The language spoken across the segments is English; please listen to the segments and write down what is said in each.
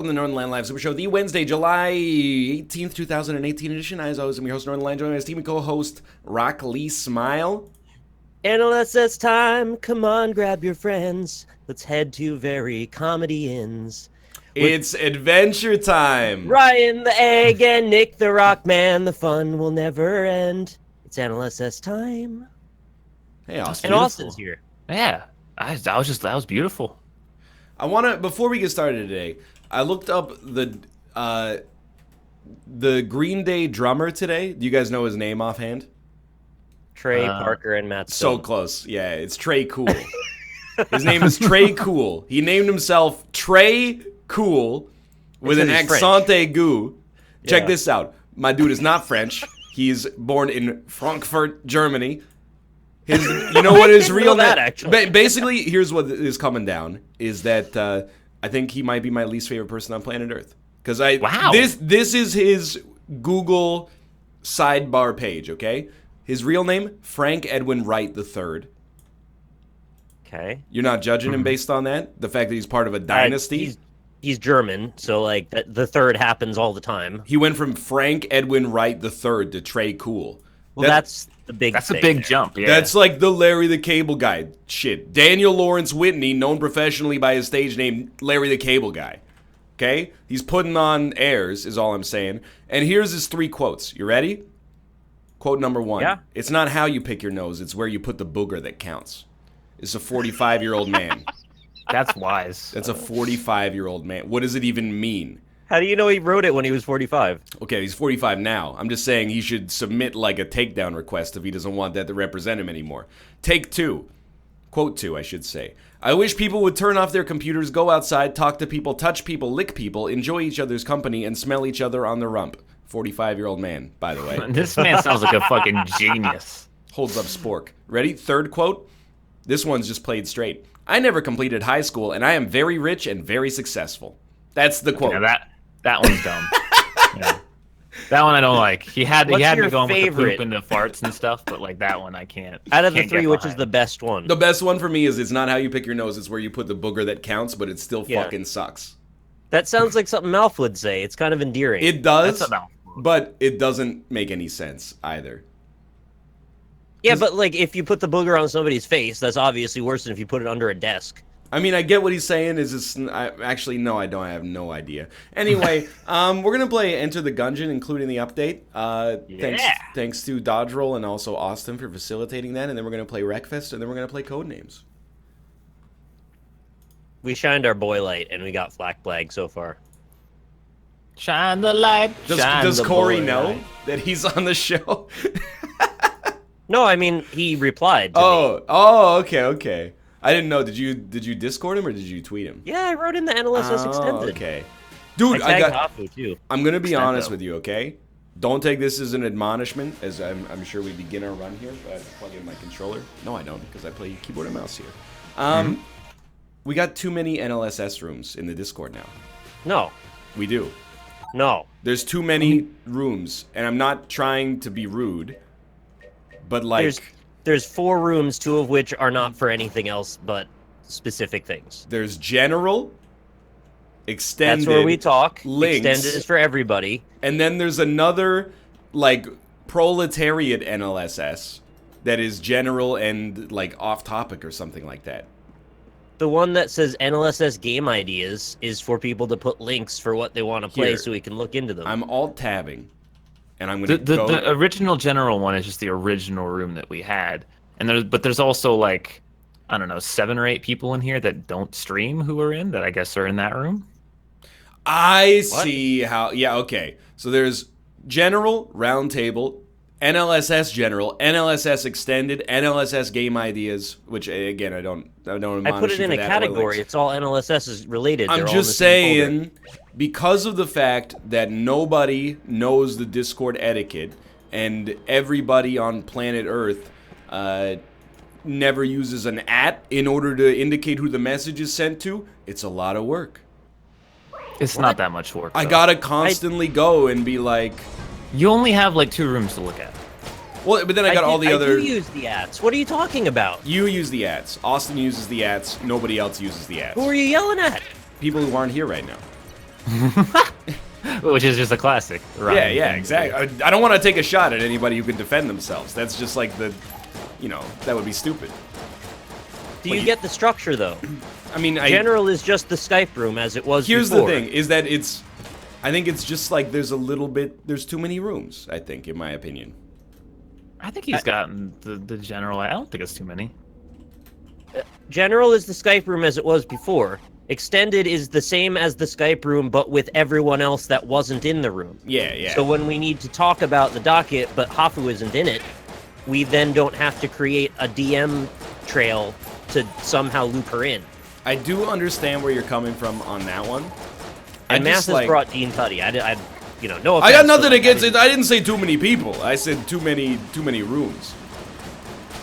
The Northernlion Live Super Show, the Wednesday, July 18th, 2018 edition. As always, I'm your host, Northernlion, joining my team co-host, Rock Lee Smile. NLSS time, come on, grab your friends. Let's head to very comedy inns. It's adventure time. Ryan the Egg and Nick the Rock Man, the fun will never end. It's NLSS time. Hey, Austin. And Austin's here. Yeah, that was beautiful. I want to, before we get started today, I looked up the Green Day drummer today. Do you guys know his name offhand? Trey Parker and Matt So Stone. close. Yeah, it's Trey Cool. His name is Trey Cool. He named himself Trey Cool with an accent aigu. Check this out. My dude is not French. He's born in Frankfurt, Germany. You know what his real name? Basically, here's what is coming down: is that I think he might be my least favorite person on planet Earth. Because this is his Google sidebar page. Okay, his real name Frank Edwin Wright III. Okay. You're not judging him based on that? The fact that he's part of a dynasty? He's German, so like the third happens all the time. He went from Frank Edwin Wright III to Trey Cool. Well, that's the big. That's thing a big there. jump. Yeah. That's like the Larry the Cable Guy shit. Daniel Lawrence Whitney, known professionally by his stage name Larry the Cable Guy. Okay? He's putting on airs, is all I'm saying. And here's his 3 quotes. You ready? Quote number 1. Yeah. It's not how you pick your nose, it's where you put the booger that counts. It's a 45-year-old man. That's wise. That's a 45-year-old man. What does it even mean? How do you know he wrote it when he was 45? Okay, he's 45 now. I'm just saying he should submit like a takedown request if he doesn't want that to represent him anymore. Take 2. Quote 2, I should say. I wish people would turn off their computers, go outside, talk to people, touch people, lick people, enjoy each other's company, and smell each other on the rump. 45-year-old man, by the way. This man sounds like a fucking genius. Holds up spork. Ready? 3rd quote. This one's just played straight. I never completed high school, and I am very rich and very successful. That's the quote. Yeah, that one's dumb. Yeah. That one I don't like. He had me going with the poop and the farts and stuff, but like that one I can't. Out of the 3, which is the best one? The best one for me is it's not how you pick your nose, it's where you put the booger that counts, but it still fucking sucks. That sounds like something Malf would say. It's kind of endearing. It does, That's but it doesn't make any sense either. Yeah, but like if you put the booger on somebody's face, that's obviously worse than if you put it under a desk. I mean, I get what he's saying. Actually, no, I don't. I have no idea. Anyway, we're gonna play Enter the Gungeon, including the update. Thanks to Dodge Roll and also Austin for facilitating that. And then we're gonna play Wreckfest, and then we're gonna play Codenames. We shined our boy light, and we got Flack Flag so far. Shine the light. Does Corey know that he's on the show? No, I mean he replied. To me. Okay. I didn't know. Did you Discord him or did you tweet him? Yeah, I wrote in the NLSS extended. Okay, dude, I tagged Hafu too. I'm gonna be honest with you, okay? Don't take this as an admonishment, as I'm sure we begin our run here. But I have to plug in my controller. No, I don't, because I play keyboard and mouse here. We got too many NLSS rooms in the Discord now. No. We do. No. There's too many rooms, and I'm not trying to be rude, but like... There's 4 rooms, 2 of which are not for anything else but specific things. There's general, extended... That's where we talk. Links, extended is for everybody. And then there's another, like, proletariat NLSS that is general and, like, off-topic or something like that. The one that says NLSS game ideas is for people to put links for what they want to play so we can look into them. I'm alt-tabbing, and I'm going to go... The original general one is just the original room that we had. But there's also, like, I don't know, 7 or 8 people in here that don't stream who are in, that I guess are in that room. I see how... Yeah, okay. So there's general, roundtable, NLSS general, NLSS extended, NLSS game ideas, which again I don't I put it in a category. It's all NLSS is related. I'm just saying, because of the fact that nobody knows the Discord etiquette, and everybody on planet Earth never uses an @ in order to indicate who the message is sent to, it's a lot of work. It's not that much work. I gotta constantly go and be like... You only have like 2 rooms to look at. Well, but then I got all the other... I do use the ats. What are you talking about? You use the ats. Austin uses the ats. Nobody else uses the ats. Who are you yelling at? People who aren't here right now. Which is just a classic. Yeah, yeah, exactly. I don't want to take a shot at anybody who can defend themselves. That's just like the, that would be stupid. Do you get the structure, though? I mean, General is just the Skype room as it was Here's before. the thing, is that I think it's just like there's too many rooms, I think, in my opinion. I think he's gotten the general. I don't think it's too many. General is the Skype room as it was before. Extended is the same as the Skype room, but with everyone else that wasn't in the room. Yeah, yeah. So when we need to talk about the docket, but Hafu isn't in it, we then don't have to create a DM trail to somehow loop her in. I do understand where you're coming from on that one. And Math has brought Dean Tutty. No offense. I got nothing against it. I didn't say too many people. I said too many rooms.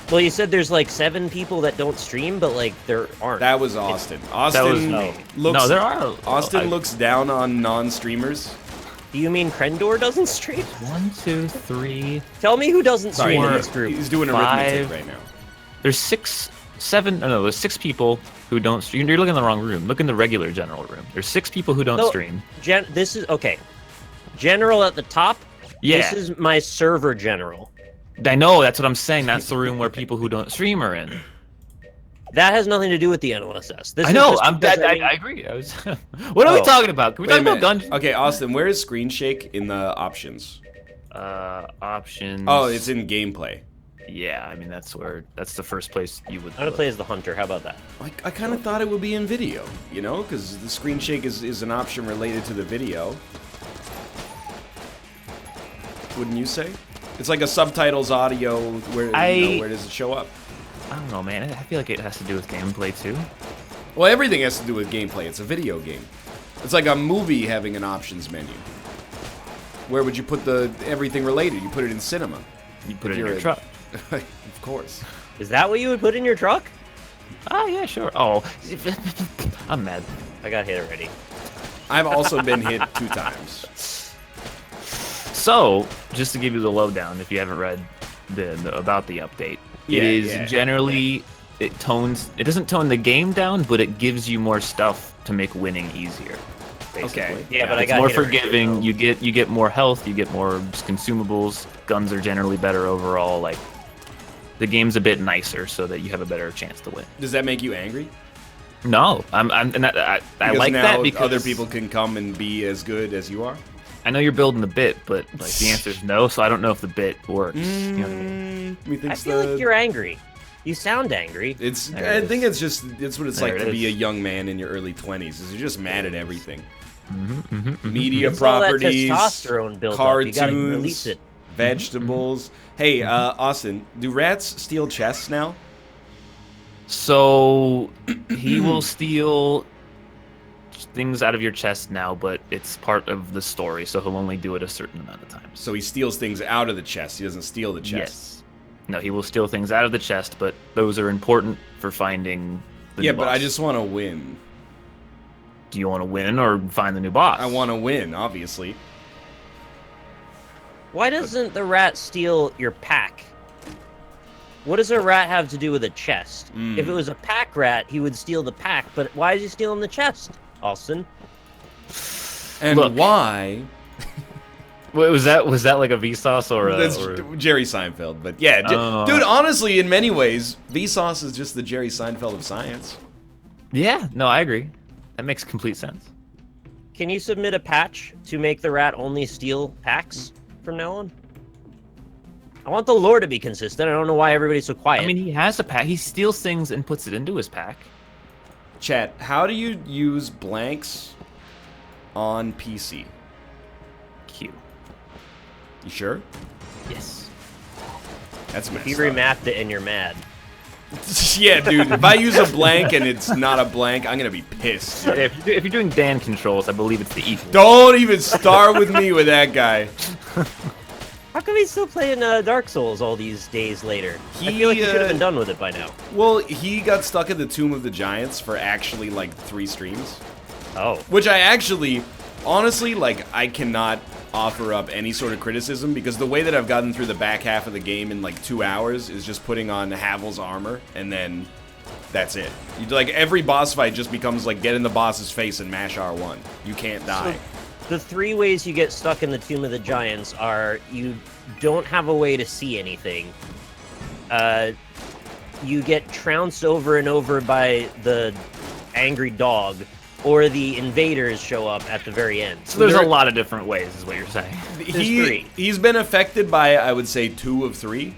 Well, you said there's like 7 people that don't stream, but like there aren't. That was Austin. There are. Austin looks down on non-streamers. Do you mean Krendor doesn't stream? 1, 2, 3. Tell me who doesn't stream in this group. He's doing arithmetic right now. There's 6 people who don't stream. You're looking in the wrong room. Look in the regular general room. There's 6 people who don't stream. This is okay. General at the top. Yeah. This is my server general. I know, that's what I'm saying. That's the room where people who don't stream are in. That has nothing to do with the NLSS. I know. I agree. What are we talking about? Can we talk about Gungeon? Okay, Austin, where is screen shake in the options? Options. Oh, it's in gameplay. Yeah, I mean that's the first place you would. I'm gonna play as the hunter. How about that? I kind of thought it would be in video, because the screen shake is an option related to the video. Wouldn't you say? It's like a subtitles audio. Where does it show up? I don't know, man. I feel like it has to do with gameplay too. Well, everything has to do with gameplay. It's a video game. It's like a movie having an options menu. Where would you put everything related? You put it in cinema. You put it in your truck. Of course. Is that what you would put in your truck? Oh, yeah, sure. Oh, I'm mad. I got hit already. I've also been hit 2 times. So, just to give you the lowdown, if you haven't read about the update, it is generally it doesn't tone the game down, but it gives you more stuff to make winning easier. Basically. Okay. Yeah, but it's more forgiving. You get more health. You get more consumables. Guns are generally better overall. Like the game's a bit nicer, so that you have a better chance to win. Does that make you angry? No, I like that because other people can come and be as good as you are. I know you're building the bit, but like the answer is no. So I don't know if the bit works. You know what I mean? I feel like you're angry. You sound angry. I think it's what it's like to be a young man in your early 20s. Is you're just mad at everything. Media properties, testosterone build cartoons, up. You gotta release it. Vegetables. Hey, Austin, do rats steal chests now? So he will steal things out of your chest now, but it's part of the story, so he'll only do it a certain amount of times. So he steals things out of the chest. He doesn't steal the chest. Yes. No, he will steal things out of the chest, but those are important for finding the new boss. But I just want to win. Do you want to win or find the new boss? I want to win, obviously. Why doesn't the rat steal your pack? What does a rat have to do with a chest? If it was a pack rat, he would steal the pack, but why is he stealing the chest, Austin? And look, why? Wait, was that like a Vsauce or a... That's Jerry Seinfeld, but yeah. Dude, honestly, in many ways, Vsauce is just the Jerry Seinfeld of science. Yeah, no, I agree. That makes complete sense. Can you submit a patch to make the rat only steal packs from now on? I want the lore to be consistent. I don't know why everybody's so quiet. I mean, he has a pack. He steals things and puts it into his pack. Chat, how do you use blanks on PC? Q. You sure? Yes. That's messed If you up. remathed it and you're mad. Yeah, dude. If I use a blank and it's not a blank, I'm gonna be pissed. Dude. If you're doing Dan controls, I believe it's the equal. Don't even start with me with that guy. How come he's still playing Dark Souls all these days later? I feel like he could have been done with it by now. Well, he got stuck in the Tomb of the Giants for actually like 3 streams. Oh. Which I actually, honestly, like, I cannot offer up any sort of criticism because the way that I've gotten through the back half of the game in like 2 hours is just putting on Havel's armor and then That's it. Like, every boss fight just becomes like get in the boss's face and mash R1. You can't die. So, the 3 ways you get stuck in the Tomb of the Giants are you don't have a way to see anything. You get trounced over and over by the angry dog, or the invaders show up at the very end. So there's a lot of different ways, is what you're saying. He's been affected by, I would say, 2 of 3.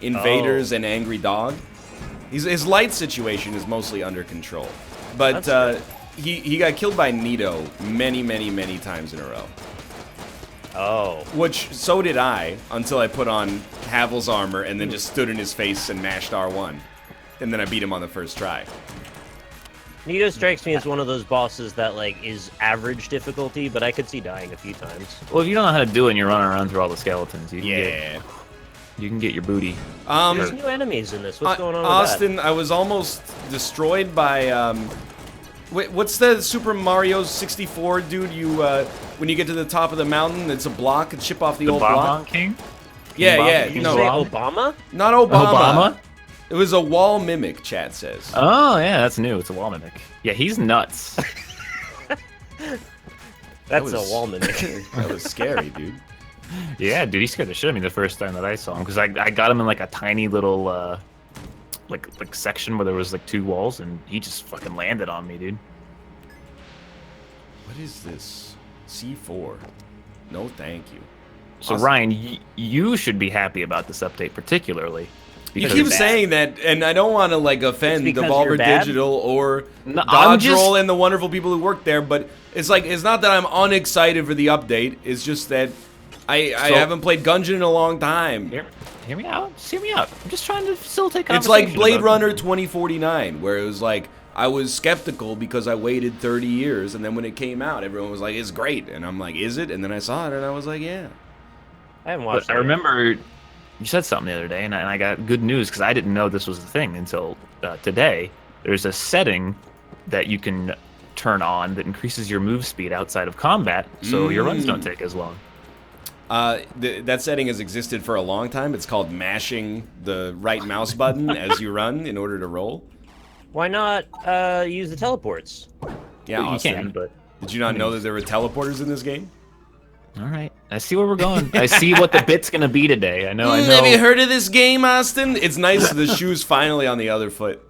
Invaders and angry dog. His light situation is mostly under control. But he got killed by Nito many times in a row. Oh. Which, so did I, until I put on Havel's armor and then just stood in his face and mashed R1. And then I beat him on the first try. Nito strikes me as one of those bosses that, like, is average difficulty, but I could see dying a few times. Well, if you don't know how to do it and you're running around through all the skeletons, you can get your booty. There's new enemies in this. What's going on with Austin, I was almost destroyed by, wait, what's the Super Mario 64 dude? When you get to the top of the mountain, it's a block, and chip off the old block. King? Yeah, Did you say Obama? Not Obama. Obama? It was a wall mimic, chat says. Oh, yeah, that's new. It's a wall mimic. Yeah, he's nuts. That's a wall mimic. That was scary, dude. Yeah, dude, he scared the shit out of me the first time that I saw him, because I got him in like a tiny little like section where there was like 2 walls, and he just fucking landed on me, dude. What is this? C4. No, thank you. So Ryan, you should be happy about this update particularly. You keep saying that, and I don't want to like offend Devolver Digital or Dodge Roll and the wonderful people who work there, but it's like it's not that I'm unexcited for the update. It's just that I haven't played Gungeon in a long time. Hear me out. Just hear me out. I'm just trying to facilitate conversation. It's like Blade Runner 2049, where it was like I was skeptical because I waited 30 years, and then when it came out, everyone was like, "It's great," and I'm like, "Is it?" And then I saw it, and I was like, "Yeah." I haven't watched it. I remember you said something the other day, and I got good news because I didn't know this was a thing until today. There's a setting that you can turn on that increases your move speed outside of combat, so your runs don't take as long. That setting has existed for a long time. It's called mashing the right mouse button as you run in order to roll. Why not use the teleports? Yeah, well, you can, but... Did you not know that there were teleporters in this game? All right. I see where we're going. I see what the bit's going to be today. I know. Have you heard of this game, Austin? It's nice the shoe's finally on the other foot.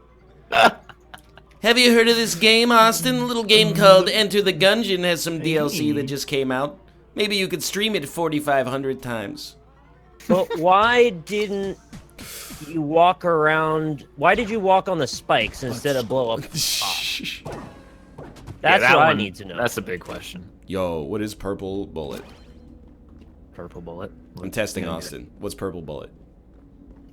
Have you heard of this game, Austin? A little game called Enter the Gungeon has some DLC that just came out. Maybe you could stream it 4,500 times. But why didn't you walk around... Why did you walk on the spikes instead of blow up the top? That's what I need to know. That's a big question. Yo, what is Purple Bullet? Purple Bullet? I'm testing Austin. What's Purple Bullet?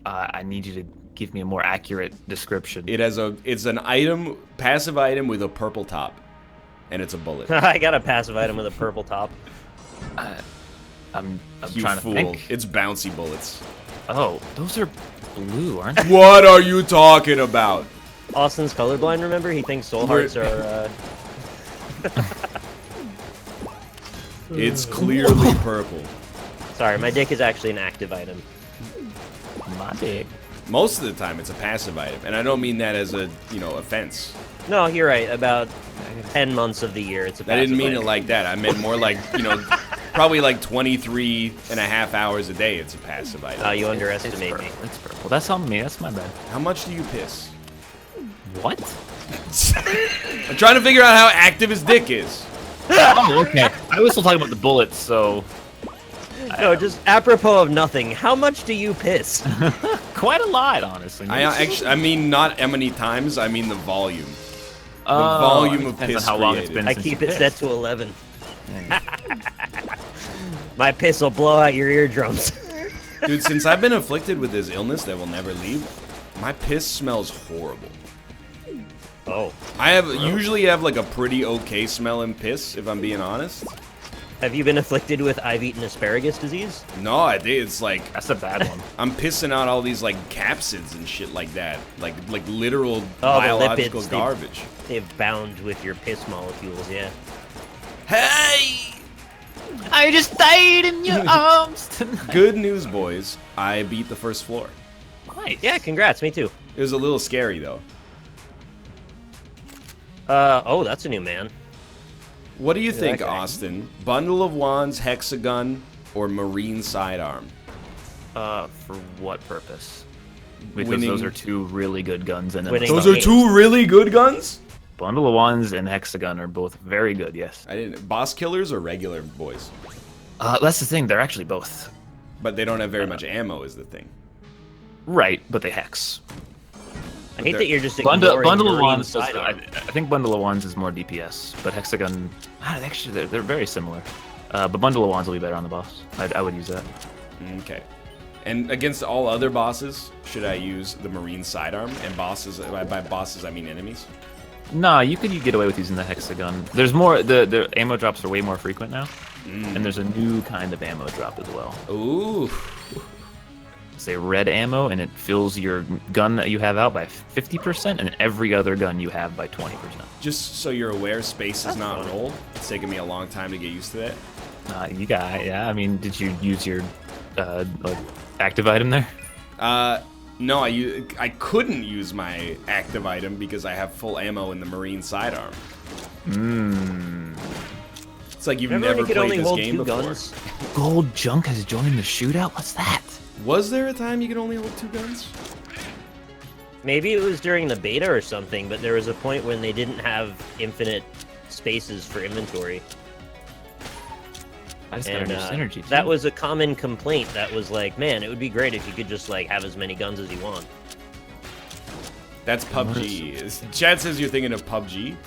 I need you to give me a more accurate description. It's an item, passive item with a purple top, and it's a bullet. I got a passive item with a purple top. I'm you trying fool. to think. It's bouncy bullets. Oh, those are blue, aren't they? What are you talking about? Austin's colorblind, remember? He thinks soul hearts are... It's clearly purple. Sorry, my dick is actually an active item. My dick. Most of the time, it's a passive item, and I don't mean that as a, offense. No, you're right. About 10 months of the year, it's a passive I didn't mean item. it like that. I meant more like, probably like 23 and a half hours a day, it's a passive item. Oh, you underestimate me. It's purple. That's on me. That's my bad. How much do you piss? What? I'm trying to figure out how active his dick is. Oh, okay. I was still talking about the bullets, so... No, just apropos of nothing. How much do you piss? Quite a lot, honestly. I mean not how many times, I mean the volume. The volume of piss how long it's been I since keep you it set pissed. to 11. My piss will blow out your eardrums. Dude, since I've been afflicted with this illness that will never leave, my piss smells horrible. Oh. I usually have like a pretty okay smell in piss, if I'm being honest. Have you been afflicted with I've eaten asparagus disease? No, it's like... That's a bad one. I'm pissing out all these like capsids and shit like that. Like literal The biological lipids, garbage. They've bound with your piss molecules, yeah. Hey! I just died in your arms tonight. Good news, boys. I beat the first floor. Nice. Yeah, congrats, me too. It was a little scary, though. Oh, that's a new man. What do you Look at think, that guy. Austin? Bundle of Wands, Hexagon, or Marine Sidearm? For what purpose? Because Winning. those are two really good guns, and then Winning. Those are games. two really good guns? Bundle of Wands and Hexagon are both very good. Yes. I didn't. Boss killers or regular boys? That's the thing. They're actually both. But they don't have very much ammo, is the thing. Right, but they hex. I hate they're- that you're just Bundle ignoring of Marine Wands. I sidearm. think Bundle of Wands is more DPS, but Hexagon. Actually, they're very similar. But Bundle of Wands will be better on the boss. I would use that. Okay. And against all other bosses, should I use the Marine Sidearm? And bosses, by bosses, I mean enemies? Nah, you could get away with using the Hexagon. There's more. The ammo drops are way more frequent now, and there's a new kind of ammo drop as well. Ooh. It's a red ammo, and it fills your gun that you have out by 50%, and every other gun you have by 20%. Just so you're aware, space is not roll. It's taken me a long time to get used to that. You got, yeah. I mean, did you use your like active item there? No, I couldn't use my active item because I have full ammo in the Marine Sidearm. It's like you've Remember when never you could played only this hold game 2 before. guns? Gold Junk has joined the shootout. What's that? Was there a time you could only hold 2 guns? Maybe it was during the beta or something, but there was a point when they didn't have infinite spaces for inventory. I just got a And new synergy. that too. was a common complaint. That was like, man, it would be great if you could just like have as many guns as you want. That's PUBG. Chad says you're thinking of PUBG.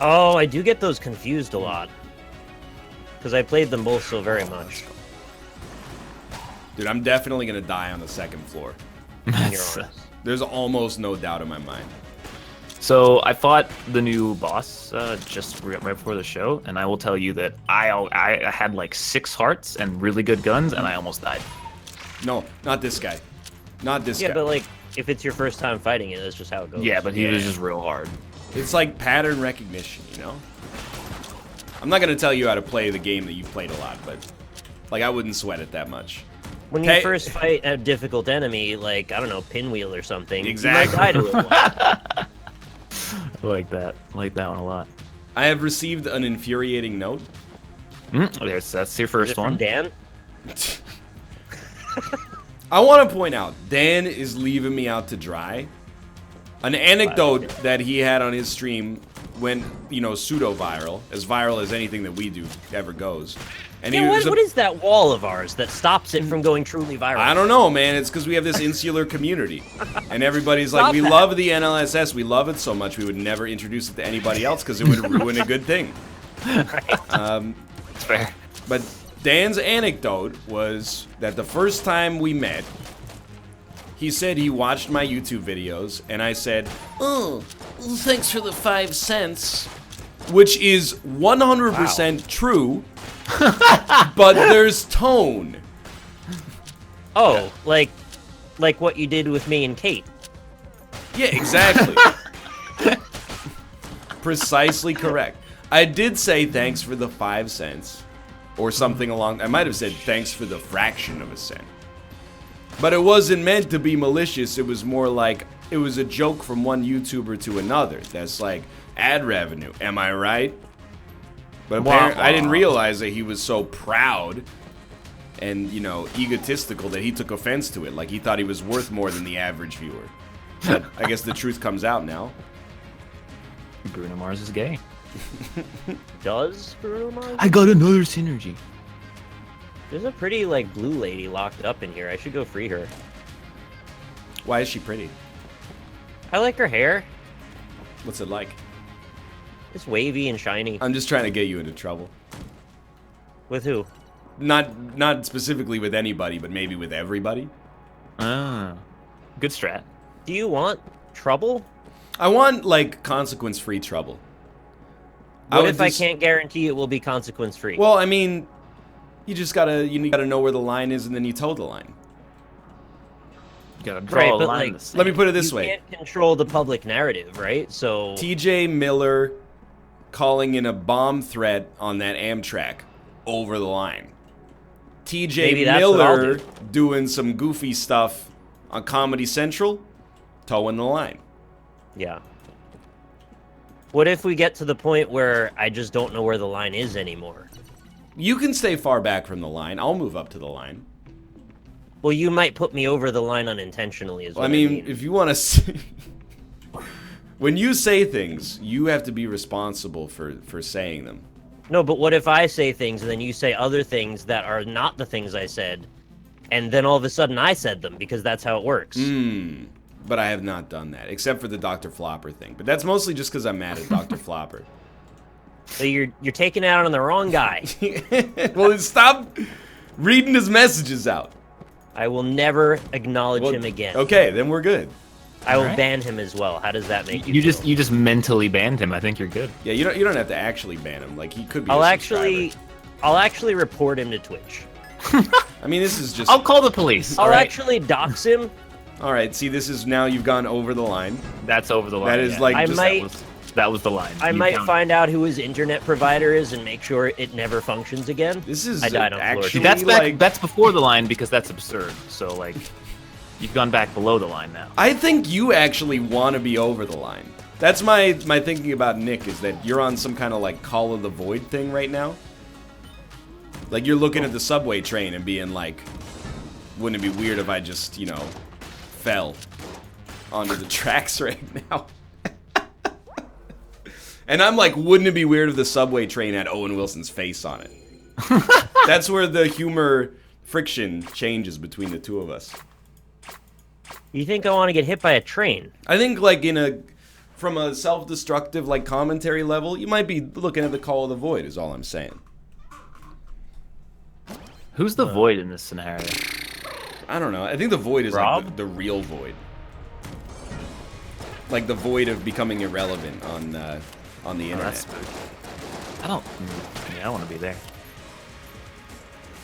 Oh, I do get those confused a lot. Because I played them both so very much. Dude, I'm definitely gonna die on the second floor. In your That's- arms. There's almost no doubt in my mind. So I fought the new boss just right before the show, and I will tell you that I had like 6 hearts and really good guns, and I almost died. No, not this guy. Not this Yeah, guy. but like, if it's your first time fighting it, that's just how it goes. Yeah, but he was just real hard. It's like pattern recognition, you know? I'm not gonna tell you how to play the game that you've played a lot, but like I wouldn't sweat it that much. When you Hey- first fight a difficult enemy, like, I don't know, Pinwheel or something, Exactly. you might die to it once. I like that. I like that one a lot. I have received an infuriating note. That's your Is first it from one. Dan? I want to point out, Dan is leaving me out to dry. An anecdote that he had on his stream went, pseudo-viral, as anything that we do ever goes. And Yeah, he was what is that wall of ours that stops it from going truly viral? I don't know, man. It's because we have this insular community. And everybody's like, Stop we that. love the NLSS. We love it so much we would never introduce it to anybody else because it would ruin a good thing. It's fair. But Dan's anecdote was that the first time we met, he said he watched my YouTube videos, and I said, "Oh, thanks for the 5 cents," which is 100% true, but there's tone. Oh, like what you did with me and Kate. Yeah, exactly. Precisely correct. I did say thanks for the 5 cents, or something along. I might have said thanks for the fraction of a cent. But it wasn't meant to be malicious. It was more like it was a joke from one YouTuber to another. That's like ad revenue. Am I right? But apparently, I didn't realize that he was so proud and egotistical that he took offense to it. Like he thought he was worth more than the average viewer. But I guess the truth comes out now. Bruno Mars is gay. Does Bruno Mars? I got another synergy. There's a pretty, like, blue lady locked up in here. I should go free her. Why is she pretty? I like her hair. What's it like? It's wavy and shiny. I'm just trying to get you into trouble. With who? Not specifically with anybody, but maybe with everybody. Ah, good strat. Do you want trouble? I want like consequence-free trouble. What would if I just- can't guarantee it will be consequence-free? Well, I mean, you just gotta know where the line is, and then you toe the line. You gotta draw Right, a but, line. like, in the sand. Let me put it this you way: can't control the public narrative, right? So T.J. Miller calling in a bomb threat on that Amtrak over the line. T.J. Maybe that's what I'll Miller do. doing some goofy stuff on Comedy Central, toeing the line. yeah. What if we get to the point where I just don't know where the line is anymore? You can stay far back from the line. I'll move up to the line. Well, you might put me over the line unintentionally, is what I mean, if you want to say... When you say things, you have to be responsible for saying them. No, but what if I say things and then you say other things that are not the things I said, and then all of a sudden I said them, because that's how it works. But I have not done that, except for the Dr. Flopper thing. But that's mostly just because I'm mad at Dr. Flopper. So you're taking it out on the wrong guy. Well, stop reading his messages out. I will never acknowledge him again. Okay, then we're good. I will ban him as well. How does that make you feel? feel? You just mentally banned him. I think you're good. Yeah, you don't have to actually ban him. Like, he could be I'll actually report him to Twitch. I mean, this is just... I'll call the police. I'll actually dox him. All right, see, this is now you've gone over the line. That's over the line. That is like... That was the line. I might find out who his internet provider is and make sure it never functions again. This is I died on actually that's before the line because that's absurd. So like, you've gone back below the line now. I think you actually want to be over the line. That's my thinking about Nick, is that you're on some kind of like Call of the Void thing right now. Like, you're looking at the subway train and being like, wouldn't it be weird if I just, you know, fell onto the tracks right now? And I'm like, wouldn't it be weird if the subway train had Owen Wilson's face on it? That's where the humor friction changes between the two of us. You think I want to get hit by a train? I think, like, from a self-destructive, like, commentary level, you might be looking at the Call of the Void, is all I'm saying. Who's the Void in this scenario? I don't know. I think the Void is Rob? like the real Void. Like the Void of becoming irrelevant on the internet. That's spooky. I don't want to be there.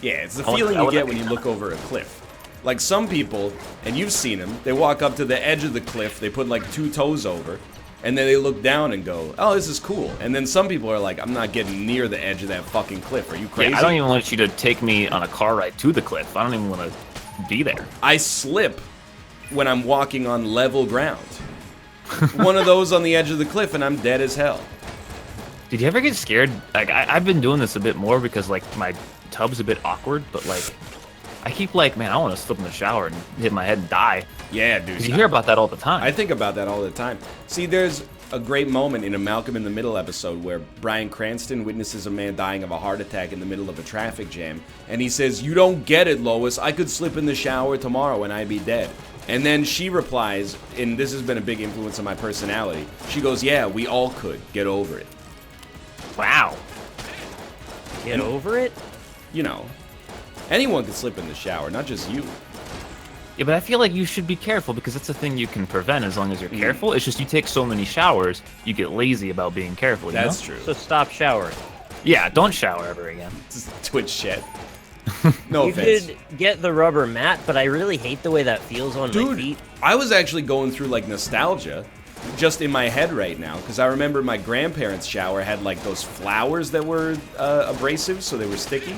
Yeah, it's the feeling you get when you look over a cliff. Like, some people, and you've seen them, they walk up to the edge of the cliff, they put like 2 toes over, and then they look down and go, oh, this is cool. And then some people are like, I'm not getting near the edge of that fucking cliff. Are you crazy? Yeah, I don't even want you to take me on a car ride to the cliff. I don't even want to be there. I slip when I'm walking on level ground. One of those on the edge of the cliff, and I'm dead as hell. Did you ever get scared? Like, I've been doing this a bit more because, like, my tub's a bit awkward, but, like, I keep, like, man, I want to slip in the shower and hit my head and die. Yeah, dude. You hear about that all the time. I think about that all the time. See, there's a great moment in a Malcolm in the Middle episode where Bryan Cranston witnesses a man dying of a heart attack in the middle of a traffic jam, and he says, you don't get it, Lois. I could slip in the shower tomorrow and I'd be dead. And then she replies, and this has been a big influence on my personality, she goes, yeah, we all could. Get over it. Wow. Get over it? You know, anyone could slip in the shower, not just you. Yeah, but I feel like you should be careful because that's a thing you can prevent as long as you're careful. It's just you take so many showers, you get lazy about being careful. That's true. So stop showering. Yeah, don't shower ever again. It's Twitch shit. No offense. You could get the rubber mat, but I really hate the way that feels on my feet. I was actually going through like nostalgia just in my head right now, because I remember my grandparents' shower had like those flowers that were abrasive, so they were sticky.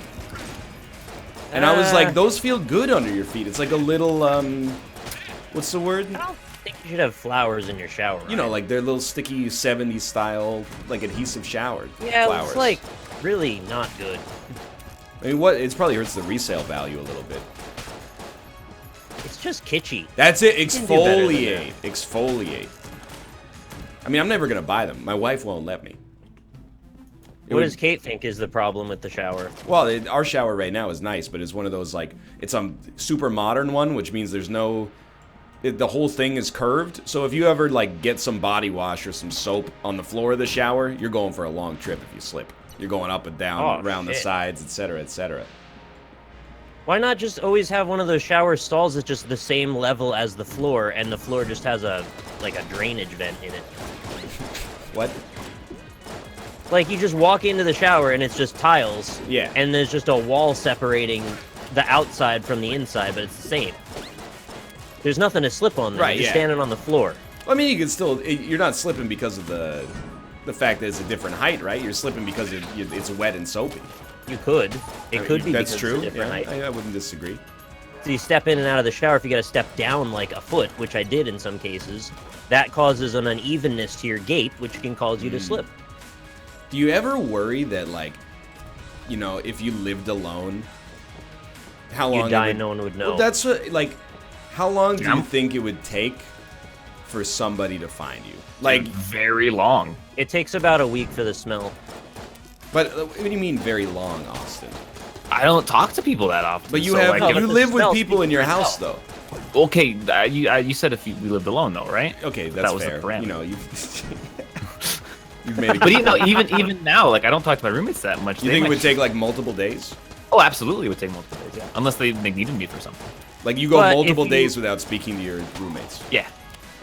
And I was like, those feel good under your feet. It's like a little, what's the word? I don't think you should have flowers in your shower. You know, like they're little sticky 70s style, like adhesive shower flowers. It's like really not good. I mean, it probably hurts the resale value a little bit. It's just kitschy. That's it. You can do better than Exfoliate. Exfoliate. I mean, I'm never going to buy them. My wife won't let me. What does Kate think is the problem with the shower? Well, our shower right now is nice, but it's one of those, like, it's a super modern one, which means there's no... the whole thing is curved, so if you ever, like, get some body wash or some soap on the floor of the shower, you're going for a long trip if you slip. You're going up and down, around the sides, etc., etc. Why not just always have one of those shower stalls that's just the same level as the floor, and the floor just has a drainage vent in it? What? Like, you just walk into the shower and it's just tiles. Yeah. And there's just a wall separating the outside from the inside, but it's the same. There's nothing to slip on there. Right, You're just standing on the floor. I mean, you can still... You're not slipping because of the fact that it's a different height, right? You're slipping because it's wet and soapy. You could. It could be That's because true. it's a different height. I wouldn't disagree. So you step in and out of the shower. If you got to step down like a foot, which I did in some cases, that causes an unevenness to your gait, which can cause you to slip. Do you ever worry that, like, you know, if you lived alone, how long you die, no one would know? Well, that's what, like, how long do you think it would take for somebody to find you? Like, very long. It takes about a week for the smell. But what do you mean very long, Austin? I don't talk to people that often. But you so, have like, you live with people in your house, though. Okay, you said if we lived alone, though, right? Okay, that's that was fair. The parameter. You know, you've made it. But you know, even now, like I don't talk to my roommates that much. You think it would take like multiple days? Oh, absolutely, it would take multiple days. Yeah, unless they needed me for something. Like you go multiple days without speaking to your roommates. Yeah,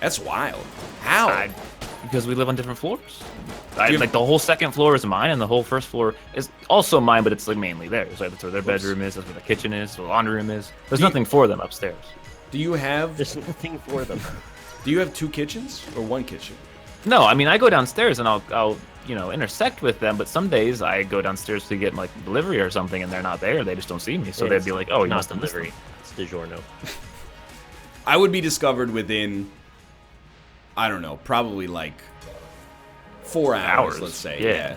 that's wild. How? Because we live on different floors. Like the whole second floor is mine, and the whole first floor is also mine, but it's like mainly theirs. Like that's where their bedroom is, that's where the kitchen is, where the laundry room is. There's nothing for them upstairs. Do you have? There's nothing for them. Do you have 2 kitchens or 1 kitchen? No, I mean I go downstairs and I'll you know intersect with them, but some days I go downstairs to get like delivery or something, and they're not there. They just don't see me, so they'd be like, "Oh, you must have delivery." It's DiGiorno. I would be discovered within, I don't know, probably like 4 hours, let's say. Yeah.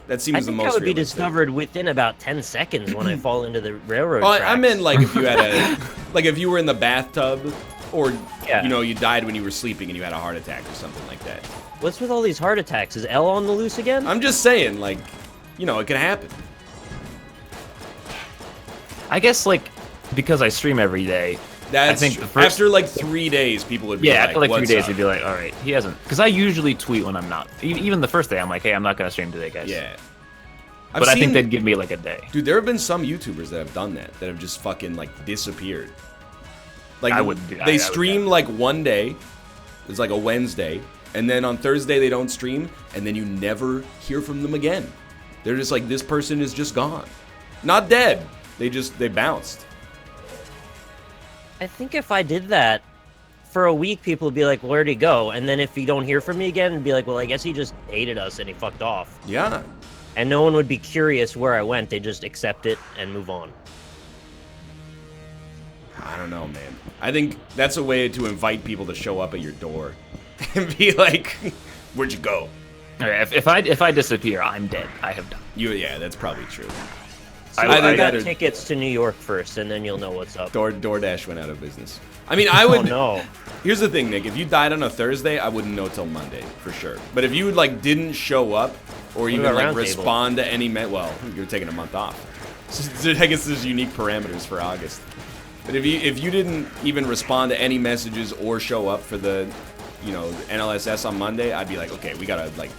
That seems the most I would be realistic. discovered within about 10 seconds when I fall into the railroad tracks. I meant like if you had like if you were in the bathtub, or you know you died when you were sleeping and you had a heart attack or something like that. What's with all these heart attacks? Is Elle on the loose again? I'm just saying, like, you know, it could happen. I guess like because I stream every day. That's I think after like 3 days, people would be like, after like 3 days, up? they'd be like, all right, he hasn't. Because I usually tweet when I'm not. Even the first day, I'm like, hey, I'm not going to stream today, guys. Yeah. But I think they'd give me like a day. Dude, there have been some YouTubers that have done that have just fucking like disappeared. Like I wouldn't do that. They stream like one day, it's like a Wednesday, and then on Thursday they don't stream, and then you never hear from them again. They're just like, this person is just gone. Not dead. They bounced. I think if I did that for a week, people would be like, where'd he go? And then if you don't hear from me again, it'd be like, well, I guess he just hated us and he fucked off. Yeah. And no one would be curious where I went. They just accept it and move on. I don't know, man. I think that's a way to invite people to show up at your door and be like, where'd you go? All right, if I disappear, I'm dead. I have done. Yeah, that's probably true. So I got tickets to New York first, and then you'll know what's up. DoorDash went out of business. I mean, I would. Oh, no. Here's the thing, Nick. If you died on a Thursday, I wouldn't know till Monday for sure. But if you like didn't show up or even like respond to any well, you're taking a month off. So I guess there's unique parameters for August. But if you didn't even respond to any messages or show up for the, you know, NLSS on Monday, I'd be like, okay, we gotta like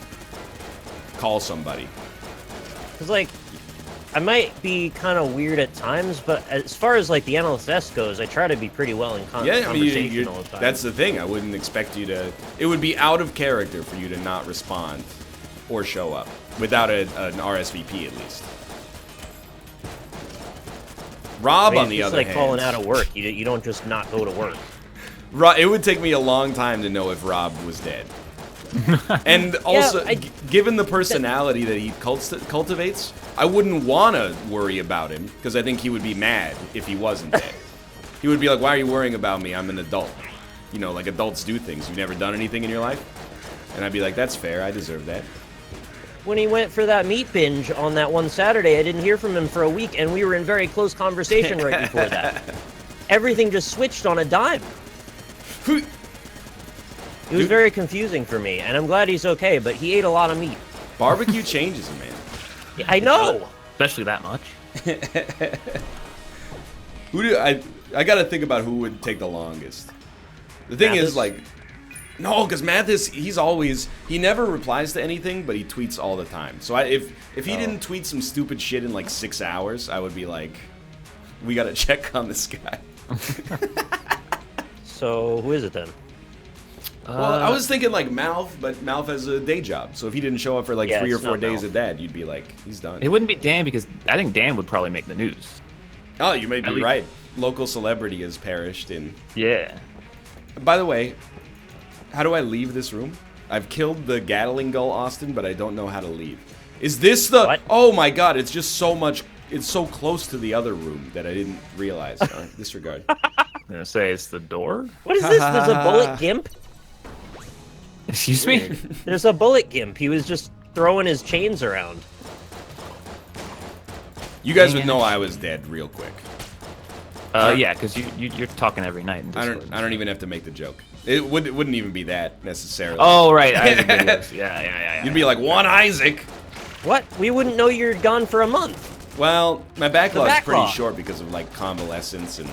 call somebody. Cause like, I might be kind of weird at times, but as far as like the NLSS goes, I try to be pretty well in conversation all the time. That's the thing. I wouldn't expect you to. It would be out of character for you to not respond or show up without an RSVP at least. Rob, on the other hand, it's like calling out of work. You don't just not go to work. It would take me a long time to know if Rob was dead. And also, given the personality that he cultivates, I wouldn't want to worry about him, because I think he would be mad if he wasn't dead. He would be like, why are you worrying about me? I'm an adult. You know, like adults do things. You've never done anything in your life? And I'd be like, that's fair. I deserve that. When he went for that meat binge on that one Saturday, I didn't hear from him for a week, and we were in very close conversation right before that. Everything just switched on a dime. It was very confusing for me, and I'm glad he's okay, but he ate a lot of meat. Barbecue changes a man. Yeah, I know! Especially that much. I gotta think about who would take the longest. The thing is, like, no, because Mathis, he never replies to anything, but he tweets all the time. So if he didn't tweet some stupid shit in like 6 hours, I would be like, we gotta check on this guy. So who is it then? Well, I was thinking like Malf, but Malf has a day job. So if he didn't show up for like 3 or 4 days of that, you'd be like, he's done. It wouldn't be Dan, because I think Dan would probably make the news. Oh, you may be right. Local celebrity has perished in... Yeah. By the way, how do I leave this room? I've killed the Gatling gull, Austin, but I don't know how to leave. Is this the... What? Oh my god, it's just so much it's so close to the other room that I didn't realize. Disregard. I'm gonna say it's the door. What is this? There's a bullet gimp? Excuse me? There's a bullet gimp. He was just throwing his chains around. You guys would know I was dead real quick. Yeah, because you're talking every night. In I Discord. don't even have to make the joke. It wouldn't even be that necessarily. Oh right, Isaac videos. Yeah. You'd be like, one Isaac. What? We wouldn't know you're gone for a month. Well, my backlog's pretty backlog. short because of like convalescence and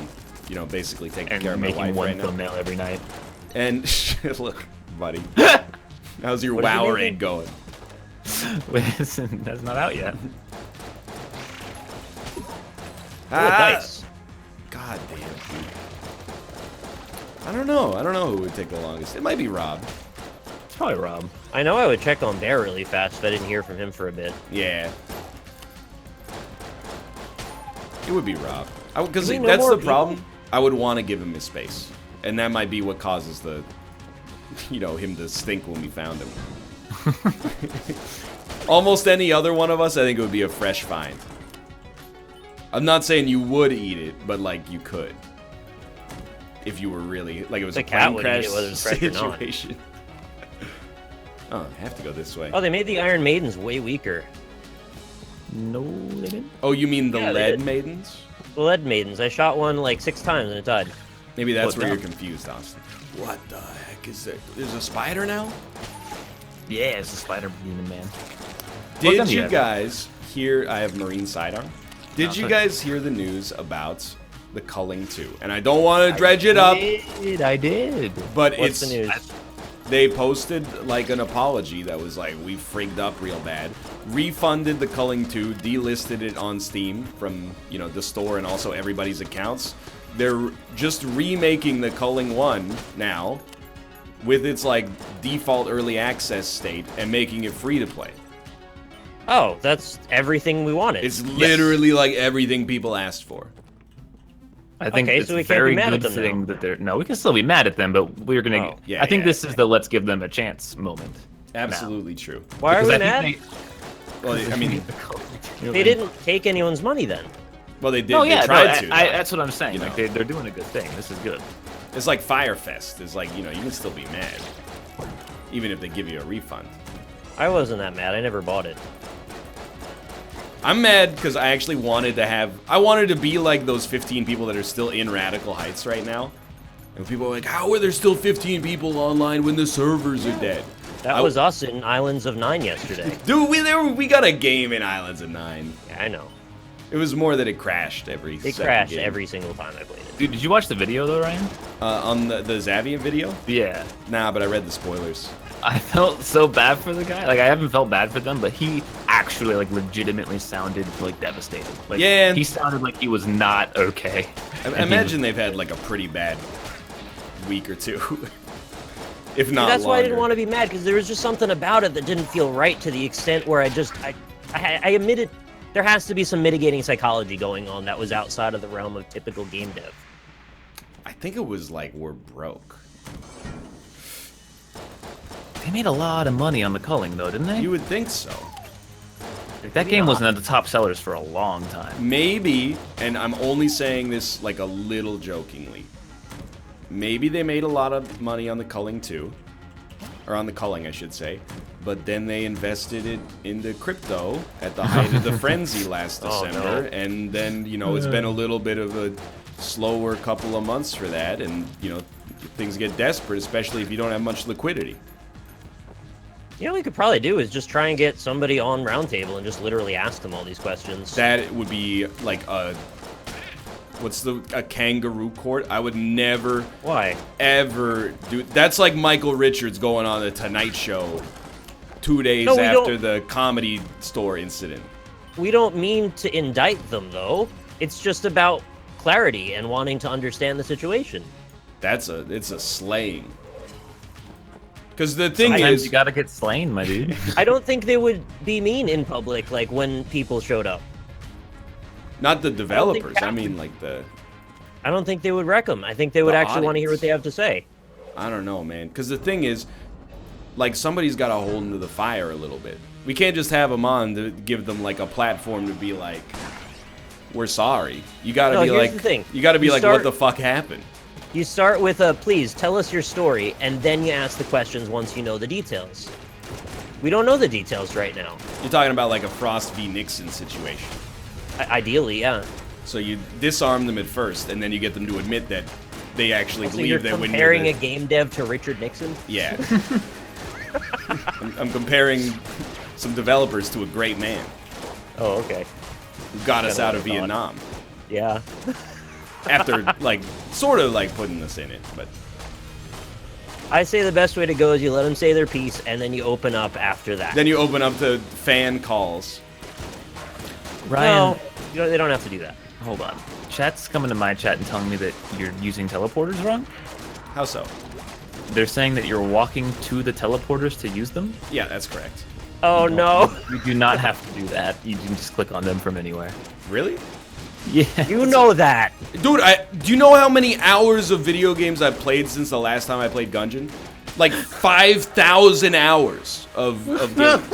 basically taking And care of my making wife one right now. thumbnail every night. And look, buddy, how's your What is he WoW making? raid going? That's not out yet. Ooh, dice. God damn. Dude. I don't know who would take the longest. It might be Rob. It's probably Rob. I know I would check on Bear really fast if I didn't hear from him for a bit. Yeah. It would be Rob. Because Do we know that's more the people? problem. I would want to give him his space. And that might be what causes the, him to stink when we found him. Almost any other one of us, I think it would be a fresh find. I'm not saying you would eat it, but like you could. If you were really, like it was The a cat plane would crash eat it whether it's fresh or not. situation. Oh, I have to go this way. Oh, they made the Iron Maidens way weaker. No, they didn't. Oh, you mean the Yeah, they lead did. maidens? The Lead Maidens. I shot one like 6 times and it died. Maybe that's What where the- you're confused, Austin. What the heck is there? There's a spider now? Yeah, it's the spider demon man. Did gun do you you have? guys hear? I have marine sidearm. Did you Okay. guys hear the news about the Culling 2? And I don't want to dredge it up, I did. but What's it's the news? they posted like an apology that was like, we frigged up real bad, refunded the Culling 2, delisted it on Steam from the store and also everybody's accounts. They're just remaking the Culling 1 now with its like default early access state and making it free to play. Oh, that's everything we wanted. It's literally like everything people asked for. I think Okay, it's so we a can't be very mad at good them thing now. that they're. No, we can still be mad at them, but we're gonna. Oh. Yeah, I think yeah. this is the let's give them a chance moment. Absolutely true. Why are Because we I mad? think Well, I mean, They didn't take anyone's money then. well, they did. No, yeah, they tried to. that's what I'm saying. You Like know. they're doing a good thing. This is good. It's like Firefest. It's like you can still be mad, even if they give you a refund. I wasn't that mad. I never bought it. I'm mad because I actually wanted to have. I wanted to be like those 15 people that are still in Radical Heights right now. And people are like, how are there still 15 people online when the servers are dead? That was us in Islands of Nine yesterday. Dude, we got a game in Islands of Nine. Yeah, I know. It was more that it crashed every. It second crashed game. every single time I played it. Dude, did you watch the video though, Ryan? On the Xavier video. Yeah. Nah, but I read the spoilers. I felt so bad for the guy. Like I haven't felt bad for them, but he actually like legitimately sounded like devastated. Like Yeah. he sounded like he was not okay. I And he imagine they've had like a pretty bad week or two, if not That's longer. why I didn't want to be mad, because there was just something about it that didn't feel right to the extent where I admitted there has to be some mitigating psychology going on that was outside of the realm of typical game dev. I think it was like we're broke. They made a lot of money on the culling though, didn't they? You would think so. Like, that game wasn't at the top sellers for a long time. Maybe, and I'm only saying this like a little jokingly. Maybe they made a lot of money on the Culling too, or on the Culling, I should say. But then they invested it into crypto at the height of the frenzy last Oh, December, no. and then it's been a little bit of a slower couple of months for that, and things get desperate, especially if you don't have much liquidity. You know what we could probably do is just try and get somebody on Roundtable and just literally ask them all these questions. That would be like a kangaroo court. I would never Why? ever do. That's like Michael Richards going on the Tonight Show 2 days No, we after don't- the Comedy Store incident. We don't mean to indict them, though. It's just about clarity and wanting to understand the situation. It's a slaying. Because the thing Sometimes is, you gotta get slain, my dude. I don't think they would be mean in public, like when people showed up. not the developers. I Captain- mean, like I don't think they would wreck them. I think they would The actually want to hear audience. what they have to say. I don't know, man. Because the thing is, like somebody's got to hold into the fire a little bit. We can't just have them on to give them like a platform to be like, we're sorry. You gotta No, be here's like, the thing. you gotta be You like, start- what the fuck happened? You start with a please tell us your story, and then you ask the questions once you know the details. We don't know the details right now. You're talking about like a Frost v. Nixon situation. Ideally, yeah. So you disarm them at first, and then you get them to admit that they actually So you're believe that when comparing you're a game dev to Richard Nixon? Yeah. I'm comparing some developers to a great man Oh, okay. who got us Kinda out of what I thought. Vietnam Yeah. after, like, sort of like putting us in it, but I say the best way to go is you let them say their piece, and then you open up after that. then you open up to fan calls. Ryan, No, they don't have to do that. hold on. Chat's coming to my chat and telling me that you're using teleporters wrong. How so? They're saying that you're walking to the teleporters to use them. Yeah, that's correct. Oh, no. You do not have to do that. You can just click on them from anywhere. Really? Yeah. You know that. Dude, do you know how many hours of video games I've played since the last time I played Gungeon? Like 5,000 hours of games.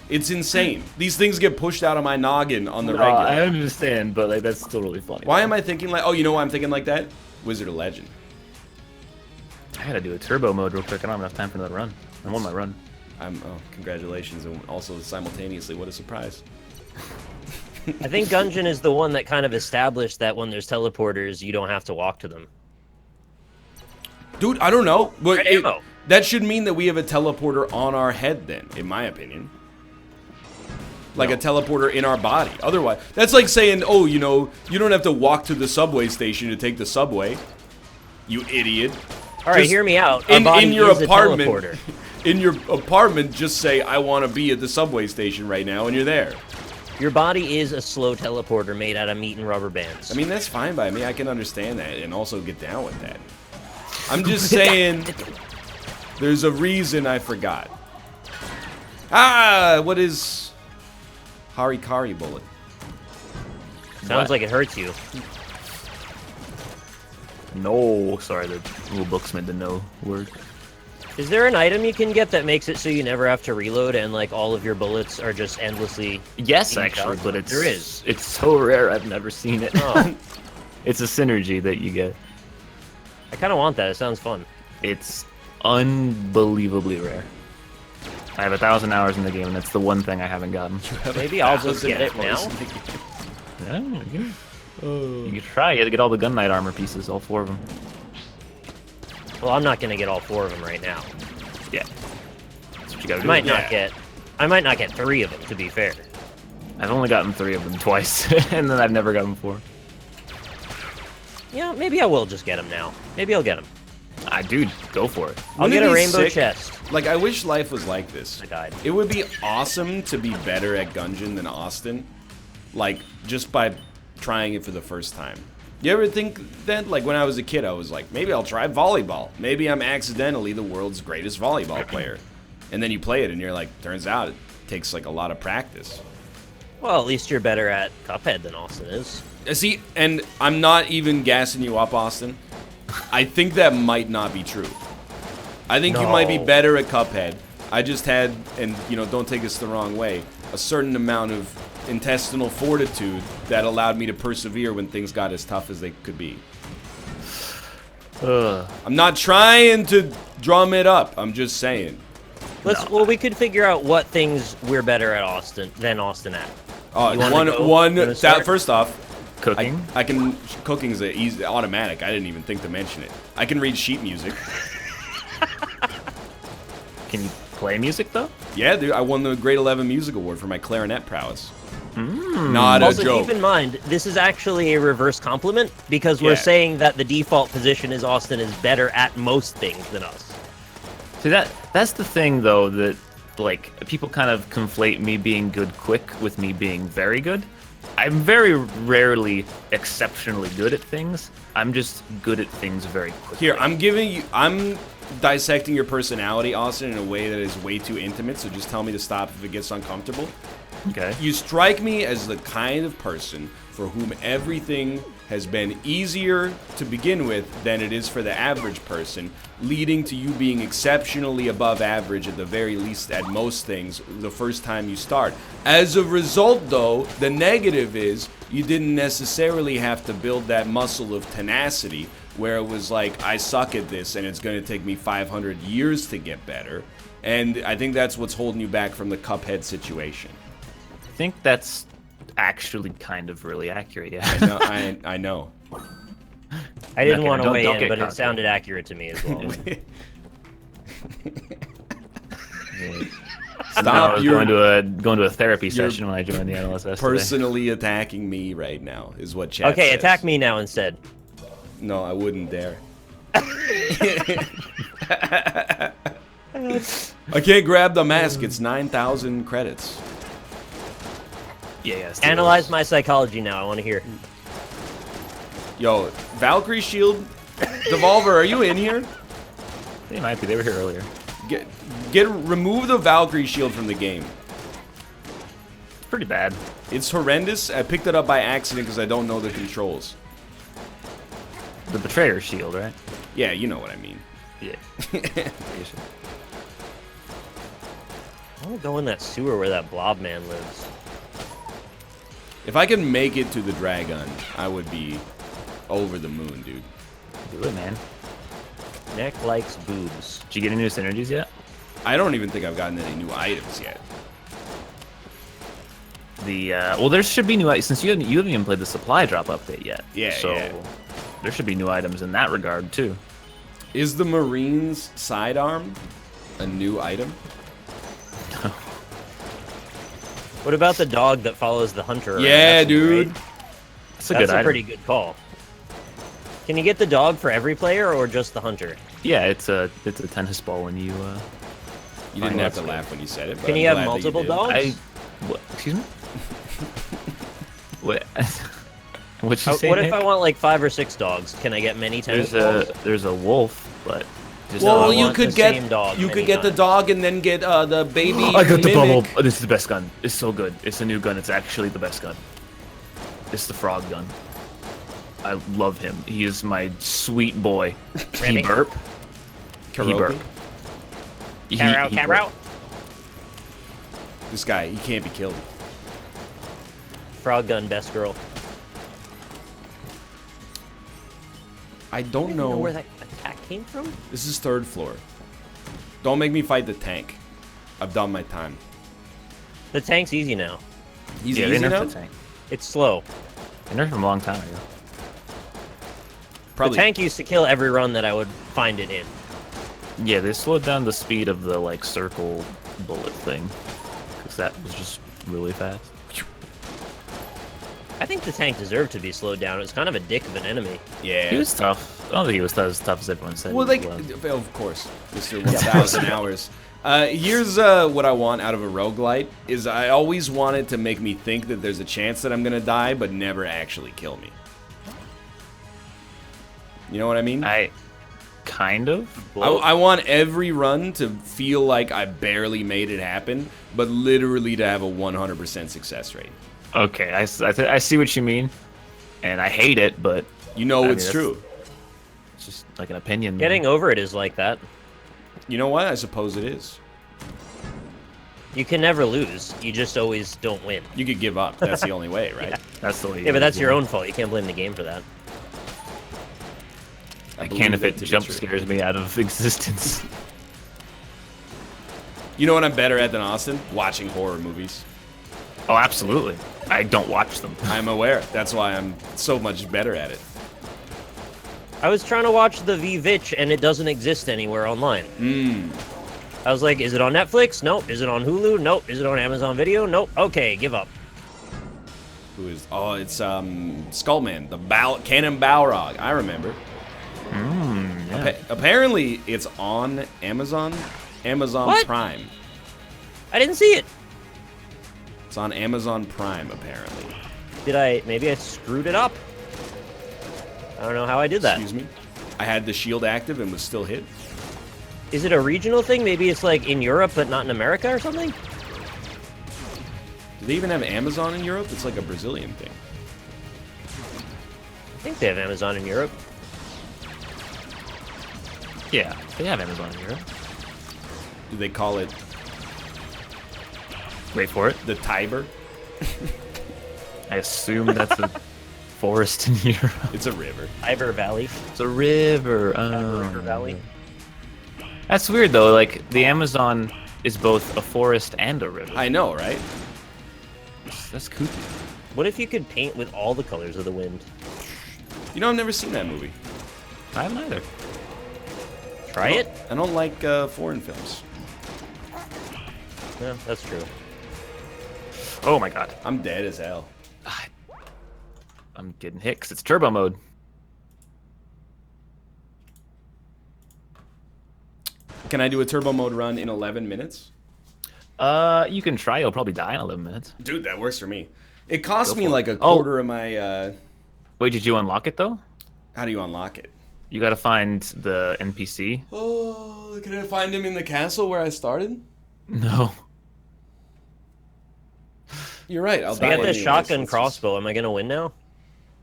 It's insane. These things get pushed out of my noggin on the No, regular. I understand, but like that's still really funny. Why am I thinking like, oh, you know why I'm thinking like that? Wizard of Legend. I gotta do a turbo mode real quick. I don't have enough time for another run. I'm on my run. Oh, congratulations, and also simultaneously, what a surprise. I think Gungeon is the one that kind of established that when there's teleporters, you don't have to walk to them. Dude, I don't know, but ammo. that should mean that we have a teleporter on our head then, in my opinion. Like a teleporter in our body. Otherwise, that's like saying, oh, you know, you don't have to walk to the subway station to take the subway. You idiot. All right, Just hear me out. Our body in your is a apartment, teleporter. in your apartment, just say, I want to be at the subway station right now, and you're there. Your body is a slow teleporter made out of meat and rubber bands. I mean, that's fine by me. I can understand that and also get down with that. I'm just saying, there's a reason I forgot. Ah, what is Harikari bullet? Sounds like it hurts you. No, sorry, the little book's meant to know word. Is there an item you can get that makes it so you never have to reload and like all of your bullets are just endlessly? Yes, being actually, shot? but it's There is. It's so rare. I've never seen it. Oh. It's a synergy that you get. I kind of want that. It sounds fun. It's unbelievably rare. I have 1,000 hours in the game, and that's the one thing I haven't gotten. Maybe I'll just get it now. Yeah, you can try. You have to get all the Gun Knight armor pieces, all 4 of them. Well, I'm not gonna get all 4 of them right now. Yeah, that's what you gotta I do. might not get 3 of them, to be fair. I've only gotten 3 of them twice, and then I've never gotten 4. Yeah, maybe I will just get them now. Maybe I'll get them. Dude, go for it. I'll Wouldn't get it a be rainbow sick? chest. Like, I wish life was like this. I died. It would be awesome to be better at Gungeon than Austin. Like, just by trying it for the first time. You ever think that? Like, when I was a kid, I was like, maybe I'll try volleyball. Maybe I'm accidentally the world's greatest volleyball player. And then you play it, and you're like, turns out it takes, like, a lot of practice. Well, at least you're better at Cuphead than Austin is. See, and I'm not even gassing you up, Austin. I think that might not be true. I think you might be No. better at Cuphead. I just had, and you know, don't take this the wrong way, a certain amount of intestinal fortitude that allowed me to persevere when things got as tough as they could be. I'm not trying to drum it up. I'm just saying. Well, we could figure out what things we're better at than Austin at. Oh, You wanna go? You wanna start? First off, Cooking? I can. Cooking's a easy automatic. I didn't even think to mention it. I can read sheet music. Can you play music, though? Yeah, dude. I won the Grade 11 Music Award for my clarinet prowess. Not a Also, joke. keep in mind, this is actually a reverse compliment because we're Yeah. saying that the default position is Austin is better at most things than us. See, that's the thing, though, that, like, people kind of conflate me being good quick with me being very good. I'm very rarely exceptionally good at things. I'm just good at things very quickly. Here, I'm dissecting your personality, Austin, in a way that is way too intimate, so just tell me to stop if it gets uncomfortable. Okay. You strike me as the kind of person for whom everything has been easier to begin with than it is for the average person, leading to you being exceptionally above average at the very least at most things the first time you start. As a result, though, the negative is you didn't necessarily have to build that muscle of tenacity where it was like, I suck at this and it's going to take me 500 years to get better. And I think that's what's holding you back from the Cuphead situation. I think that's actually kind of really accurate, yeah. I know. I didn't want to weigh don't in, get but it cocky. sounded accurate to me as well. Stop! I was You're going to a therapy session when I joined the LSS today. personally attacking me right now, is what chat Okay, says. attack me now instead. No, I wouldn't dare. I can't grab the mask. It's 9,000 credits. Yeah. Analyze my psychology now. I want to hear. Yo, Valkyrie Shield, Devolver, are you in here? They might be. They were here earlier. Remove the Valkyrie Shield from the game. It's pretty bad. It's horrendous. I picked it up by accident because I don't know the controls. The Betrayer shield, right? Yeah, you know what I mean. Yeah. I want to go in that sewer where that blob man lives. If I can make it to the Dragon, I would be over the moon, dude. Do it, man. Neck likes boobs. Did you get any new synergies yet? I don't even think I've gotten any new items yet. Well, there should be new items since you haven't even played the supply drop update yet. Yeah, So yeah. there should be new items in that regard too. Is the Marine's sidearm a new item? What about the dog that follows the hunter around? Yeah, That's dude. great. It's a That's good a item. pretty good call. Can you get the dog for every player or just the hunter? Yeah, it's a tennis ball when you. You didn't have to that's laugh when you said it. But Can I'm you have glad that multiple did. dogs? What? Excuse me. What? What'd you say? What if Nick? I want like 5 or 6 dogs? Can I get many tennis balls? There's a wolf, but just Well, I you want could the get same dog you many could get the times. dog and then get the baby. I got the mimic. bubble. Oh, this is the best gun. It's so good. It's a new gun. It's actually the best gun. It's the frog gun. I love him. He is my sweet boy. He Remy? burp. He Karaoke? burp. Caro, He Caro. This guy, he can't be killed. Frog gun, best girl. I don't know know. where that attack came from. This is 3rd floor. Don't make me fight the tank. I've done my time. The tank's easy now. He's Yeah, they easy nerfed now? the tank. It's slow. They nerfed him a long time ago. Probably. The tank used to kill every run that I would find it in. Yeah, they slowed down the speed of the like circle bullet thing, because that was just really fast. I think the tank deserved to be slowed down. It was kind of a dick of an enemy. Yeah. He was tough. I don't think he was as tough as everyone said. Well, he like, was. of course, Mr. 1,000 hours. Here's what I want out of a roguelite, is I always want it to make me think that there's a chance that I'm going to die, but never actually kill me. You know what I mean? I kind of. I want every run to feel like I barely made it happen, but literally to have a 100% success rate. Okay, I see what you mean, and I hate it, but You know I mean, it's that's- true. it's just like an opinion. Getting over it is like that. You know what? I suppose it is. You can never lose. You just always don't win. You could give up. That's the only way, right? That's the way. Yeah, but that's your own fault. You can't blame the game for that. I believe can if that it to be jump true. scares me out of existence. You know what I'm better at than Austin? Watching horror movies. Oh, absolutely. I don't watch them. I'm aware. That's why I'm so much better at it. I was trying to watch the V-Vitch, and it doesn't exist anywhere online. I was like, is it on Netflix? Nope. Is it on Hulu? Nope. Is it on Amazon Video? Nope. Okay, give up. Who is? Oh, it's Skullman, the Canon Balrog. I remember. Yeah. Apparently, it's on Amazon What? Prime. I didn't see it. It's on Amazon Prime, apparently. Maybe I screwed it up. I don't know how I did that. Excuse me. I had the shield active and was still hit. Is it a regional thing? Maybe it's like in Europe, but not in America or something? Do they even have Amazon in Europe? It's like a Brazilian thing. I think they have Amazon in Europe. Yeah, they have Amazon in Europe. Do they call it Wait for it. the Tiber? I assume that's a forest in Europe. It's a river. Tiber Valley. It's a river. River Valley. That's weird though. Like the Amazon is both a forest and a river. I know, right? That's kooky. What if you could paint with all the colors of the wind? You know, I've never seen that movie. I haven't either. Try it? I don't like foreign films. Yeah, that's true. Oh my god. I'm dead as hell. I'm getting hit 'cause it's turbo mode. Can I do a turbo mode run in 11 minutes? You can try. You'll probably die in 11 minutes. Dude, that works for me. It cost Go me for like it. a quarter of my... Wait, did you unlock it though? How do you unlock it? You gotta find the NPC. Oh, can I find him in the castle where I started? No. You're right. I'll I die got this anyways. shotgun Let's crossbow. Am I gonna win now?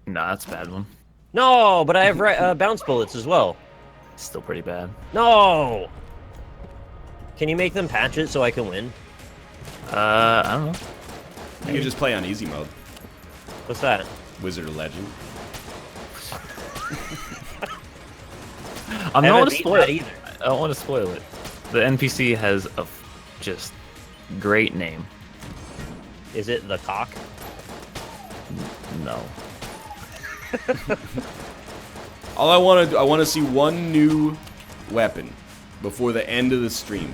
Nah, that's a bad one. No, but I have bounce bullets as well. Still pretty bad. No. Can you make them patch it so I can win? I don't know. You can just play on easy mode. What's that? Wizard of Legend. I'm I not haven't gonna beaten spoil that it. either. I don't want to spoil it. The NPC has a just great name. Is it the cock? No. All I want to do, I want to see one new weapon before the end of the stream.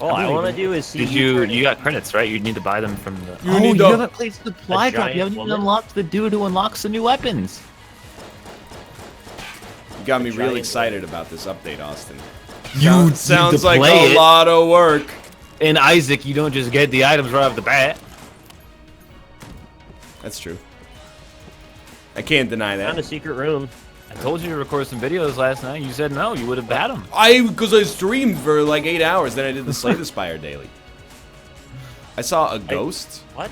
All I want to do is see. Did you got credits, right? You need to buy them from the. You need to- haven't played supply drop. giant You haven't even woman? unlocked the dude who unlocks the new weapons. You got me real giant excited about this update, Austin. You Sounds like a lot of work. In Isaac, you don't just get the items right off the bat. That's true. I can't deny Found a that. secret room. I told you to record some videos last night. You said no. You would have had them. Because I streamed for like 8 hours, then I did the Slay the Spire daily. I saw a ghost. What?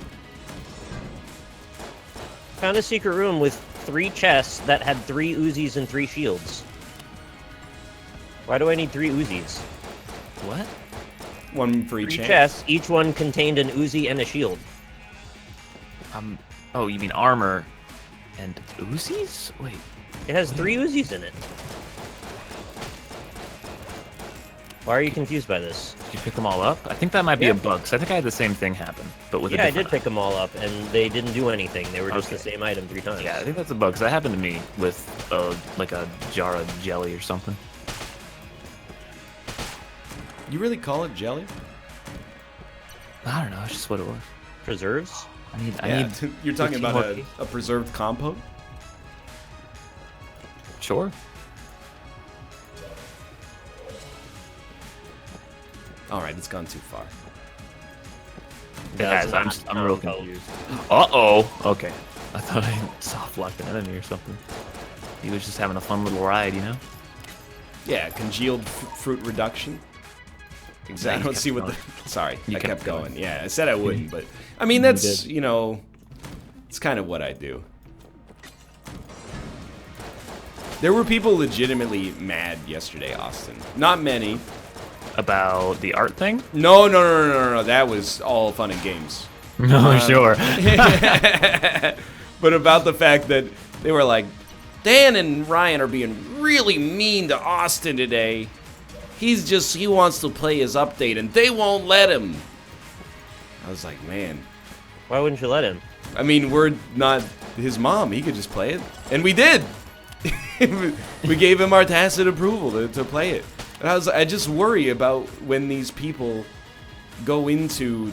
Found a secret room with 3 chests that had 3 Uzis and 3 shields. Why do I need 3 Uzis? What? One for each 3 hand. chests, each one contained an Uzi and a shield. Oh, you mean armor and Uzis? Wait. It has 3 Uzis in it. Why are you confused by this? Did you pick them all up? I think that might be Yeah. a bug. 'Cause I think I had the same thing happen, but with Yeah, a I different did pick them all up, and they didn't do anything. They were just the Okay. same item 3 times. Yeah, I think that's a bug. 'Cause that happened to me with like a jar of jelly or something. You really call it jelly? I don't know. It's just what it was. Preserves? I need. You're talking 15 about more a pieces. preserved compote? Sure. Alright, it's gone too far. Yeah, it's I'm, not I'm real compote. confused. Uh-oh. Okay. I thought I soft-locked an enemy or something. He was just having a fun little ride, you know? Yeah, congealed fruit reduction. Exactly. Yeah, I you don't kept see what going. the. Sorry, You I kept kept going. going. Yeah, I said I wouldn't, but I mean that's did. you know, it's kind of what I do. There were people legitimately mad yesterday, Austin. Not many. About the art thing? No. That was all fun and games. No, sure. But about the fact that they were like, Dan and Ryan are being really mean to Austin today. He wants to play his update and they won't let him. I was like, man. Why wouldn't you let him? I mean, we're not his mom. He could just play it. And we did. We gave him our tacit approval to play it. And I just worry about when these people go into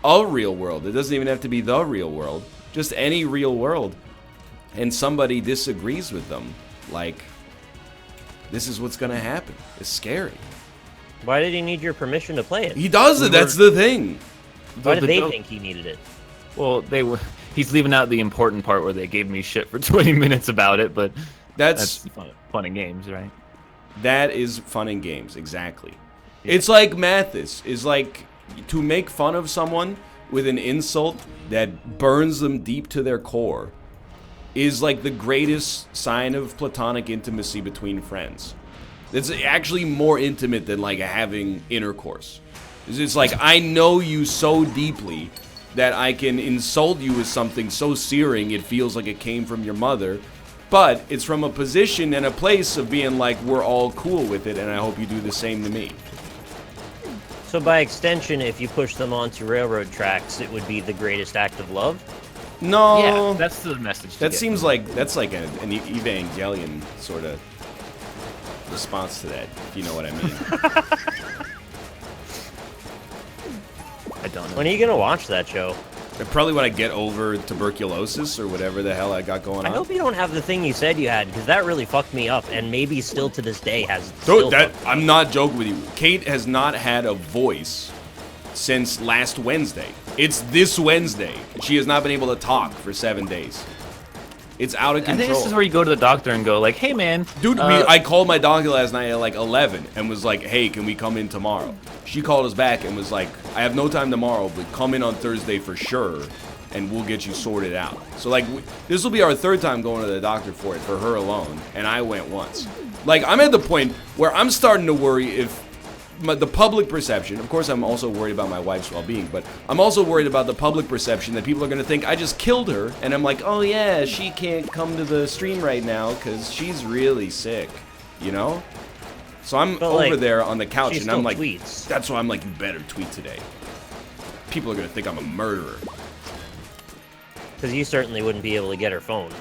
a real world. It doesn't even have to be the real world. Just any real world. And somebody disagrees with them. Like, this is what's going to happen. It's scary. Why did he need your permission to play it? He does it. That's the thing. Why did the they joke- think he needed it? Well, he's leaving out the important part where they gave me shit for 20 minutes about it, but That's fun and games, right? That is fun and games, exactly. Yeah. It's like Mathis is like to make fun of someone with an insult that burns them deep to their core is like the greatest sign of platonic intimacy between friends. It's actually more intimate than like having intercourse. It's like, I know you so deeply that I can insult you with something so searing it feels like it came from your mother, but it's from a position and a place of being like, we're all cool with it, and I hope you do the same to me. So by extension, if you push them onto railroad tracks, it would be the greatest act of love? No. Yeah, that's the message. That seems like, that's like an Evangelion sort of response to that, if you know what I mean. I don't know. When are you going to watch that show? Probably when I get over tuberculosis or whatever the hell I got going on. I hope you don't have the thing you said you had, because that really fucked me up, and maybe still to this day has. I'm not joking with you. Kate has not had a voice since last Wednesday. It's this Wednesday. She has not been able to talk for 7 days. It's out of control. I think this is where you go to the doctor and go like, hey man. Dude, I called my doctor last night at like 11 and was like, hey, can we come in tomorrow? She called us back and was like, I have no time tomorrow, but come in on Thursday for sure, and we'll get you sorted out. So like, this will be our third time going to the doctor for it, for her alone, and I went once. Like, I'm at the point where I'm starting to worry if the public perception, of course I'm also worried about my wife's well-being, but I'm also worried about the public perception that people are going to think I just killed her, and I'm like, oh yeah, she can't come to the stream right now because she's really sick, you know? So I'm over there on the couch, and I'm like, tweets. That's why I'm like, you better tweet today. People are going to think I'm a murderer. Because you certainly wouldn't be able to get her phone.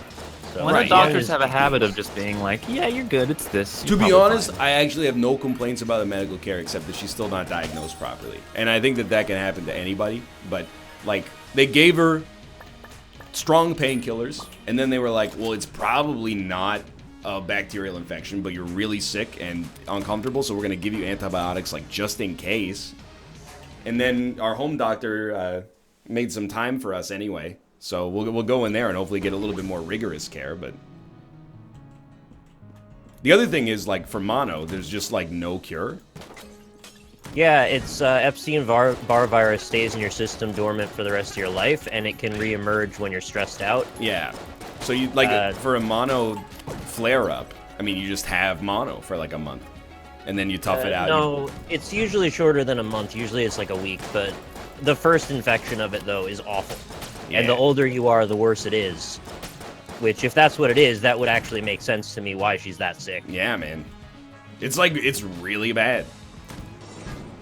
So. Well, the doctors have a habit of just being like, yeah, you're good, it's this. To be honest, I actually have no complaints about the medical care except that she's still not diagnosed properly. And I think that that can happen to anybody. But, like, they gave her strong painkillers, and then they were like, well, it's probably not a bacterial infection, but you're really sick and uncomfortable, so we're going to give you antibiotics, like, just in case. And then our home doctor made some time for us anyway. So we'll go in there and hopefully get a little bit more rigorous care, but... The other thing is, like, for mono, there's just, like, no cure. Yeah, it's Epstein-Barr virus stays in your system dormant for the rest of your life, and it can reemerge when you're stressed out. Yeah. So, you like, for a mono flare-up, I mean, you just have mono for, like, a month. And then you tough it out. No, it's usually shorter than a month. Usually it's, like, a week, but the first infection of it, though, is awful. Yeah. And the older you are, the worse it is. Which, if that's what it is, that would actually make sense to me why she's that sick. Yeah, man. It's like, it's really bad.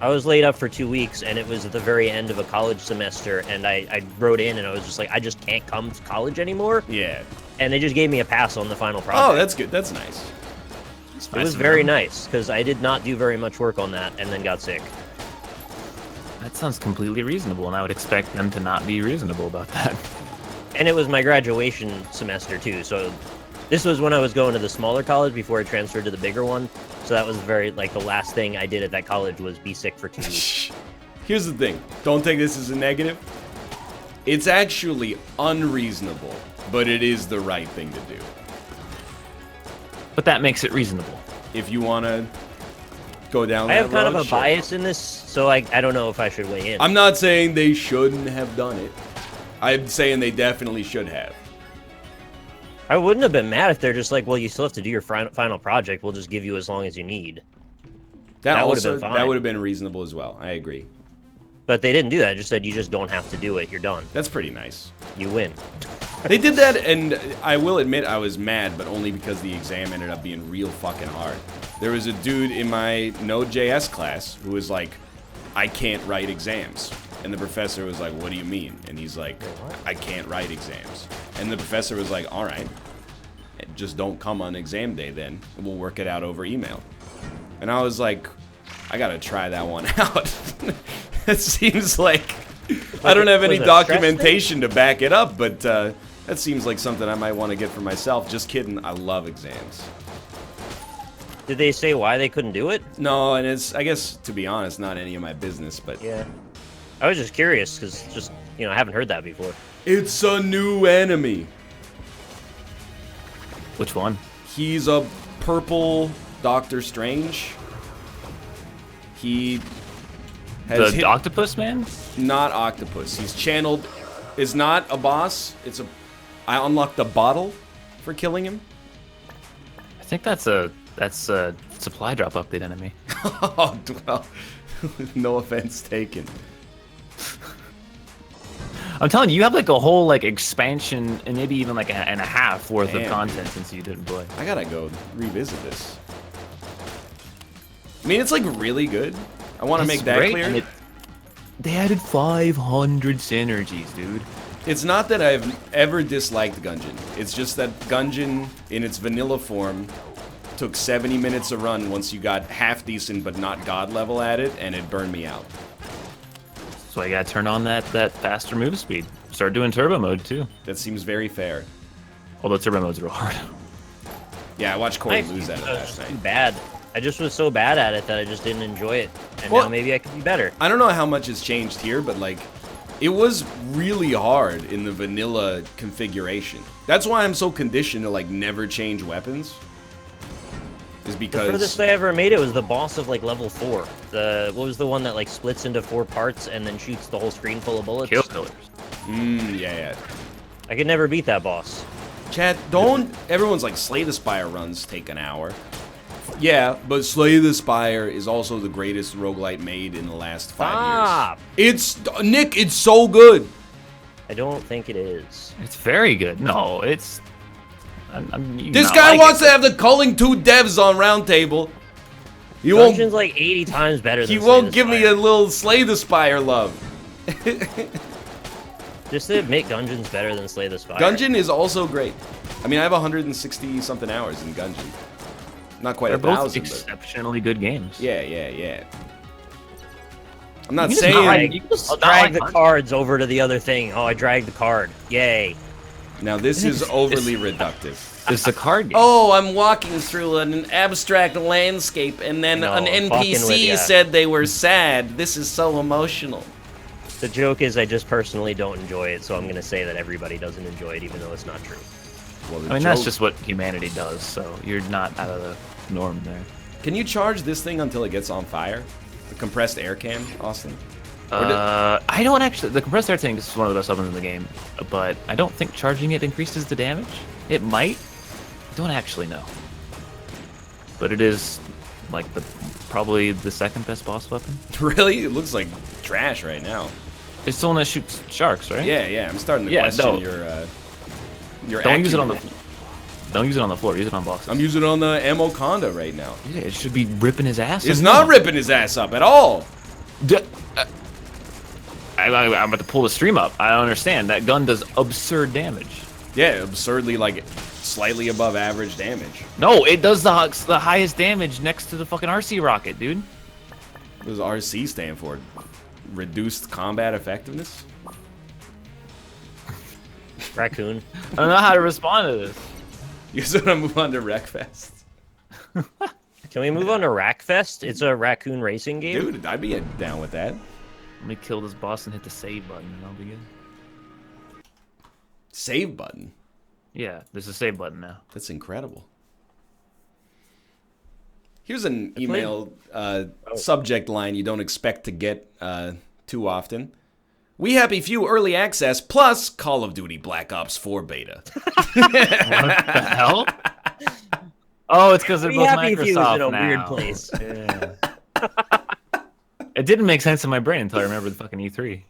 I was laid up for 2 weeks, and it was at the very end of a college semester, and I wrote in, and I was just like, I just can't come to college anymore. Yeah. And they just gave me a pass on the final project. Oh, that's good. That's nice. It was very nice, because I did not do very much work on that, and then got sick. That sounds completely reasonable, and I would expect them to not be reasonable about that. And it was my graduation semester, too, so this was when I was going to the smaller college before I transferred to the bigger one. So that was very, like, the last thing I did at that college was be sick for 2 weeks. Here's the thing. Don't take this as a negative. It's actually unreasonable, but it is the right thing to do. But that makes it reasonable. If you want to go down that road, I have kind of a bias in this, so I don't know if I should weigh in. I'm not saying they shouldn't have done it. I'm saying they definitely should have. I wouldn't have been mad if they're just like, well, you still have to do your final project. We'll just give you as long as you need. That would have been fine. That would have been reasonable as well. I agree. But they didn't do that. They just said, you just don't have to do it. You're done. That's pretty nice. You win. They did that, and I will admit I was mad, but only because the exam ended up being real fucking hard. There was a dude in my Node.js class who was like, I can't write exams. And the professor was like, what do you mean? And he's like, I can't write exams. And the professor was like, all right, just don't come on exam day then, and we'll work it out over email. And I was like, I gotta try that one out. It seems like I don't have any documentation to back it up, but that seems like something I might want to get for myself. Just kidding, I love exams. Did they say why they couldn't do it? No, and it's, I guess, to be honest, not any of my business, but... Yeah. I was just curious, because just, I haven't heard that before. It's a new enemy. Which one? He's a purple Doctor Strange. He has the octopus man? Not octopus. He's channeled. Is not a boss. It's a I unlocked a bottle for killing him. I think that's a supply drop update enemy. Oh, well, no offense taken. I'm telling you, you have like a whole like expansion and maybe even like and a half worth Damn, of content dude. since you didn't play. I gotta go revisit this. I mean, it's like really good. I want to make that great, clear. They added 500 synergies, dude. It's not that I've ever disliked Gungeon. It's just that Gungeon, in its vanilla form, took 70 minutes a run once you got half decent but not god level at it, and it burned me out. So I gotta turn on that faster move speed. Start doing turbo mode too. That seems very fair. Although turbo mode's real hard. Yeah, I watched Corey Nice. lose at it I was last just night. bad. I just was so bad at it that I just didn't enjoy it. And Well- now maybe I could be better. I don't know how much has changed here, but like, it was really hard in the vanilla configuration. That's why I'm so conditioned to like never change weapons. Is The because furthest I ever made it was the boss of like level 4. What was the one that like splits into 4 parts and then shoots the whole screen full of bullets? Kill killers. yeah. I could never beat that boss. Chat, don't. Everyone's like, Slay the Spire runs take an hour. Yeah, but Slay the Spire is also the greatest roguelite made in the last 5 Stop! years. It's Nick. It's so good. I don't think it is. It's very good. No, it's. This guy wants to have the Culling 2 devs on Roundtable. He Gungeon's won't. like 80 times better than He Slay won't the give me Spire. a little Slay the Spire love. Just to admit Gungeon's better than Slay the Spire. Gungeon is also great. I mean, I have 160 something hours in Gungeon. Not quite They're both 1,000, but exceptionally good games. yeah. I'm not You can just saying. I'll drag the cards over to the other thing. Oh, I dragged the card. Yay. Now this is overly reductive. It's a card game. Oh, I'm walking through an abstract landscape, and then No, an fucking with NPC ya. said they were sad. This is so emotional. The joke is I just personally don't enjoy it, so I'm going to say that everybody doesn't enjoy it, even though it's not true. Well, I mean, that's just what humanity does, so you're not out of the norm there. Can you charge this thing until it gets on fire? The compressed air can, Austin? I don't actually. The compressed air tank is one of the best weapons in the game, but I don't think charging it increases the damage. It might. I don't actually know. But it is like probably the second best boss weapon. Really? It looks like trash right now. It's the one that shoots sharks, right? Yeah. I'm starting to Yeah, question no. your Don't use it on the. acumen. Don't use it on the floor. Use it on bosses. I'm using it on the Ammo Conda right now. Yeah, it should be ripping his ass. It's not ripping his ass up at all. I'm about to pull the stream up. I don't understand. That gun does absurd damage. Yeah, absurdly, like, slightly above average damage. No, it does the highest damage next to the fucking RC rocket, dude. What does RC stand for? Reduced combat effectiveness? Raccoon. I don't know how to respond to this. You just want to move on to Wreckfest? Can we move on to Wreckfest? It's a raccoon racing game. Dude, I'd be down with that. Let me kill this boss and hit the save button, and I'll be good. Save button? Yeah, there's a save button now. That's incredible. Here's an email subject line you don't expect to get too often. We Happy Few early access plus Call of Duty Black Ops 4 beta. What the hell? Oh, it's because they're We both Happy Few is Microsoft in a now. weird place. Yeah. It didn't make sense in my brain until I remembered the fucking E3.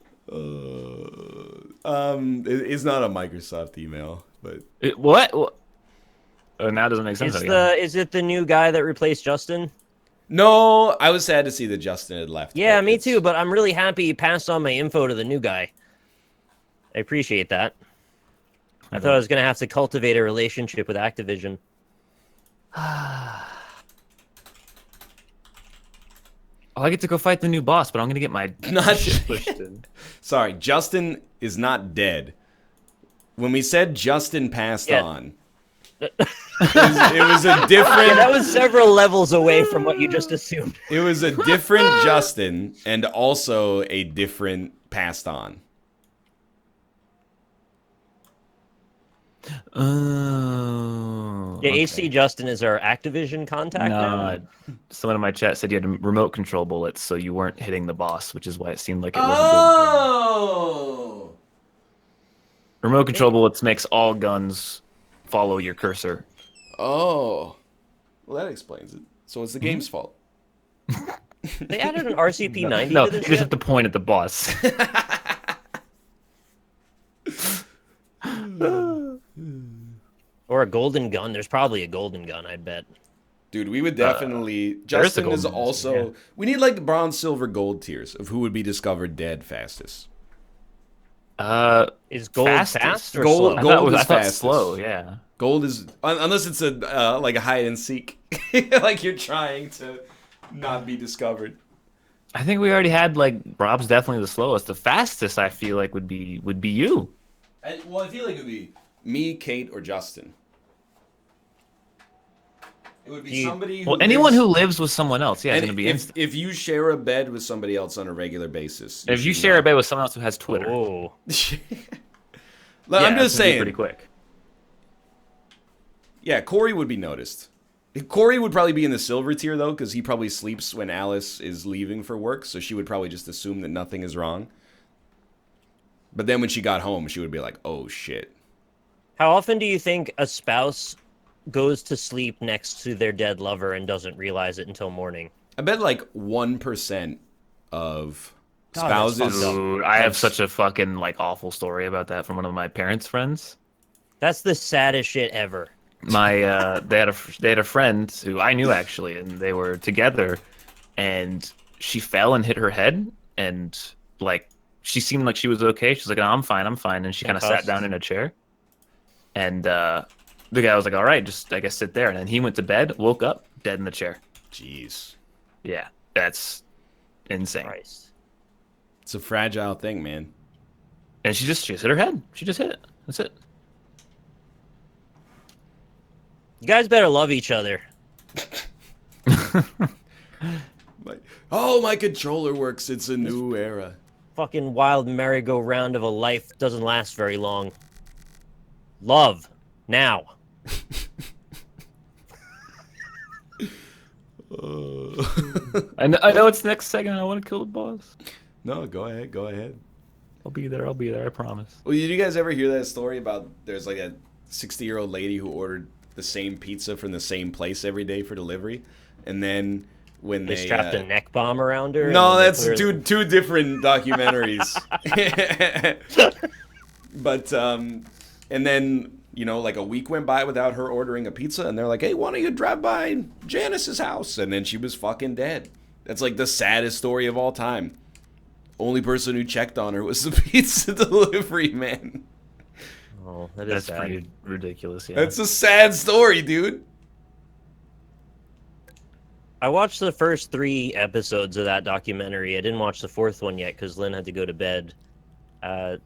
It's not a Microsoft email, but What? Oh, now it doesn't make sense again. Is it the new guy that replaced Justin? no, I was sad to see that Justin had left. Yeah, but me it's- too, but I'm really happy he passed on my info to the new guy. I appreciate that. I thought I was going to have to cultivate a relationship with Activision. Oh, I get to go fight the new boss, but I'm gonna get my Not shit pushed in. Sorry, Justin is not dead. When we said Justin passed Yeah. on, it was a different. Yeah, that was several levels away from what you just assumed. It was a different Justin, and also a different passed on. Oh. Yeah, okay. AC Justin is our Activision contact now. No, someone in my chat said you had remote control bullets, so you weren't hitting the boss, which is why it seemed like it wasn't doing Oh. Remote control bullets makes all guns follow your cursor. Oh. Well, that explains it. So it's the game's fault. They added an RCP-90 No, to this you just have to point at the boss. Or a golden gun. There's probably a golden gun, I bet. Dude, we would definitely... Justin is also... Yeah. We need like bronze, silver, gold tiers of who would be discovered dead fastest. Is gold fast or gold, slow? Gold I is thought fastest. Slow, yeah. Gold is... Unless it's a like a hide and seek. Like you're trying to not be discovered. I think we already had, like, Rob's definitely the slowest. The fastest, I feel like, would be you. Well, I feel like it would be me, Kate, or Justin. It would be somebody who anyone who lives with someone else, yeah, it's going to be instant. If you share a bed with somebody else on a regular basis. If you share a bed with someone else who has Twitter. Oh. I'm just saying. Pretty quick. Yeah, Corey would be noticed. Corey would probably be in the silver tier, though, because he probably sleeps when Alice is leaving for work, so she would probably just assume that nothing is wrong. But then when she got home, she would be like, oh, shit. How often do you think a spouse goes to sleep next to their dead lover and doesn't realize it until morning? I bet like 1% of spouses... Dude, I have such a fucking like awful story about that from one of my parents' friends. That's the saddest shit ever. They had a friend who I knew actually, and they were together, and she fell and hit her head, and like she seemed like she was okay. She's like, oh, I'm fine, and she kind of sat down in a chair, and the guy was like, all right, just I guess sit there, and then he went to bed, woke up, dead in the chair. Jeez. Yeah, that's insane. Christ. It's a fragile thing, man. And she just hit her head. She just hit it. That's it. You guys better love each other. Oh, my controller works. It's a new era. Fucking wild merry-go-round of a life doesn't last very long. Love. Now. I know it's next segment. I want to kill the boss. No, go ahead. I'll be there, I promise. Well, did you guys ever hear that story about there's like a 60-year-old lady who ordered the same pizza from the same place every day for delivery, and then when they strapped a neck bomb around her? No, that's two different documentaries. But and then, you know, like a week went by without her ordering a pizza, and they're like, hey, why don't you drive by Janice's house? And then she was fucking dead. That's like the saddest story of all time. Only person who checked on her was the pizza delivery man. Oh, that's pretty ridiculous, yeah. That's a sad story, dude. I watched the first 3 episodes of that documentary. I didn't watch the 4th one yet because Lynn had to go to bed. I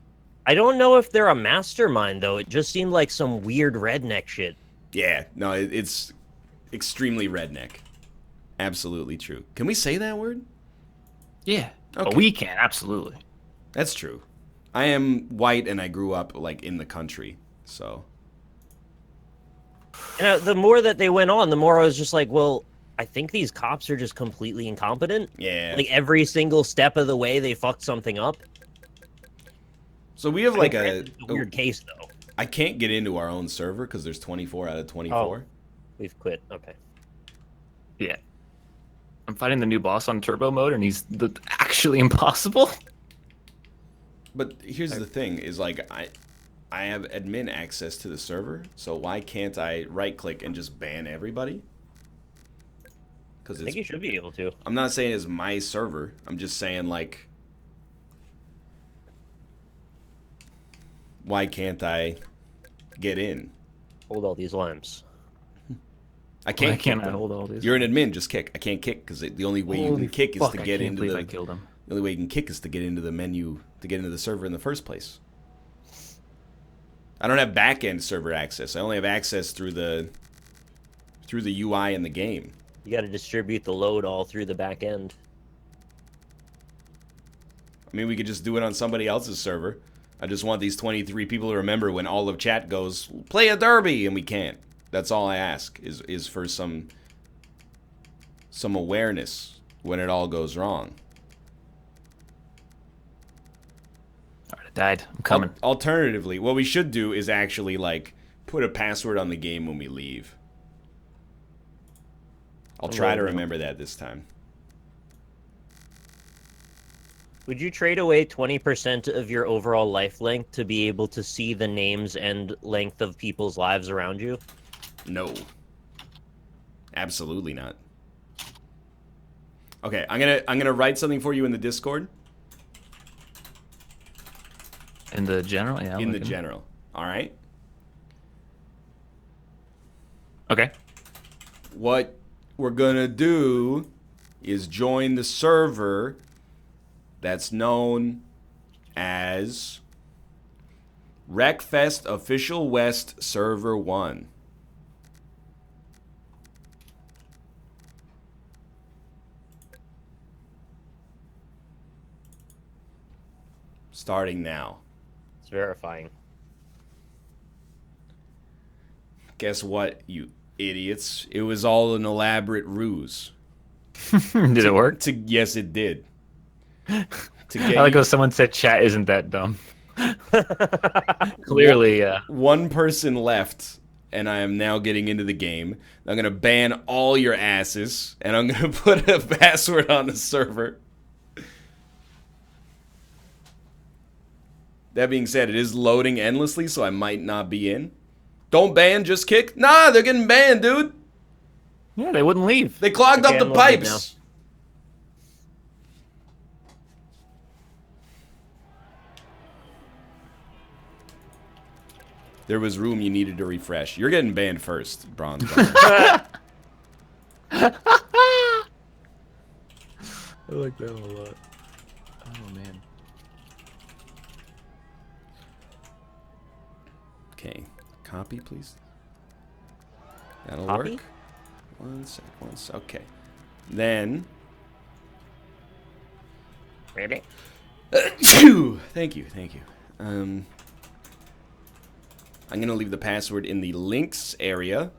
don't know if they're a mastermind, though. It just seemed like some weird redneck shit. Yeah, no, it's extremely redneck. Absolutely true. Can we say that word? Yeah. Okay. Oh, we can, absolutely. That's true. I am white and I grew up like in the country, so. And the more that they went on, the more I was just like, well, I think these cops are just completely incompetent. Yeah. Like every single step of the way, they fucked something up. So we have like a weird case, though. I can't get into our own server because there's 24 out of 24. Oh, we've quit. Okay. Yeah. I'm fighting the new boss on turbo mode, and he's actually impossible. But here's the thing: is like I have admin access to the server, so why can't I right-click and just ban everybody? Because I think you should be able to. I'm not saying it's my server. I'm just saying like, why can't I get in? Hold all these limes. I can't. Why can't I hold all these? You're an admin. Just kick. I can't kick because the only way you can kick is to get into the. I killed him. The only way you can kick is to get into the menu, to get into the server in the first place. I don't have back-end server access. I only have access through the UI in the game. You got to distribute the load all through the back end. I mean, we could just do it on somebody else's server. I just want these 23 people to remember when all of chat goes, play a derby, and we can't. That's all I ask, is for some awareness when it all goes wrong. died. I'm coming. Alternatively, what we should do is actually, like, put a password on the game when we leave. I'll try to remember that this time. Would you trade away 20% of your overall life length to be able to see the names and length of people's lives around you? No. Absolutely not. Okay, I'm gonna write something for you in the Discord. In the general, yeah. In the general. All right. Okay. What we're gonna do is join the server that's known as Wreckfest Official West Server 1. Starting now. It's verifying. Guess what, you idiots? It was all an elaborate ruse. Did it work? Yes, it did. I like how someone said chat isn't that dumb. Clearly, One person left, and I am now getting into the game. I'm going to ban all your asses, and I'm going to put a password on the server. That being said, it is loading endlessly, so I might not be in. Don't ban, just kick. Nah, they're getting banned, dude. Yeah, they wouldn't leave. They clogged up the pipes. There was room you needed to refresh. You're getting banned first, Bronze. I like that a lot. Oh, man. Okay, copy, please. That'll Copy? work. One sec. Okay. Then. Really? Thank you. I'm gonna leave the password in the links area.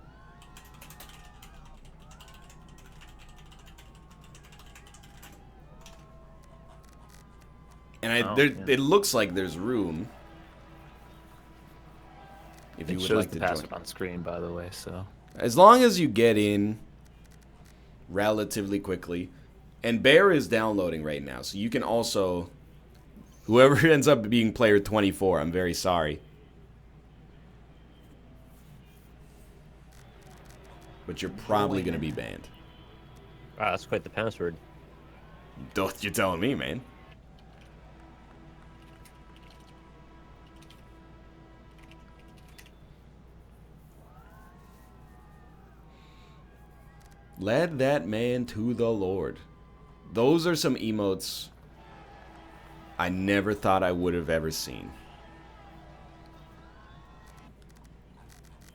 And it looks like there's room. If you would like to pass join. it on screen, by the way, so As long as you get in relatively quickly. And Bear is downloading right now, so you can also... Whoever ends up being player 24, I'm very sorry. But you're probably going to be banned. Wow, that's quite the password. You're telling me, man. Led that man to the Lord. Those are some emotes I never thought I would have ever seen.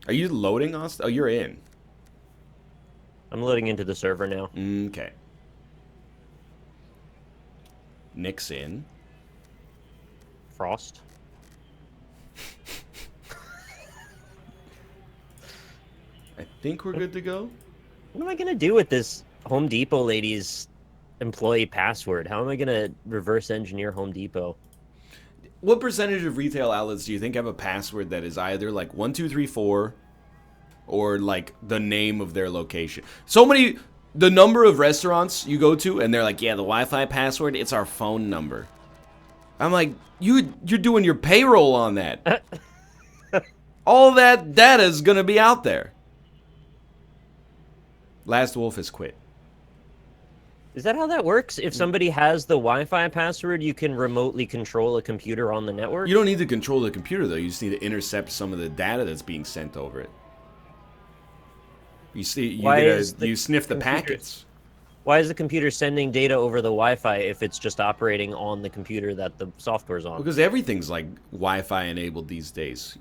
Are you loading, Austin? Oh, you're in. I'm loading into the server now. Okay. Nick's in. Frost. I think we're good to go. What am I gonna do with this Home Depot lady's employee password? How am I gonna reverse engineer Home Depot? What percentage of retail outlets do you think have a password that is either like 1234 or like the name of their location? So many, the number of restaurants you go to and they're like, yeah, the Wi-Fi password, it's our phone number. I'm like, you're doing your payroll on that. All that data is gonna be out there. Last Wolf has quit. Is that how that works? If somebody has the Wi-Fi password, you can remotely control a computer on the network? You don't need to control the computer, though. You just need to intercept some of the data that's being sent over it. You see, you sniff the packets. Why is the computer sending data over the Wi-Fi if it's just operating on the computer that the software's on? Because everything's like Wi-Fi enabled these days.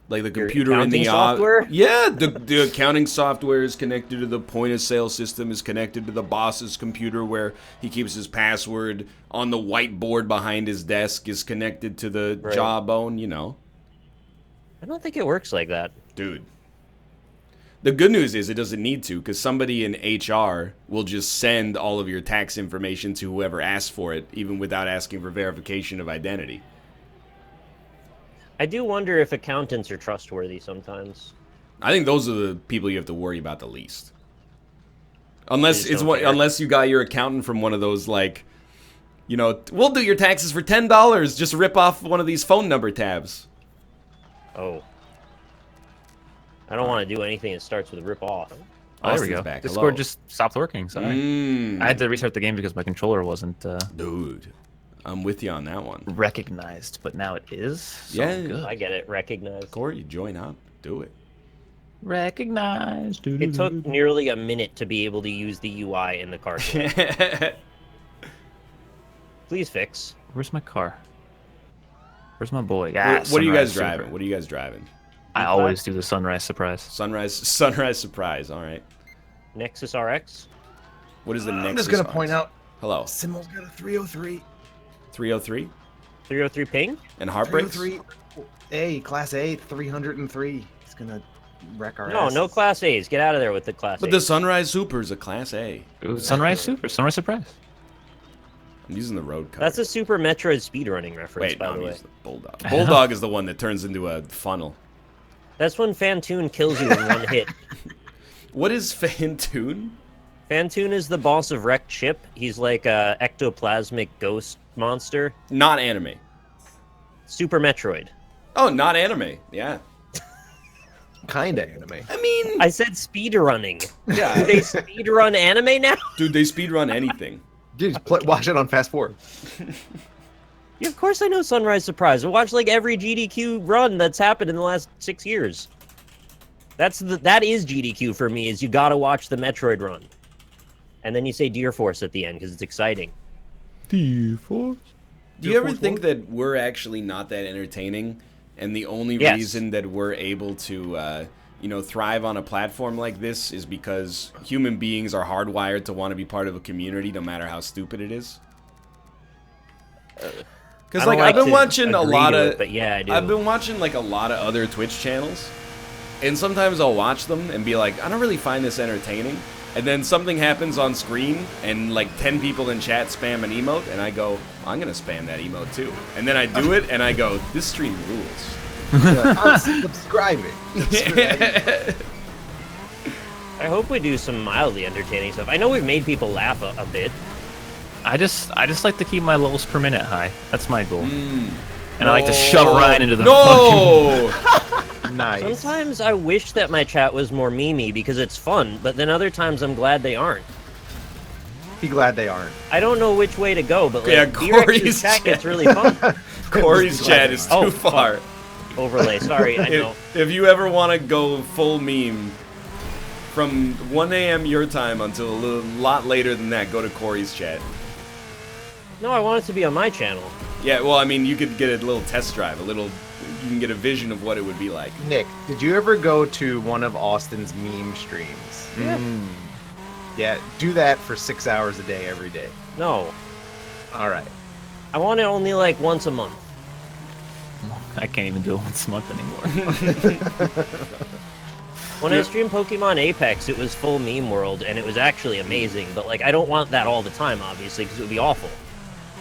Like the Your computer in the software? Yeah, the accounting software is connected to the point of sale system, is connected to the boss's computer where he keeps his password on the whiteboard behind his desk, is connected to the jawbone, you know. I don't think it works like that. Dude. The good news is it doesn't need to, because somebody in HR will just send all of your tax information to whoever asks for it, even without asking for verification of identity. I do wonder if accountants are trustworthy sometimes. I think those are the people you have to worry about the least. Unless unless you got your accountant from one of those, like, you know, we'll do your taxes for $10. Just rip off one of these phone number tabs. Oh. I don't want to do anything that starts with rip off. Oh, there we go. Back. Discord just stopped working. Sorry. I had to restart the game because my controller wasn't. Dude, I'm with you on that one. Recognized, but now it is. So yeah, good. I get it. Recognized. Corey, you join up. Do it. Recognized. It took nearly a minute to be able to use the UI in the car. Please fix. Where's my car? Where's my boy? What are you guys driving? What are you guys driving? I always do the sunrise surprise. Sunrise surprise. All right. Nexus RX. What is the Nexus? I'm just gonna point out. Hello. Simmel's got a 303. 303. 303 ping. And heartbreaks. 303. Class A 303. He's gonna wreck our. No, no Class A's. Get out of there with the Class. But the Sunrise Super is a Class A. Sunrise Super. Sunrise surprise. I'm using the road car. That's a Super Metroid speedrunning reference, by the way. The Bulldog. Bulldog is the one that turns into a funnel. That's when Fantoon kills you in one hit. What is Fantoon? Fantoon is the boss of Wrecked Ship. He's like a ectoplasmic ghost monster. Not anime. Super Metroid. Oh, not anime. Yeah. Kinda anime. I mean, I said speedrunning. Yeah. Do they speedrun anime now? Dude, they speedrun anything. Dude, just watch it on fast forward. Yeah, of course I know Sunrise Surprise. I watched like every GDQ run that's happened in the last 6 years. That is GDQ for me, is you gotta watch the Metroid run. And then you say Deer Force at the end, because it's exciting. Deer Force? Do you ever think that we're actually not that entertaining? And the only reason that we're able to, you know, thrive on a platform like this is because human beings are hardwired to want to be part of a community no matter how stupid it is? Because, like, I've been watching a lot of... but yeah, I do. I've been watching, like, a lot of other Twitch channels. And sometimes I'll watch them and be like, I don't really find this entertaining. And then something happens on screen, and like 10 people in chat spam an emote, and I go, I'm gonna spam that emote too. And then I do it, and I go, this stream rules. I'm subscribing. I hope we do some mildly entertaining stuff. I know we've made people laugh a bit. I just like to keep my levels per minute high. That's my goal. And I like to shove Ryan into the fucking... Nice. Sometimes I wish that my chat was more memey because it's fun, but then other times I'm glad they aren't. Be glad they aren't. I don't know which way to go, but like, Yeah, Corey's chat gets really fun. Corey's chat is too far. Overlay, sorry, I know. If you ever want to go full meme, from 1 a.m. your time until a lot later than that, go to Corey's chat. No, I want it to be on my channel. Yeah, well, I mean, you could get a little test drive, you can get a vision of what it would be like. Nick, did you ever go to one of Austin's meme streams? Yeah. Yeah, do that for 6 hours a day, every day. No. All right. I want it only like once a month. I can't even do it once a month anymore. When I streamed Pokemon Apex, it was full meme world, and it was actually amazing, but like, I don't want that all the time, obviously, because it would be awful.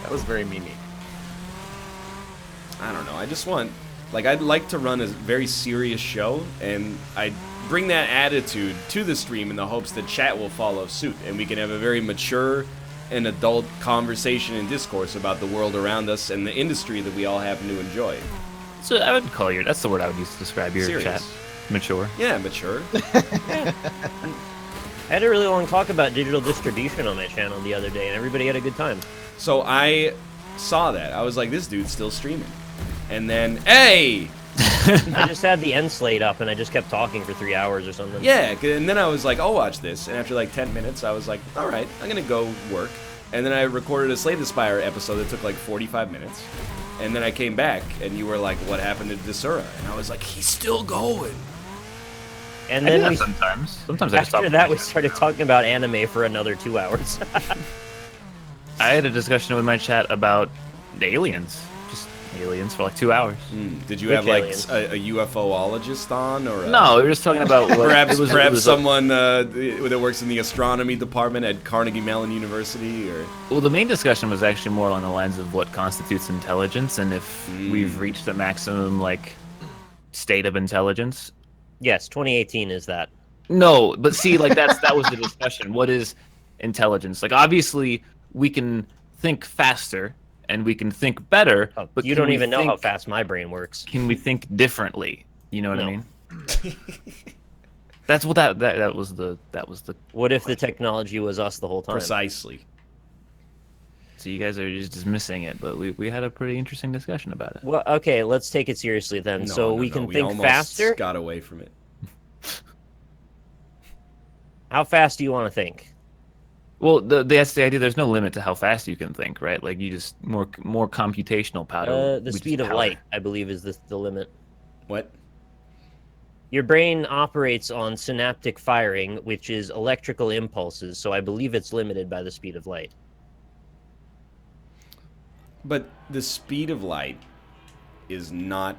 That was very memey. I don't know, I just want... Like, I'd like to run a very serious show, and I bring that attitude to the stream in the hopes that chat will follow suit, and we can have a very mature and adult conversation and discourse about the world around us and the industry that we all happen to enjoy. So I would call that's the word I would use to describe your Serious. chat. Mature. Yeah, mature. I had a really long talk about digital distribution on my channel the other day, and everybody had a good time. So I saw that. I was like, this dude's still streaming. And then, hey! I just had the end slate up, and I just kept talking for 3 hours or something. Yeah, and then I was like, I'll watch this. And after like 10 minutes, I was like, all right, I'm going to go work. And then I recorded a Slay the Spire episode that took like 45 minutes. And then I came back, and you were like, what happened to Desura? And I was like, he's still going. And then we, sometimes I just after that, we started talking about anime for another 2 hours. I had a discussion with my chat about the aliens. Just aliens for like 2 hours. Did you Which have like aliens? a UFOologist on, or No, we were just talking about what, perhaps someone that works in the astronomy department at Carnegie Mellon University, or Well, the main discussion was actually more along the lines of what constitutes intelligence and if we've reached the maximum like state of intelligence. Yes, 2018 is that. No, but see, like that was the discussion. What is intelligence? Like, obviously, we can think faster and we can think better, but You can don't we even know how think- fast my brain works. Can we think differently? You know what I No. mean? That's what that was the What if the technology was us the whole time? precisely. So you guys are just dismissing it, but we had a pretty interesting discussion about it. Well, okay, let's take it seriously then. No, So no, we no, can we think almost faster. Got away from it. How fast do you want to think? Well, that's the idea. There's no limit to how fast you can think, right? Like you just more computational power. The speed of light, I believe, is the limit. What? Your brain operates on synaptic firing, which is electrical impulses, so I believe it's limited by the speed of light. But the speed of light is not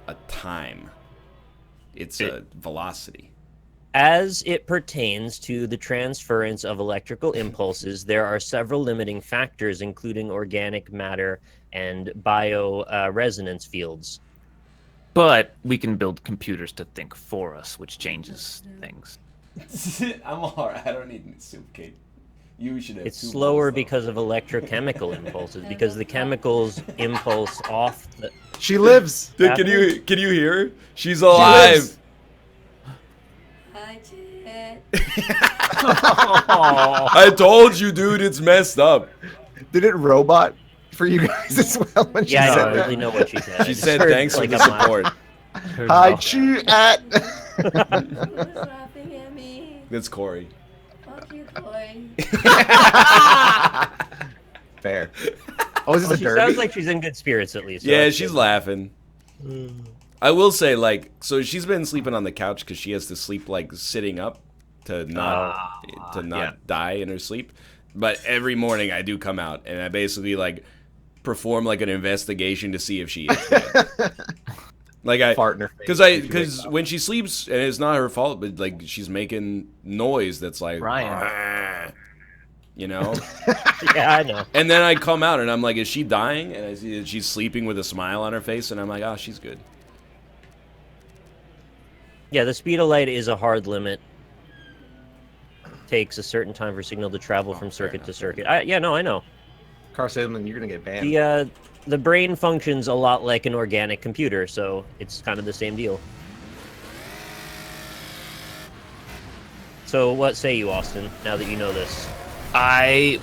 a time. It's a velocity. As it pertains to the transference of electrical impulses, there are several limiting factors, including organic matter and resonance fields. But we can build computers to think for us, which changes things. I'm alright. I don't need soup cake. You should have It's soup slower also. because of electrochemical impulses, because the chemicals impulse off the... She lives. Dude, can you hear her? She's alive. Hi, Jet. I told you, dude. It's messed up. Did it robot for you guys as well when she Yeah, I said don't that? really know what she said. I She just said heard, thanks for like, the a mile. support. Hi, chew at. Who's laughing at me? That's Corey. Fuck you, Corey. Fair. Oh, is this a She derby? sounds like she's in good spirits, at least. so Yeah, that's she's good. laughing. I will say, like, so she's been sleeping on the couch because she has to sleep like sitting up to not die in her sleep. But every morning I do come out and I basically like perform like an investigation to see if she is dead. Like Fart in her face because when she sleeps and it's not her fault, but like she's making noise that's like Ryan. you know. Yeah, I know. And then I come out and I'm like, is she dying? And I see that she's sleeping with a smile on her face, and I'm like, oh, she's good. Yeah, the speed of light is a hard limit. Takes a certain time for signal to travel from circuit to circuit. Yeah, no, I know. Car salesman, you're gonna get banned. The brain functions a lot like an organic computer, so it's kind of the same deal. So what say you, Austin, now that you know this? I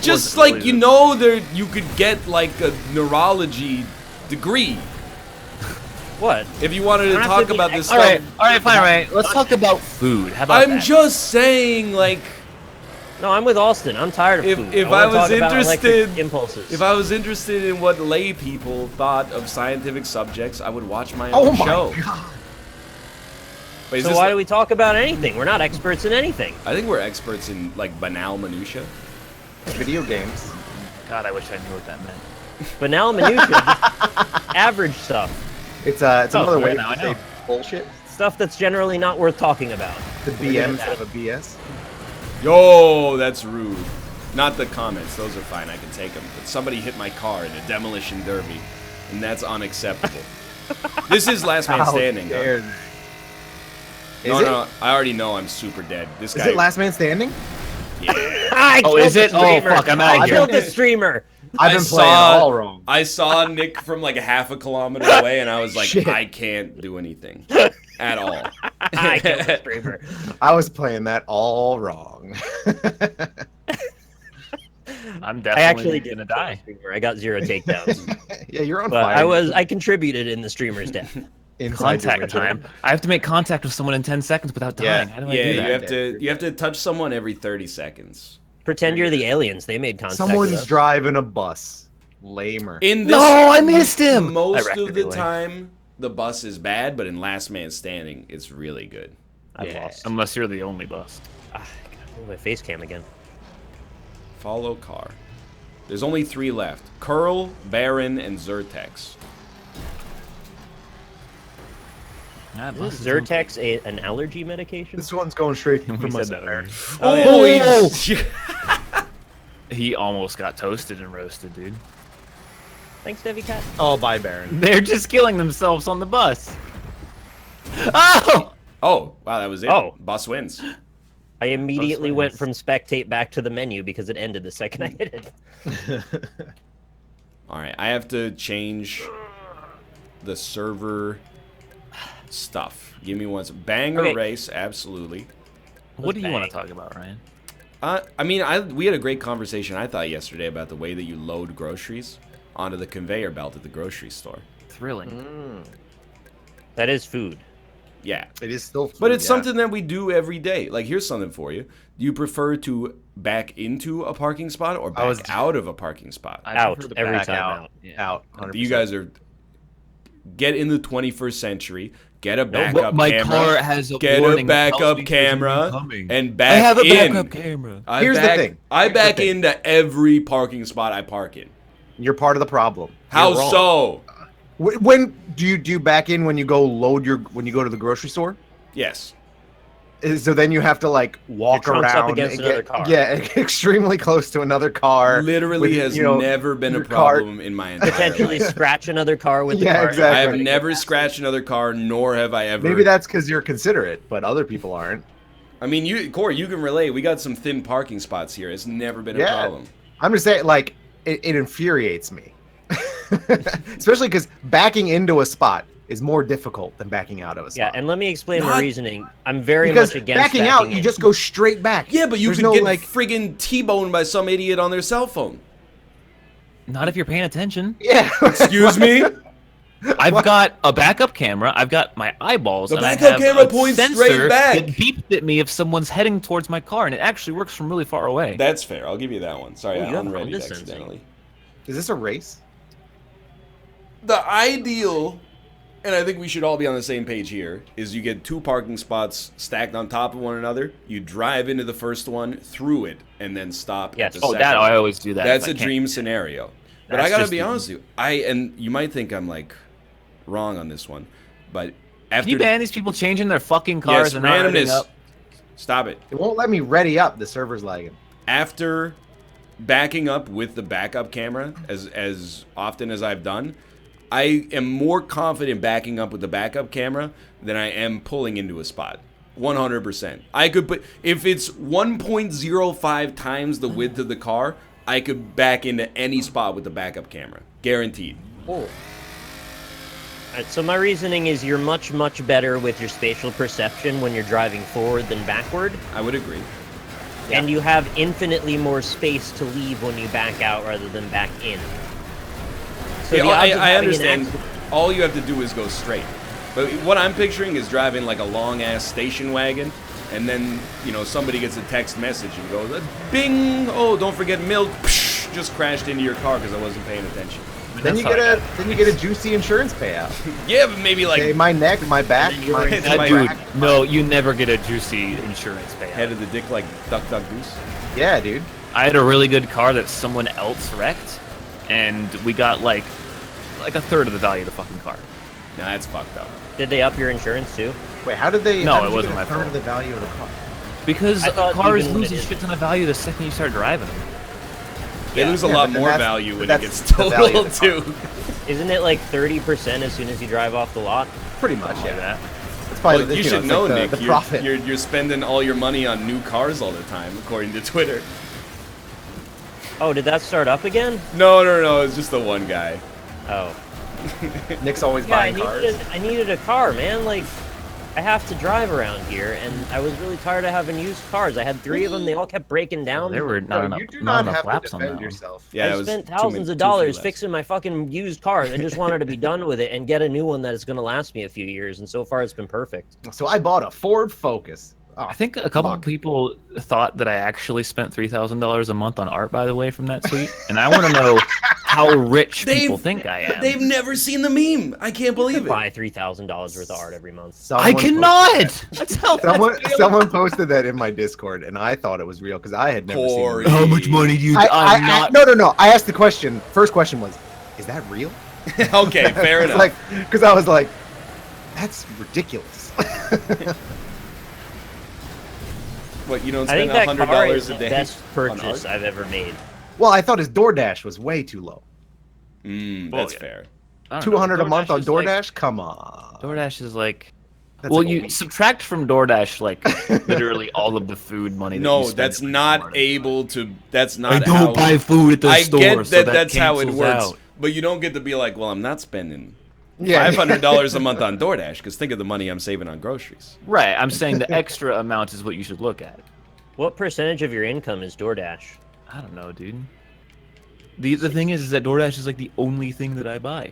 just wasn't like really you know there you could get like a neurology degree What? if you wanted to Don't have talk to be about this All right, stuff. all right, fine. Let's talk about food. How about I'm that? just saying, like, No, I'm with Austin. I'm tired of food. if wanna I was talk about electric interested, impulses. if I was interested in what lay people thought of scientific subjects, I would watch my Oh own my show. god. Wait, is so this why do we talk about anything? We're not experts in anything. I think we're experts in like banal minutia. Video games. God, I wish I knew what that meant. Banal minutia, just average stuff. It's another way now I to know. say bullshit. Stuff that's generally not worth talking about. The BMs have a BS. Yo, that's rude. Not the comments; those are fine. I can take them. But somebody hit my car in a demolition derby, and that's unacceptable. This is last man How standing. Huh? dare- No, Is it? no, I already know I'm super dead. This Is guy. it last man standing? I Oh, killed is the it? Oh, streamer. fuck, I'm outta I here. killed the streamer. I've I been playing saw- all wrong. I saw Nick from like a half a kilometer away, and I was like, Shit. I can't do anything at all. I killed the streamer. I was playing that all wrong. I'm I definitely actually gonna did die. I got 0 takedowns, Yeah, you're on but fire. I contributed in the streamer's death. Inside your Contact window. time. I have to make contact with someone in 10 seconds without Yeah. dying. How do I Yeah, do you that? have to touch someone every 30 seconds. Pretend you're the aliens. They made contact with Someone's us. driving a bus. Lamer. In this, No, I missed him! I Most wrecked of it the anyway. time, the bus is bad, but in Last Man Standing, it's really good. I've Yeah. lost. Unless you're the only bus. Ah, God, my face cam again. Follow car. There's only 3 left. Curl, Baron, and Zyrtex. Is Zyrtex an allergy medication? This one's going straight from my said that earlier. Oh, He almost got toasted and roasted, dude. Thanks, Devi Cat. Oh, bye, Baron. They're just killing themselves on the bus. Oh! Oh, wow, that was it. Oh. Boss wins. I immediately went from spectate back to the menu because it ended the second I hit it. All right, I have to change the server stuff. Give me one. Banger race, absolutely. What do you want to talk about, Ryan? I mean, we had a great conversation, I thought, yesterday about the way that you load groceries onto the conveyor belt at the grocery store. Thrilling. That is food. Yeah. It is still food, But it's something that we do every day. Like, here's something for you. Do you prefer to back into a parking spot or back out of a parking spot? Out. Every time out. Out. 100%. You guys are... Get in the 21st century. Get a backup my camera. car has a get warning a that tells backup me there's a camera coming. and back I have a in. backup camera. Here's the thing. I back into every parking spot I park in. You're part of the problem. How so? When do you back in when you go when you go to the grocery store? Yes. So then you have to like walk Your trunk's around up against and another car. Yeah, extremely close to another car. Literally has never been a problem in my entire Potentially life. scratch another car with the Yeah, car. exactly. I have never scratched another car, nor have I ever. Maybe that's because you're considerate, but other people aren't. I mean, Corey, you can relate. We got some thin parking spots here. It's never been a problem. I'm just saying, like, it infuriates me. Especially because backing into a spot is more difficult than backing out of a spot. Yeah, and let me explain my reasoning. I'm very because much against backing out, you just go straight back. Yeah, but you There's could no, get like, friggin' T-boned by some idiot on their cell phone. Not if you're paying attention. Yeah. Excuse me? I've got a backup camera. I've got my eyeballs. The and I backup have camera a points sensor straight back. that beeps at me if someone's heading towards my car, and it actually works from really far away. That's fair. I'll give you that one. Sorry, Oh, I you have unread Honda it sensing. accidentally. Is this a race? The ideal, and I think we should all be on the same page here, is you get 2 parking spots stacked on top of one another. You drive into the first one, through it, and then stop at the second. that I always do that. That's if I a can. dream scenario. But That's I gotta just be the- honest with you. And you might think I'm like wrong on this one, but after Can you ban these people changing their fucking cars yes, and not reading randomness. up? Stop it. It won't let me ready up. The server's lagging. After backing up with the backup camera as often as I've done, I am more confident backing up with the backup camera than I am pulling into a spot. 100%. I could put, if it's 1.05 times the width of the car, I could back into any spot with the backup camera. Guaranteed. Alright, so my reasoning is you're much, much better with your spatial perception when you're driving forward than backward. I would agree. And you have infinitely more space to leave when you back out rather than back in. So Yeah, the odds of I having an understand. accident- All you have to do is go straight. But what I'm picturing is driving like a long-ass station wagon, and then, you know, somebody gets a text message and goes, bing! Oh, don't forget milk. Psh, just crashed into your car because I wasn't paying attention. Then you get a juicy insurance payout. Yeah, but maybe like Okay, my neck, my back, my Dude, back. no, you never get a juicy insurance payout. head of the dick like Duck Duck Goose. Yeah, dude. I had a really good car that someone else wrecked, and we got like a third of the value of the fucking car. Nah, that's fucked up. Did they up your insurance too? Wait, how did they? No, how did it you wasn't get a my third fault. of the value of the car. Because I thought cars even when lose it a is- shit ton of value the second you start driving them. They lose a Yeah, lot but then more that's- value when it that's gets the value totaled of the car. too. Isn't it like 30% as soon as you drive off the lot? Pretty much, Like yeah. that. It's probably Well, you know, should it's know, like the, Nick. The profit. You're spending all your money on new cars all the time, according to Twitter. Oh, did that start up again? No. It's just the one guy. Oh. Nick's always Yeah, buying cars. I needed a car, man. Like, I have to drive around here, and I was really tired of having used cars. I had 3 of them. They all kept breaking down. There were No, not enough, you do not not enough have to laps on that defend one. yourself. Yeah, it I was spent too thousands many- of too few dollars less. fixing my fucking used cars. I just wanted to be done with it and get a new one that is going to last me a few years, and so far it's been perfect. So I bought a Ford Focus. Oh, I think a couple of fuck. people thought that I actually spent $3,000 a month on art, by the way, from that tweet. And I want to know how rich people think I am. They've never seen the meme. I can't believe it. Buy $3,000 worth of art every month. I cannot. That's how Someone posted that in my Discord, and I thought it was real because I had never seen Corey. it. How much money do you? No. I asked the question. First question was, "Is that real?" Okay, fair enough. Like, because I was like, "That's ridiculous." What, you don't I spend think that car is $100 the a day? best on purchase art? I've ever made. Well, I thought his DoorDash was way too low. That's fair. 200 a month on is like- DoorDash? Come on. DoorDash is like. That's Well, like a you week. subtract from DoorDash like literally all of the food money. That you No, spend that's for not Walmart. able to. That's not. I don't how, buy food at the I store. get so that. that That's how it cancels works. out. But you don't get to be like, well, I'm not spending Yeah. $500 a month on DoorDash because think of the money I'm saving on groceries. Right. I'm saying the extra amount is what you should look at. What percentage of your income is DoorDash? I don't know, dude. The thing is that DoorDash is like the only thing that I buy.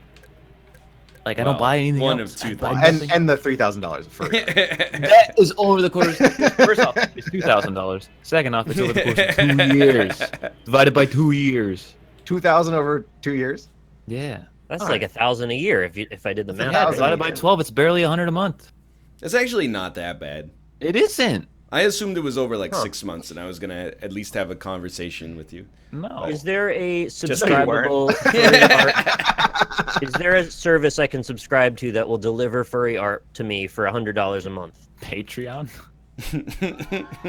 Like I Well, don't buy anything one else. of two I buy things. nothing. And the $3,000 for That is over the course. First off, it's $2,000. Second off, it's over the course of 2 years. Divided by 2 years. 2,000 over 2 years. Yeah. That's All like right. 1,000 a year if I did the math. Yeah, right. divided by 12, it's barely 100 a month. It's actually not that bad. It isn't. I assumed it was over like Huh. 6 months, and I was gonna at least have a conversation with you. No. Is there a so you subscribable furry art? Is there a service I can subscribe to that will deliver furry art to me for $100 a month? Patreon?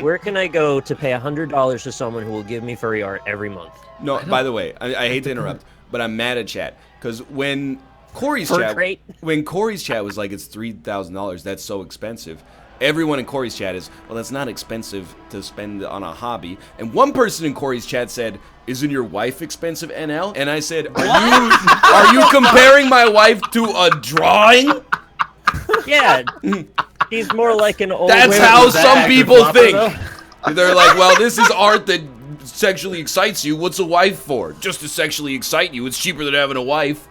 Where can I go to pay $100 to someone who will give me furry art every month? No, by the way, I hate to interrupt, but I'm mad at chat because when Corey's Per chat, crate? when Corey's chat was like it's $3,000, that's so expensive. Everyone in Corey's chat is, well, that's not expensive to spend on a hobby. And one person in Corey's chat said, isn't your wife expensive, NL? And I said, are you comparing my wife to a drawing? Yeah, he's more like an old. That's Where how was that some actor people flopper, think. though? They're like, well, this is art that sexually excites you. What's a wife for? Just to sexually excite you. It's cheaper than having a wife.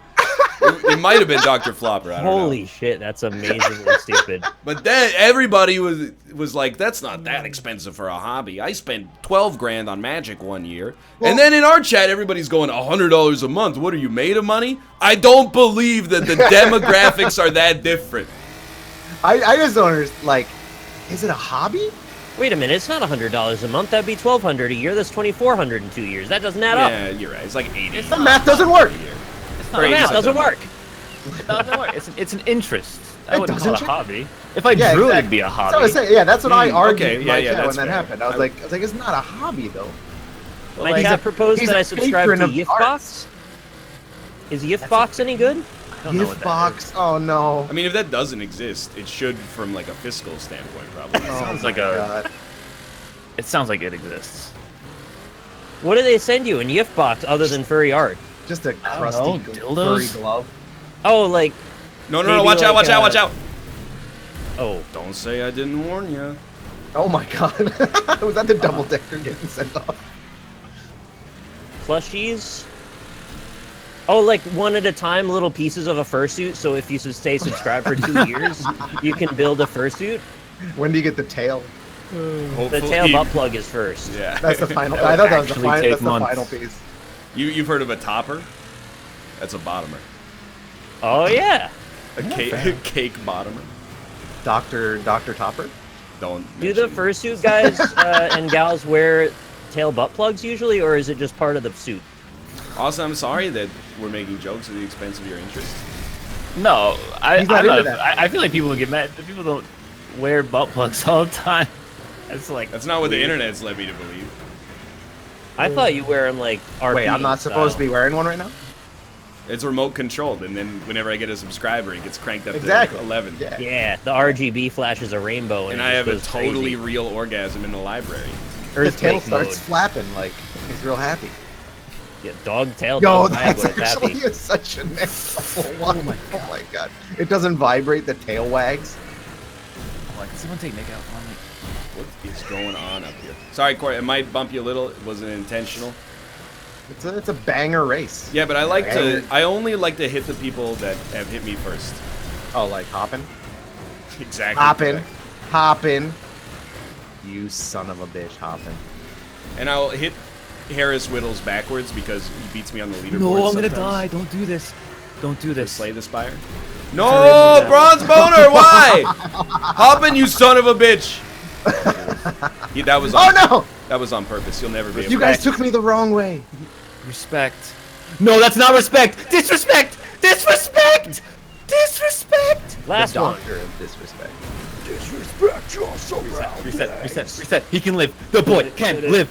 It might have been Dr. Flopper. I don't know. Holy shit, that's amazingly stupid. But then everybody was like, that's not that expensive for a hobby. I spent 12 grand on Magic one year. And then in our chat, everybody's going, $100 a month. What are you, made of money? I don't believe that the demographics are that different. I just don't understand. Like, is it a hobby? Wait a minute, it's not $100 a month. That'd be $1,200 a year. That's $2,400 in 2 years. That doesn't add up. Yeah, you're right. It's like 80. The math doesn't work. The math doesn't work. It doesn't work. It's an interest. I It wouldn't call it a doesn't hobby. If I Yeah, drew it, exactly. it'd be a So hobby. I was saying, yeah, that's what I argued okay, in my yeah, chat when that's that fair. happened. I was like, it's not a hobby though. My Like, chat proposed he's that a I subscribe to patron of Yiftbox. Is Yiftbox any good? I don't know what Gift that box. Oh no. I mean, if that doesn't exist, it should from like a fiscal standpoint, probably. Oh, sounds my like a- God. It sounds like it exists. What do they send you in Yiftbox other than furry art? Just a I crusty don't know, furry dildos? glove. Oh, like, No, Maybe watch out, like, watch out, watch out. oh, Don't say I didn't warn you. Oh my God. Was that the double decker getting sent off? plushies? Oh, like one at a time, little pieces of a fursuit. So if you stay subscribed for 2 years, you can build a fursuit. When do you get the tail? The tail butt plug is first. Yeah. That's the final. That I would thought that was the actually final. take That's the months. final piece. You've heard of a topper? That's a bottomer. Oh yeah. A cake bottomer. Doctor Topper. Don't. Do the mention- fursuit guys and gals wear tail butt plugs usually, or is it just part of the suit? Also, I'm sorry that we're making jokes at the expense of your interest. No, I He's not I'm into not, that. I feel like people would get mad. People don't wear butt plugs all the time. That's like That's not what the internet's led me to believe. I thought you wear them like RP Wait, I'm not supposed to be style. wearing one right now. It's remote controlled, and then whenever I get a subscriber, it gets cranked up Exactly. to 11. Yeah. Yeah, the RGB flashes a rainbow, And it I just have a goes totally crazy. real orgasm in the library. The tail Earthquake starts mode. flapping like he's real happy. Yeah, dog tail. Yo, dog wag that's when it's actually happy. such a next level one. Oh my God! It doesn't vibrate. The tail wags. like, can someone take Nick out? I'm like, What is going on up here? Sorry, Corey, it might bump you a little. It wasn't intentional. It's a banger race. Yeah, but I like to. Banger. I only like to hit the people that have hit me first. Oh, like hopping, Exactly. hopping. You son of a bitch, hopping. And I'll hit Harris Whittles backwards because he beats me on the leaderboard. No, I'm gonna sometimes. die. Don't do this. Don't do this. Slay the Spire. No, Bronze Boner, why? Hoppin', you son of a bitch. That was on, no! That was on purpose. You'll never be able You guys took me the wrong way. Respect. No, that's not respect. Disrespect. Disrespect. Disrespect. Last one. Doctor of disrespect. Disrespect. You're so reset. He can live. The boy can live.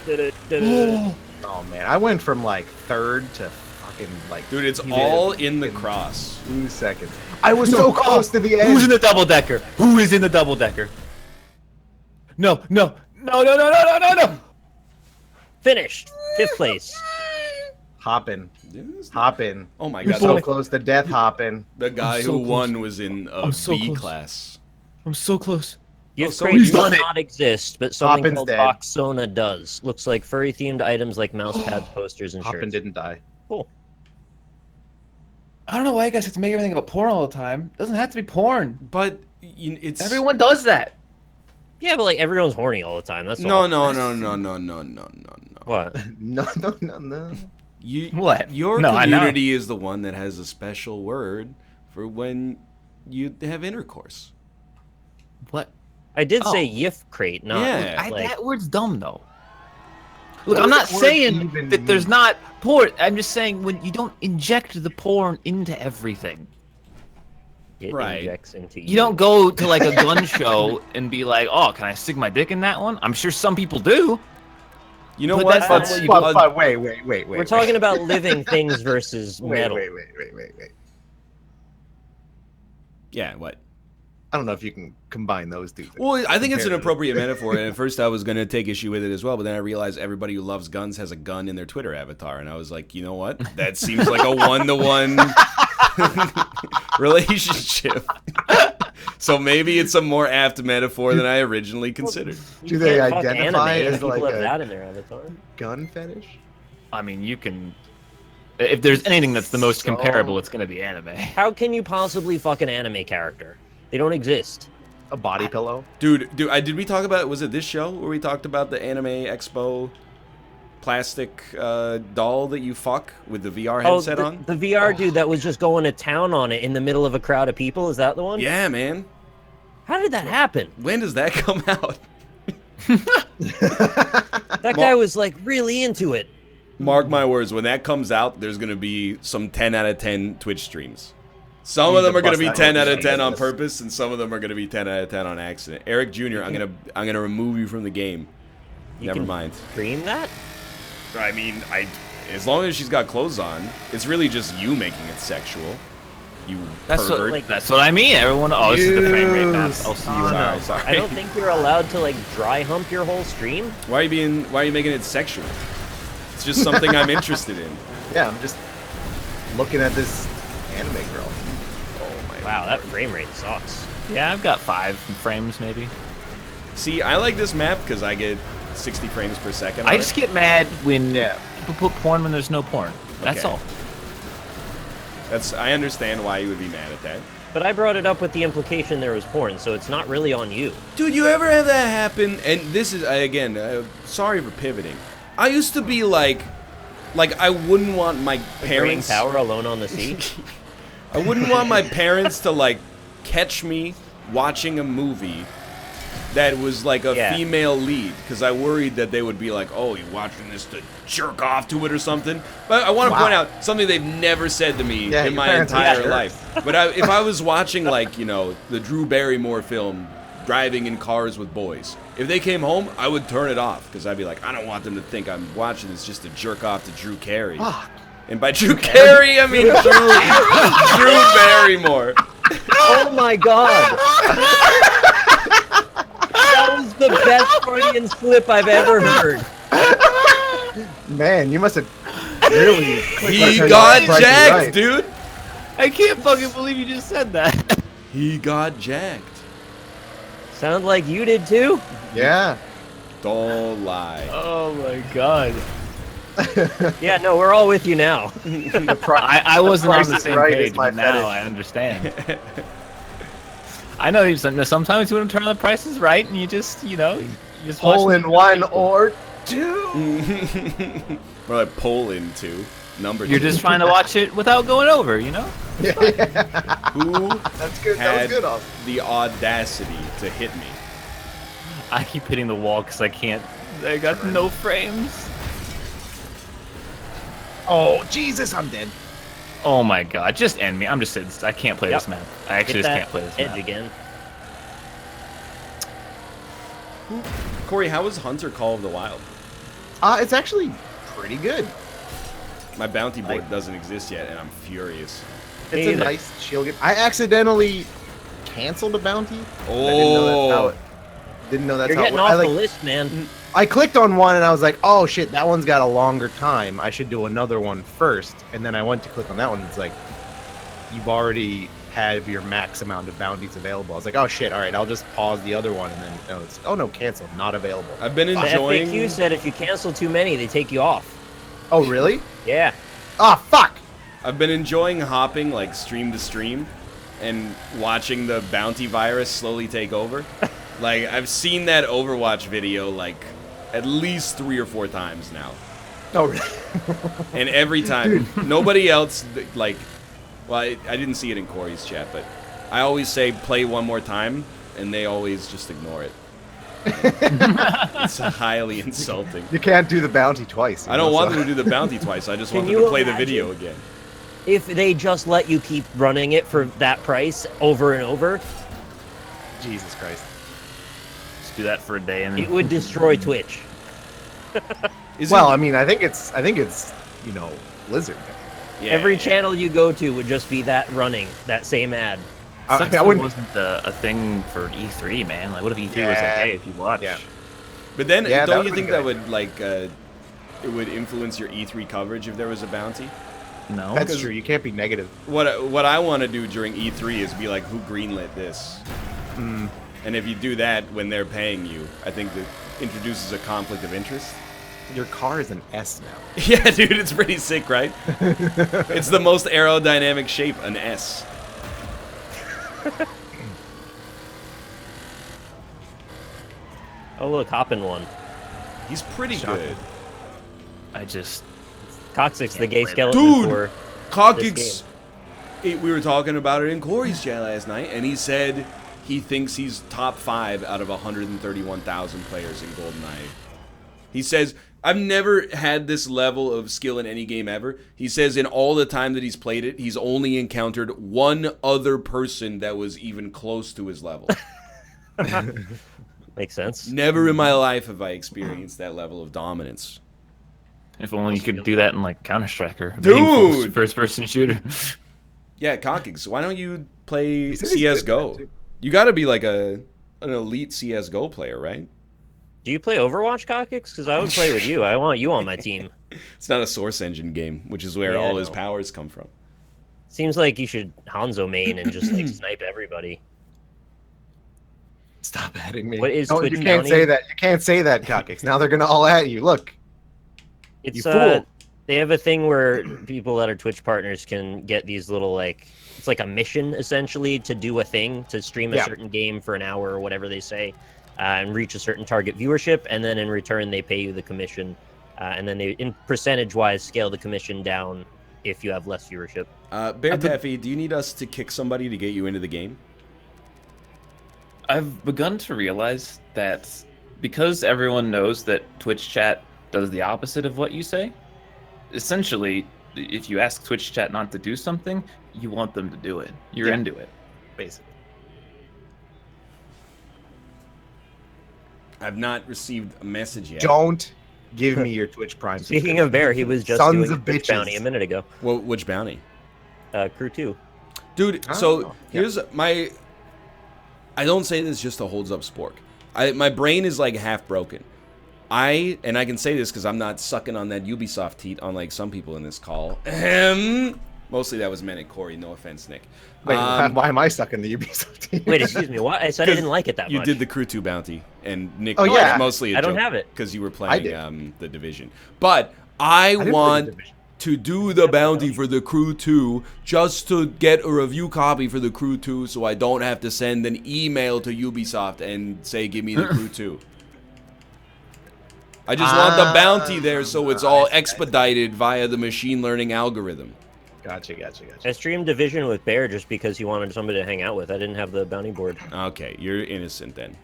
Oh man, I went from like third to fucking like. Dude, it's all in the cross. 2 seconds. I was so close to the end. Who's in the double decker? Who is in the double decker? No. Finished. 5th place. Hoppin'. Yes. Hoppin'. Oh my You're god. so close to death hoppin'. The guy so who close. won was in a I'm so B close. class. I'm so close. Gift so crate he's does done it. not exist, but something Hoppin's called dead. Boxona does. Looks like furry-themed items like mouse pads, posters, and Hoppin' shirts. didn't die. Cool. I don't know why you guys have to make everything about porn all the time. It doesn't have to be porn. But it's Everyone does that. Yeah, but like everyone's horny all the time. That's No. all. What? No. What? Your No, I know. community is the one that has a special word for when you have intercourse. What? I did Oh. say yiff crate, not Yeah. like. That word's dumb though. Look, What I'm not does that word saying even that there's mean? not porn. I'm just saying when you don't inject the porn into everything. It Right. injects into You don't go to like a gun show and be like, "Oh, can I stick my dick in that one?" I'm sure some people do. You know But what? that's not That's what you But wait. We're talking about living things versus metal. Wait. yeah. What? I don't know if you can combine those two things. Well, I think it's an Comparatively. appropriate metaphor, and at first I was going to take issue with it as well, but then I realized everybody who loves guns has a gun in their Twitter avatar, and I was like, you know what? That seems like a one-to-one relationship. So maybe it's a more apt metaphor than I originally considered. You Do they can't fuck identify anime if as people like have a- that in their avatar? Gun fetish? I mean, you can. If there's anything that's the most So- comparable, it's gonna be anime. How can you possibly fuck an anime character? They don't exist. A body pillow? Dude, did we talk about, was it this show where we talked about the Anime Expo plastic doll that you fuck with the VR headset on? The VR dude that was just going to town on it in the middle of a crowd of people. Is that the one? Yeah, man. How did that happen? When does that come out? That guy was like really into it. Mark my words, when that comes out, there's going to be some 10 out of 10 Twitch streams. Some of them are going to be 10 out of 10 on purpose, and some of them are going to be 10 out of 10 on accident. Eric Jr., I'm gonna remove you from the game. Never mind. Stream that? I mean, as long as she's got clothes on, it's really just you making it sexual. You pervert. That's what I mean. Everyone. Oh, this is the frame rate map. I'll see you. Sorry. I don't think you're allowed to like dry hump your whole stream. Why are you making it sexual? It's just something I'm interested in. Yeah, I'm just looking at this anime girl. Wow, that frame rate sucks. Yeah, I've got 5 frames maybe. See, I like this map because I get 60 frames per second. I on just it. get mad when people put porn when there's no porn. That's Okay. all. I understand why you would be mad at that. But I brought it up with the implication there was porn, so it's not really on you. Dude, you ever have that happen? And this is, again, sorry for pivoting. I used to be like I wouldn't want my Parents parents. Tower Alone on the Sea. I wouldn't want my parents to like catch me watching a movie that was like a Yeah. female lead, because I worried that they would be like, "Oh, you watching this to jerk off to it or something?" But I want to point out something they've never said to me Yeah, in your my parents are entire jerks. life. But if I was watching like the Drew Barrymore film, Driving in Cars with Boys, if they came home, I would turn it off because I'd be like, I don't want them to think I'm watching this just to jerk off to Drew Carey. And by Drew Carey, I mean Drew Barrymore. Oh my god! That was the best Freudian slip I've ever heard. Man, you must have really. He got jacked, dude. I can't fucking believe you just said that. He got jacked. Sounds like you did too? Yeah. Don't lie. Oh my god. Yeah, no, we're all with you now. I wasn't on Price the is same Right page, is my but now fetish. I understand. I know sometimes you want to turn on the prices right, and you just, you just watch Hole in one or 2. Or like Poland 2. Number 2. You're just trying to watch it without going over, you know? Who That's good. That had was good. Off. the audacity to hit me? I keep hitting the wall because I can't. I got no frames. Oh Jesus, I'm dead. Oh my god, just end me. I'm just sitting. I can't play this map. I actually just can't play this edge map. again. Corey, how was Hunter Call of the Wild? It's actually pretty good. My bounty board doesn't exist yet, and I'm furious. It's Me a either. nice chill game. I accidentally canceled a bounty. Oh, Didn't know that's You're how it getting worked. off the list, man. I clicked on one and I was like, oh shit, that one's got a longer time. I should do another one first. And then I went to click on that one. And it's like, you've already had your max amount of bounties available. I was like, oh shit, all right, I'll just pause the other one. And then no, it's, oh no, cancel, not available. I've been The enjoying. FAQ said if you cancel too many, they take you off. Oh really? Yeah. Ah, fuck. I've been enjoying hopping like stream to stream, and watching the bounty virus slowly take over. Like I've seen that Overwatch video like at least 3 or 4 times now. Oh really? And every time, nobody else, like, well, I didn't see it in Corey's chat, but I always say play one more time, and they always just ignore it. It's highly insulting. You can't do the bounty twice. I don't want them to do the bounty twice, I just want them you to play the imagine? video again. If they just let you keep running it for that price over and over, Jesus Christ. Just do that for a day and it then. would destroy Twitch. Is Well, it, I mean, I think it's, you know, Blizzard. yeah, Every channel you go to would just be that running, that same ad. Sucks I that wouldn't. wasn't a thing for E3, man. Like, what if E3 was like, Yeah. hey, if you watch? Yeah. But then, Yeah, that don't you would've think been that good. would, like, it would influence your E3 coverage if there was a bounty? No. That's true. You can't be negative. What I want to do during E3 is be like, who greenlit this? And if you do that when they're paying you, I think that introduces a conflict of interest. Your car is an S now. Yeah, dude, it's pretty sick, right? It's the most aerodynamic shape, an S. Oh look, Hoppin' one. He's pretty Shocking. good. I just. Coccyx, the gay play that. skeleton Dude! for Cockix, we were talking about it in Corey's chat last night, and he said he thinks he's top 5 out of 131,000 players in GoldenEye. He says, I've never had this level of skill in any game ever. He says in all the time that he's played it, he's only encountered one other person that was even close to his level. Makes sense. Never in my life have I experienced that level of dominance. If only you could do that in like Counter-Strike or Dude! first-person shooter. Yeah, Cockix, why don't you play said he's good at CSGO? that, too. You gotta be like an elite CSGO player, right? Do you play Overwatch, Cockix? Because I would play with you. I want you on my team. It's not a Source Engine game, which is where Yeah, all his no. powers come from. Seems like you should Hanzo main and just like snipe everybody. Stop adding me. What is No, Twitch you can't bounty? say that. You can't say that, Cockix. Now they're gonna all at you. Look. It's You fool. They have a thing where people that are Twitch partners can get these little like it's like a mission essentially to do a thing to stream a Yeah. certain game for an hour or whatever they say, and reach a certain target viewership, and then in return they pay you the commission, and then they in percentage wise scale the commission down if you have less viewership. Bear Taffy, do you need us to kick somebody to get you into the game? I've begun to realize that because everyone knows that Twitch chat does the opposite of what you say, essentially, if you ask Twitch chat not to do something, you want them to do it. You're Yeah. into it. Basically. I've not received a message yet. Don't give me your Twitch Prime. Speaking of Bear, he was just Sons doing a of Twitch bitches. bounty a minute ago. Well, which bounty? Crew 2. Dude, Oh, so yeah. here's my... I don't say this just to holds up Spork. My brain is like half broken. And I can say this because I'm not sucking on that Ubisoft teat unlike some people in this call. Mostly that was meant at Corey, no offense, Nick. Wait, why am I stuck in the Ubisoft team? Wait, excuse me. What? I said I didn't like it that You much. did the Crew 2 bounty, and Nick Oh, yeah. mostly a I don't have it. because you were I playing did. the Division. But I didn't play want The Division. to do the bounty for the Crew 2 just to get a review copy for the Crew 2 so I don't have to send an email to Ubisoft and say, give me the Crew 2. I just want the bounty there so it's all expedited via the machine learning algorithm. Gotcha. I streamed Division with Bear just because he wanted somebody to hang out with. I didn't have the bounty board. Okay, you're innocent then.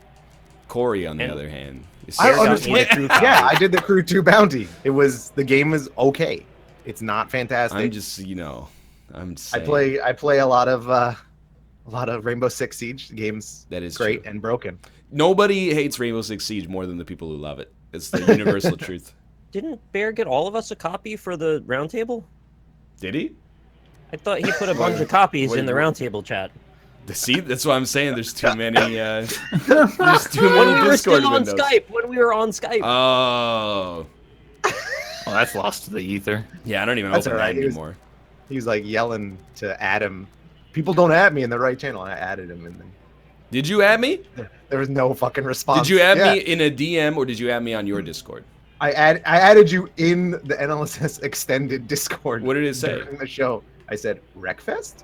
Corey, on the other hand, is I got me understand. the crew Yeah, I did the Crew 2 bounty. The game is okay. It's not fantastic. I'm just, I'm saying. I play a lot of Rainbow Six Siege. The game's That is great true. and broken. Nobody hates Rainbow Six Siege more than the people who love it. It's the universal truth. Didn't Bear get all of us a copy for the roundtable? Did he? I thought he put a bunch of copies Wait, in the roundtable chat. See, that's why I'm saying there's too many. There's too When many we were Discord still on windows. Skype. When we were on Skype. Oh, Well, that's lost to the ether. yeah. I don't even That's open alright, that he was- anymore. He's like yelling to add him. People don't add me in the right channel. I added him, and then Did you add me? there was no fucking response. Did you add Yeah. me in a DM or did you add me on your Discord? I added you in the NLSS extended Discord. What did it say? During the show, I said Wreckfest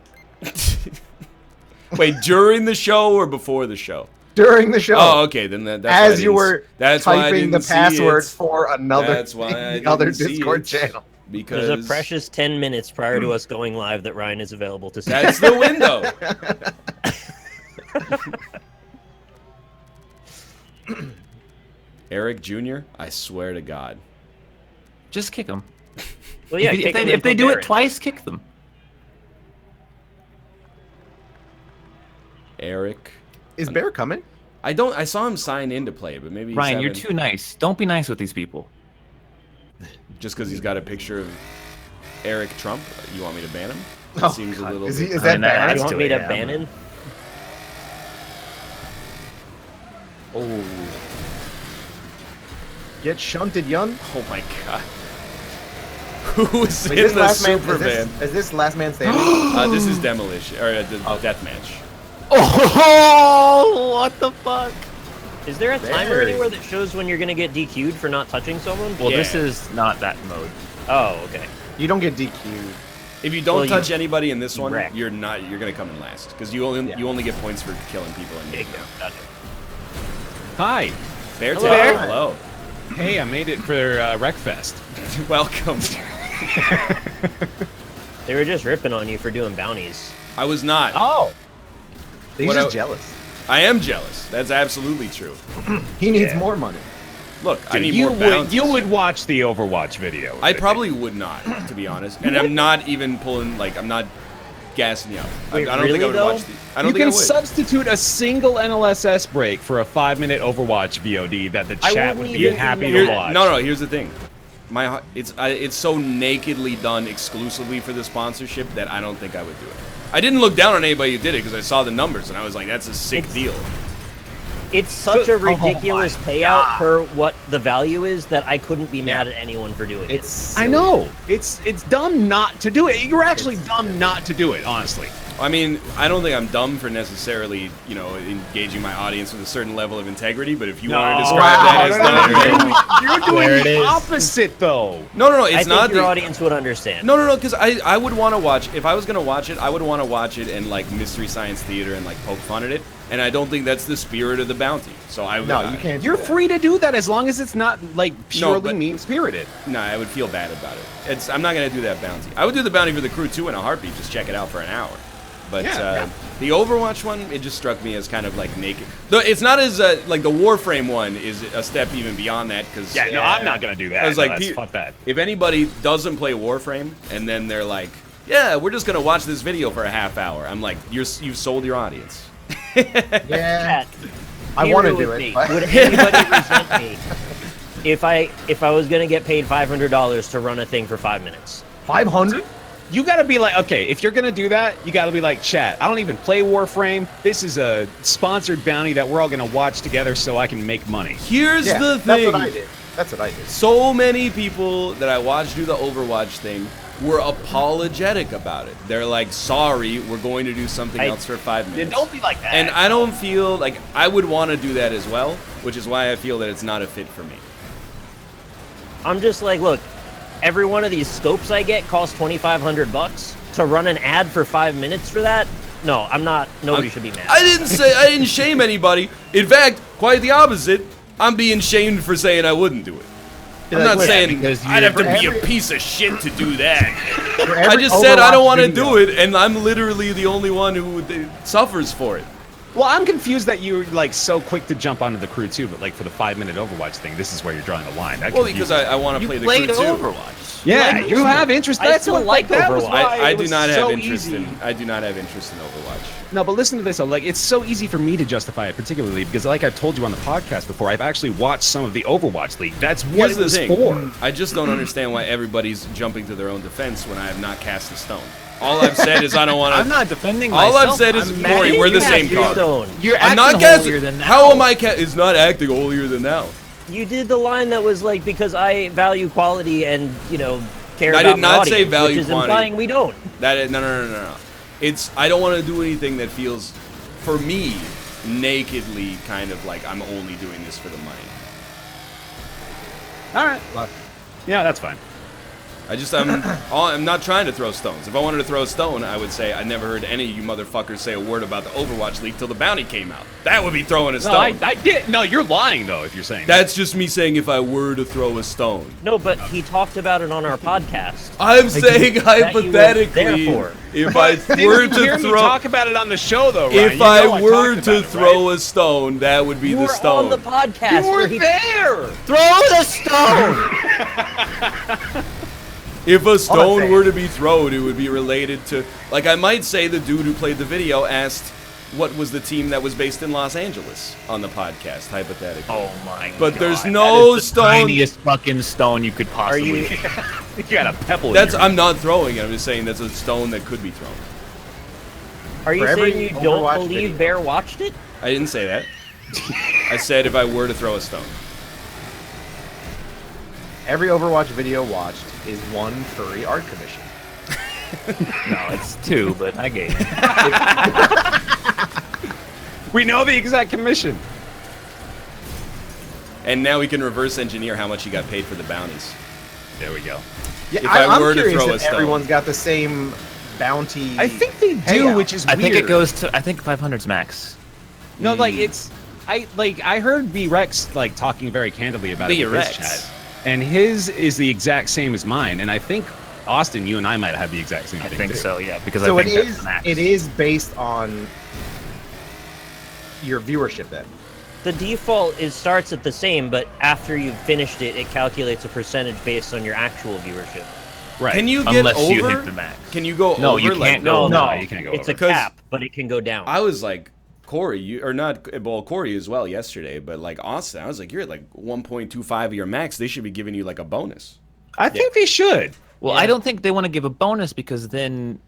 Wait, during the show or before the show? during the show. Oh, okay. Then that's why I as you didn't were that's why I typing the didn't see password it. for another That's why I the other didn't see Discord it. channel. Because There's a precious 10 minutes prior to us going live that Ryan is available to see. that's the window. Eric Jr., I swear to God. Just kick them. Well, yeah, If they do it twice, kick them. Eric. Is Bear coming? I saw him sign in to play, but maybe he's Ryan, you're having- too nice. Don't be nice with these people. just because he's got a picture of Eric Trump. You want me to ban him? That Oh, seems God. a little. Is bit- that I mean, that bad? adds You want to me it, to yeah. ban him? Oh, Get shunted, Yun. oh my God. Who's Wait, in this the last man, super van? is this last man standing? This is demolition or death match. Oh, what the fuck? Is there a timer Very. anywhere that shows when you're gonna get DQ'd for not touching someone? Well, this Yeah. is not that mode. Oh, okay. You don't get DQ'd. If you don't Well, you- touch anybody in this one, wreck. you're gonna come in last because you only get points for killing people in Big game. Gotcha. Hi. Fair Hello. Tail, hello. Hey, I made it for Wreckfest. Welcome. They were just ripping on you for doing bounties. I was not. Oh. He's What just I- jealous. I am jealous. That's absolutely true. He needs more money. Look, I need you more would bounties. you would watch the Overwatch video. I probably would not, to be honest. And I'm not even pulling, like, I'm not gassing you up. Wait, I don't think I really, would though? watch the. I don't You think I can would. substitute a single NLSS break for a 5-minute Overwatch VOD that the I chat wouldn't would be even happy know. to watch. No, here's the thing. It's so nakedly done exclusively for the sponsorship that I don't think I would do it. I didn't look down on anybody who did it because I saw the numbers and I was like, that's a sick deal. It's such a ridiculous my payout for what the value is that I couldn't be mad at anyone for doing it. It's I know. It's dumb not to do it. You're actually dumb not to do it, honestly. I mean, I don't think I'm dumb for necessarily, engaging my audience with a certain level of integrity, but if you want to describe that as dumb, You're There doing it the is. opposite, though. no, I it's think not your the, audience would understand. No, because I would want to watch, if I was going to watch it, I would want to watch it in, like, Mystery Science Theater and, like, poke fun at it, and I don't think that's the spirit of the bounty. So I would... No, you can't. You're free to do that as long as it's not like purely but- mean-spirited. No, I would feel bad about it. I'm not going to do that bounty. I would do the bounty for the crew, too, in a heartbeat, just check it out for an hour. But Yeah. the Overwatch one, it just struck me as kind of, like, naked. Though it's not as, like, the Warframe one is a step even beyond that, because... Yeah, no, I'm not gonna do that. I was No, like, that's, fuck that. If anybody doesn't play Warframe and then they're like, yeah, we're just gonna watch this video for a half hour, I'm like, you've sold your audience. Yeah. Chat, I be want to real do with it. me. but- Would anybody resent me if I was gonna get paid $500 to run a thing for 5 minutes? 500? You gotta be like, okay, if you're gonna do that, you gotta be like, chat, I don't even play Warframe. This is a sponsored bounty that we're all gonna watch together so I can make money. Here's Yeah, the that's thing. what I did. That's what I did. So many people that I watched do the Overwatch thing were apologetic about it. They're like, sorry, we're going to do something else for 5 Then minutes. don't be like that. And I don't feel like I would want to do that as well, which is why I feel that it's not a fit for me. I'm just like, look, every one of these scopes I get costs $2,500 to run an ad for 5 minutes for that. No, I'm not. Nobody should be mad. I didn't shame anybody. In fact, quite the opposite. I'm being shamed for saying I wouldn't do it. I'm not saying because I'd have to be every- a piece of shit to do that. For I every just said I don't Overwatch want to video- do it, and I'm literally the only one who suffers for it. Well, I'm confused that you're like so quick to jump onto the crew too, but like for the 5-minute Overwatch thing, this is where you're drawing the line. That Well, confuses because I want to You play the crew played too. Overwatch. Yeah, you have interest. I That's still what like that was Overwatch. why I it do was not so have interest easy. in. I do not have interest in Overwatch. No, but listen to this. Though. Like, it's so easy for me to justify it, particularly because, like I've told you on the podcast before, I've actually watched some of the Overwatch League. That's what Here's it the was thing. for. I just don't understand why everybody's jumping to their own defense when I have not cast a stone. All I've said is I don't want to. I'm not defending All myself. I've said is, I'm Corey, mad we're at the you. same Your car. stone. You're I'm not acting holier casting. than thou. How am I? Is not acting holier than thou. You did the line that was like, because I value quality and, care I about did my not say audience, value which is quantity. implying we don't. That is, no. It's I don't want to do anything that feels, for me, nakedly kind of like I'm only doing this for the money. All right. Yeah, that's fine. I'm not trying to throw stones. If I wanted to throw a stone, I would say I never heard any of you motherfuckers say a word about the Overwatch League till the bounty came out. That would be throwing a No, stone. I did. No, you're lying though if you're saying that. That's just me saying if I were to throw a stone. No, but he talked about it on our podcast. I'm saying you were there hypothetically, for. if I Didn't were you to hear me throw, talk about it on the show though, Ryan? if You know I were talked to about it, throw right? a stone, that would be You the were stone. on the podcast You were where he there. throw the stone. If a stone saying- were to be thrown, it would be related to, like, I might say the dude who played the video asked what was the team that was based in Los Angeles on the podcast, hypothetically. Oh my But god. there's that no is the stone- tiniest fucking stone you could possibly. you- You got a pebble. in That's your- I'm not throwing it. I'm just saying that's a stone that could be thrown. Are you For every saying you don't Overwatch believe video. Bear watched it? I didn't say that. I said if I were to throw a stone. Every Overwatch video watched is one furry art commission. No, it's 2, but I gave it. We know the exact commission. And now we can reverse engineer how much you got paid for the bounties. There we go. Yeah, If I I'm were to curious throw a if stone. everyone's got the same bounty. I think they do, payout. which is I weird. think it goes to. I think 500's max. No, like it's. I heard B Rex like talking very candidly about it in B-Rex. his chat, and his is the exact same as mine, and I think Austin, you and I might have the exact same I thing. think too. so, yeah, because So I it think that's is. the max. It is based on your viewership then. The default starts at the same, but after you've finished it, it calculates a percentage based on your actual viewership. Right. Can you get Unless over? you hit the max. Can you go No, over? you like, can't go. No, you can't go It's over. a Because cap, but it can go down. I was like, Corey, you or not? Well, Corey as well yesterday, but like Austin, I was like, you're at like 1.25 of your max. They should be giving you like a bonus. I think they should. Well, I don't think they want to give a bonus because then,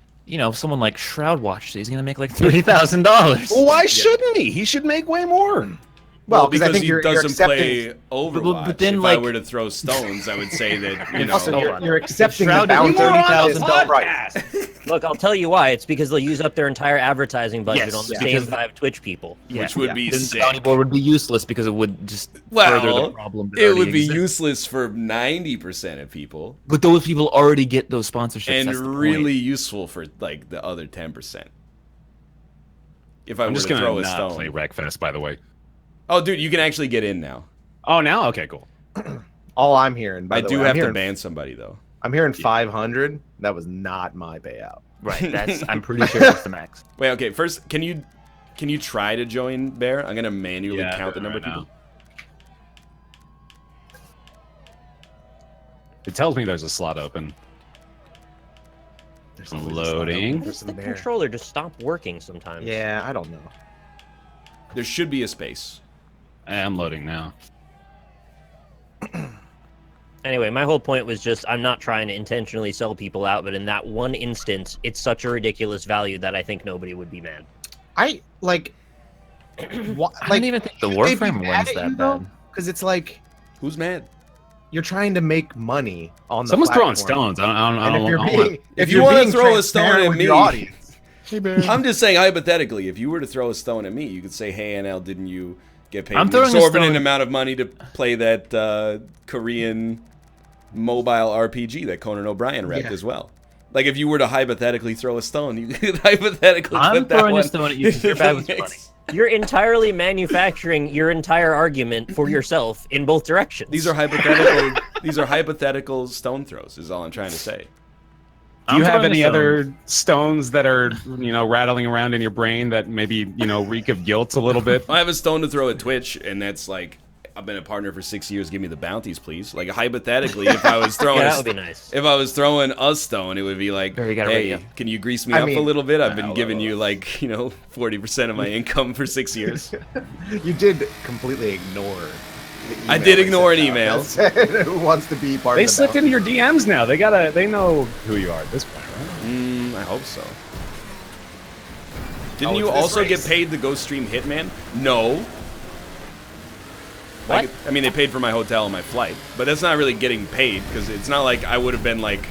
someone like Shroud watched it, he's gonna make like $30,000. Well, why shouldn't he? He should make way more. Well, because I because think he you're doesn't accepting. play Overwatch. but then, if I like- were to throw stones, I would say that Also, Hold you're, on. you're accepting the Shroud bounty. did $30,000 That's right. Look, I'll tell you why. It's because they'll use up their entire advertising budget Yes, on the because- same 5 Twitch people. which would be Then the sick. bounty board would be useless because it would just further Well, the problem. that it already would be exists. useless for 90% of people, But those people already get those sponsorships. and that's the point. really useful for like the other 10%. If I I'm were just to gonna throw a not stone. play Wreckfest, by the way. Oh, dude, you can actually get in now. Oh, now? Okay, cool. All I'm hearing. By I the do way, have I'm to hearing, ban somebody though. I'm hearing 500. That was not my payout. Right. That's. I'm pretty sure that's the max. Wait, okay. First, can you try to join Bear? I'm gonna manually Yeah, count the number right of people. It tells me there's a slot open. There's Loading. Why does the controller just stop working sometimes? Yeah, I don't know. There should be a space. I'm loading now. Anyway, my whole point was just I'm not trying to intentionally sell people out, but in that one instance, it's such a ridiculous value that I think nobody would be mad. I like. What, I don't even think the Warframe one's that bad. Because it's like Who's mad? you're trying to make money on the. Someone's throwing platform. stones. I And don't if you're want. being, If you're you wanna being throw a stone transparent at with me- your audience, I'm just saying hypothetically, if you were to throw a stone at me, you could say, "Hey, NL, didn't you get paid I'm an throwing a exorbitant stone- amount of money to play that Korean mobile RPG that Conan O'Brien repped Yeah. as well?" Like if you were to hypothetically throw a stone, you could hypothetically I'm put that throwing a one stone at you 'cause you're into bad the with mix. money. You're entirely manufacturing your entire argument for yourself in both directions. These are hypothetical. These are hypothetical stone throws. Is all I'm trying to say. Do you I'm have throwing any a other stones that are, rattling around in your brain that maybe, reek of guilt a little bit? I have a stone to throw at Twitch, and that's like, I've been a partner for 6 years. Give me the bounties, please. Like hypothetically, if I was throwing, that would be nice. If I was throwing a stone, it would be like, Barry, you gotta hey, rate you. can you grease me up a little bit? I've been giving you like 40% of my income for 6 years. You did completely ignore. I did ignore an email. Who wants to be part They of the slipped bounty? into your DMs now. They know who you are at this point, right? I hope so. Didn't Oh, you it's this also get race. paid to go stream Hitman? No. What? I mean, they paid for my hotel and my flight, but that's not really getting paid because it's not like I would have been like,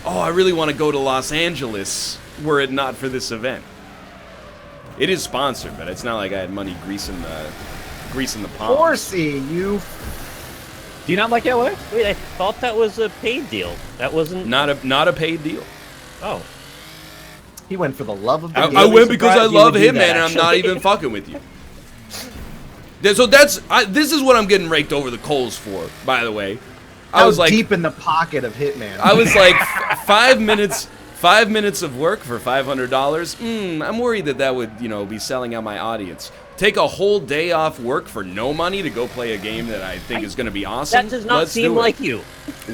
oh, I really want to go to Los Angeles were it not for this event. It is sponsored, but it's not like I had money greasing the palms. Horsey, you. Do you not like LA? Wait, I thought that was a paid deal. That wasn't. Not a paid deal. Oh. He went for the love of the I game. went because I surprised you love would do Hitman, that, and I'm not actually. even fucking with you. So this is what I'm getting raked over the coals for. By the way, I How was like deep in the pocket of Hitman. I was like 5 minutes. 5 minutes of work for $500. I'm worried that would, be selling out my audience. Take a whole day off work for no money to go play a game that I think is going to be awesome. That does not Let's seem do it. like you.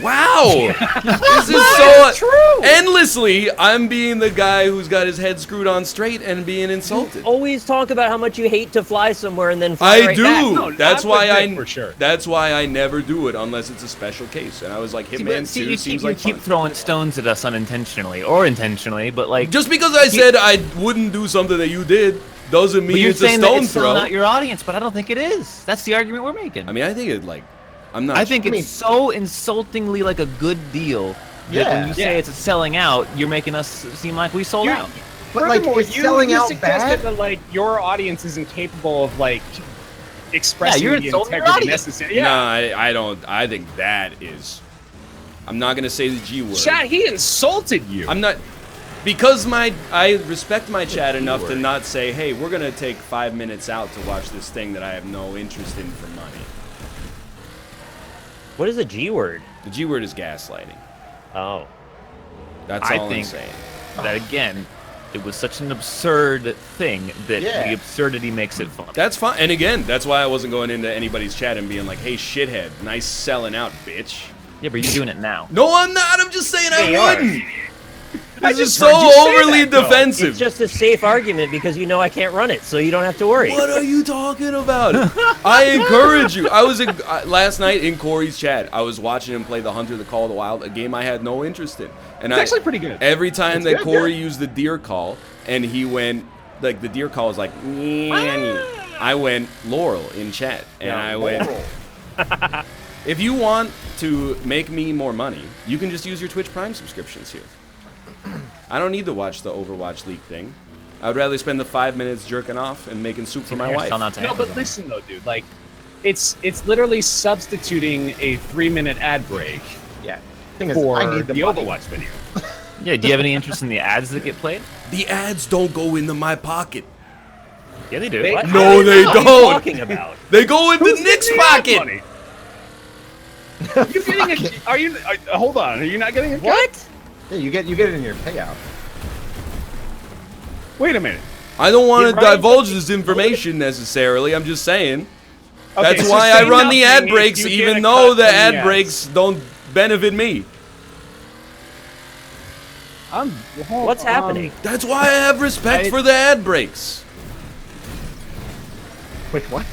Wow! This is so endlessly. I'm being the guy who's got his head screwed on straight and being insulted. Always talk about how much you hate to fly somewhere and then fly I right do. back. No, That's not why legit, for sure. That's why I never do it unless it's a special case. And I was like, Hitman 2 you seems keep, like you keep fun. throwing stones at us unintentionally or intentionally, but like Just because I said I wouldn't do something that you did doesn't but mean you're it's a saying that stone it's selling throw. out your audience, but I don't think it is. That's the argument we're making. I mean, I think it like, I'm not. I think I mean- it's so insultingly like a good deal that when you say Yeah. it's a selling out, you're making us seem like we sold out. But like, Furthermore, is selling out suggested bad? that like your audience isn't capable of like expressing you're the insulting your integrity audience. necessary. No, Yeah. I don't. I think that is. I'm not gonna say the G word. Chat, he insulted you. I'm not. Because I respect my chat enough to not say, hey, we're gonna take 5 minutes out to watch this thing that I have no interest in for money. What is a G word? The G word is gaslighting. Oh. That's I all I'm think saying. that again, it was such an absurd thing that Yeah. the absurdity makes it fun. That's fine. And again, that's why I wasn't going into anybody's chat and being like, hey, shithead, nice selling out, bitch. Yeah, but you're doing it now. No, I'm not. I'm just saying They I are. wouldn't. I This is just so heard you say overly that, though. defensive. It's just a safe argument because you know I can't run it, so you don't have to worry. What are you talking about? I encourage you. I was last night in Corey's chat. I was watching him play The Hunter, The Call of the Wild, a game I had no interest in. And It's actually pretty good. Every time It's that good, Corey yeah. used the deer call, and he went like the deer call was like, I went Laurel in chat, and I went. If you want to make me more money, you can just use your Twitch Prime subscriptions here. I don't need to watch the Overwatch League thing. I would rather spend the 5 minutes jerking off and making soup for my wife. Sell out to No, but Amazon. listen though, dude. Like, it's literally substituting a 3-minute ad break Yeah. Thing is, for I need the the money. Overwatch video. Yeah, do you have any interest in the ads that get played? The ads don't go into my pocket. Yeah, they do. They- What? No, they What are you don't. talking about? They go into Who's Nick's getting the ad pocket. money? You getting a? Are you? Hold on. Are you not getting a? What? Yeah, you get it in your payout. Wait a minute. I don't want You're to right. divulge this information necessarily. I'm just saying. Okay, That's so why say I run the ad nothing if breaks, you get even a though cut the from ad ads. breaks don't benefit me. What's happening? That's why I have respect I- for the ad breaks. Wait, what?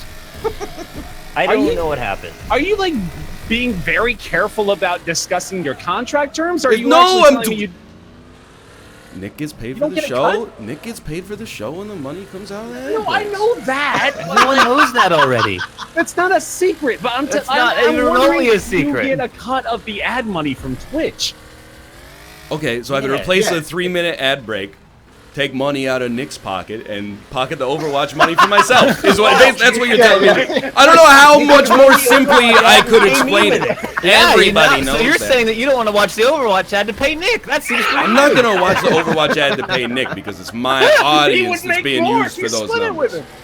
I Are don't you- know what happened. Are you like being very careful about discussing your contract terms? Or are you No, actually I'm telling me do- you? Nick gets paid You for don't the get a show. Nick gets paid for the show, and the money comes out of the ad No, I breaks. know that. Everyone knows that already. That's not a secret. But I'm That's I'm not even wondering remotely a if secret. You get a cut of the ad money from Twitch. Okay, so I can Yeah, replace yeah. a 3-minute ad break, take money out of Nick's pocket, and pocket the Overwatch money for myself. Is what that's what you're telling me. I don't know how much more simply I could explain it. Everybody knows So you're that. saying that you don't want to watch the Overwatch ad to pay Nick? That seems pretty I'm not gonna watch the Overwatch ad to pay Nick because it's my He audience would that's make being more used if for you those split it with numbers. him.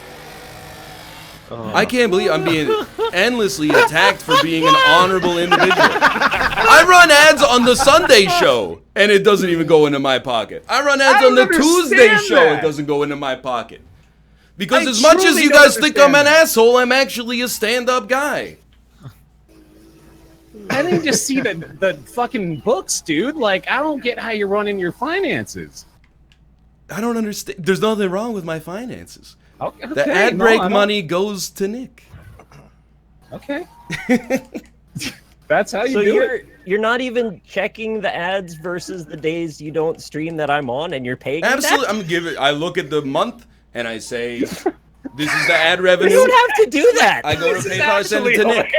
I can't believe I'm being endlessly attacked for being an honorable individual. I run ads on the Sunday show, and it doesn't even go into my pocket. I run ads on the Tuesday show, it doesn't go into my pocket. Because as much as you guys think I'm an asshole, I'm actually a stand-up guy. I didn't just see the fucking books, dude. Like, I don't get how you're running your finances. I don't understand. There's nothing wrong with my finances. Okay, The ad break money goes to Nick. Okay. That's how you So do it. you're not even checking the ads versus the days you don't stream that I'm on, and you're paying. Absolutely, I look at the month and I say, "This is the ad revenue." You don't have to do that. I go to PayPal, send it to Nick.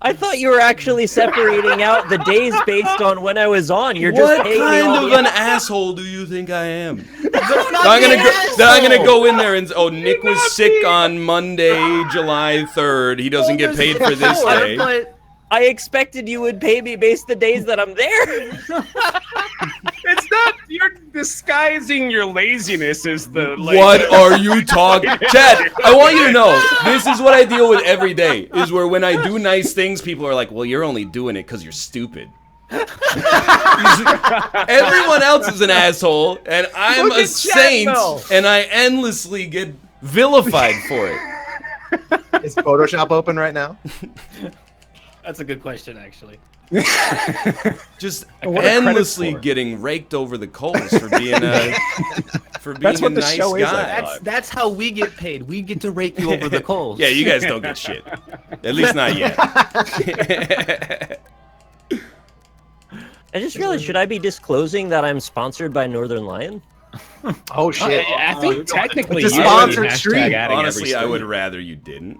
I thought you were actually separating out the days based on when I was on. You're just What paying me kind all of the an asshole do you think I am? I'm gonna go in there and Nick was sick on Monday, July 3rd. He doesn't get paid for this day. But I expected you would pay me based the days that I'm there. It's not. You're disguising your laziness as the. Like, What are you talking? Chad, I want you to know, this is what I deal with every day, is where when I do nice things, people are like, well, you're only doing it because you're stupid. Everyone else is an asshole, and I'm Look a at Chad, saint, though. and I endlessly get vilified for it. Is Photoshop open right now? That's a good question, actually. Just What are endlessly credits for? getting raked over the coals for being a That's what the nice show is, I guy. thought. That's how we get paid. We get to rake you over the coals. Yeah, you guys don't get shit. At least not yet. I just realized, should I be disclosing that I'm sponsored by Northernlion? Oh shit! I think technically It's a you sponsored hashtag stream. adding every Honestly, I would stream. rather you didn't.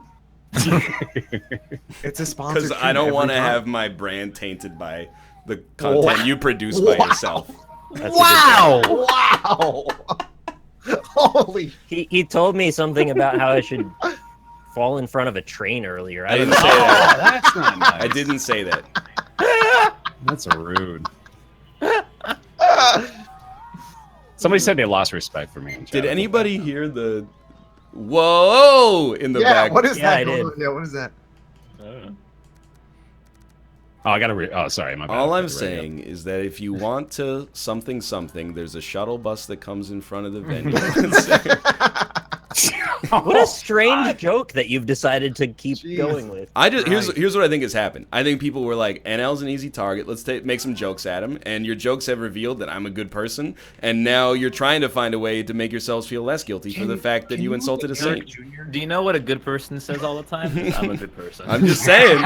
It's a sponsor. Because I don't want to have my brand tainted by the content you produce by yourself. That's a good Wow! Holy! He told me something about how I should fall in front of a train earlier. I I don't didn't know. say that. That's not nice. I didn't say that. That's rude. Somebody said they lost respect for me. in chat. Did anybody hear the whoa in the Yeah, back? what is Yeah, that? I did. Yeah, what is that? Oh, I gotta. Oh, sorry, my bad. All I'm The radio. saying is that if you want to something, there's a shuttle bus that comes in front of the venue. What a strange joke that you've decided to keep Jeez. going with. Here's what I think has happened. I think people were like, NL's an easy target. Let's make some jokes at him. And your jokes have revealed that I'm a good person. And now you're trying to find a way to make yourselves feel less guilty for the fact that you insulted a saint. Do you know what a good person says all the time? I'm a good person. I'm just saying.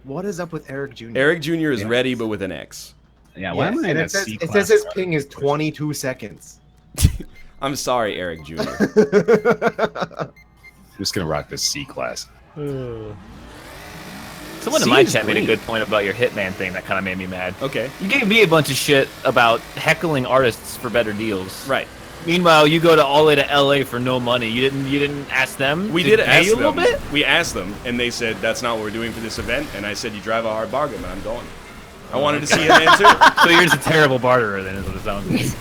What is up with Eric Jr.? Eric Jr. is ready, but with an X. Yeah, why am I in and a it says, C it class says his already? ping is 22 seconds. I'm sorry, Eric Jr. I'm just gonna rock this C class. Someone in C my is chat made a great. good point about your Hitman thing that kind of made me mad. Okay. You gave me a bunch of shit about heckling artists for better deals. Right. Meanwhile, you go all the way to LA for no money. You didn't ask them. We to did pay ask you a them. little bit. We asked them, and they said that's not what we're doing for this event. And I said you drive a hard bargain, and I'm going. I wanted to see Hitman too. So you're just a terrible barterer, then, is what it sounds like.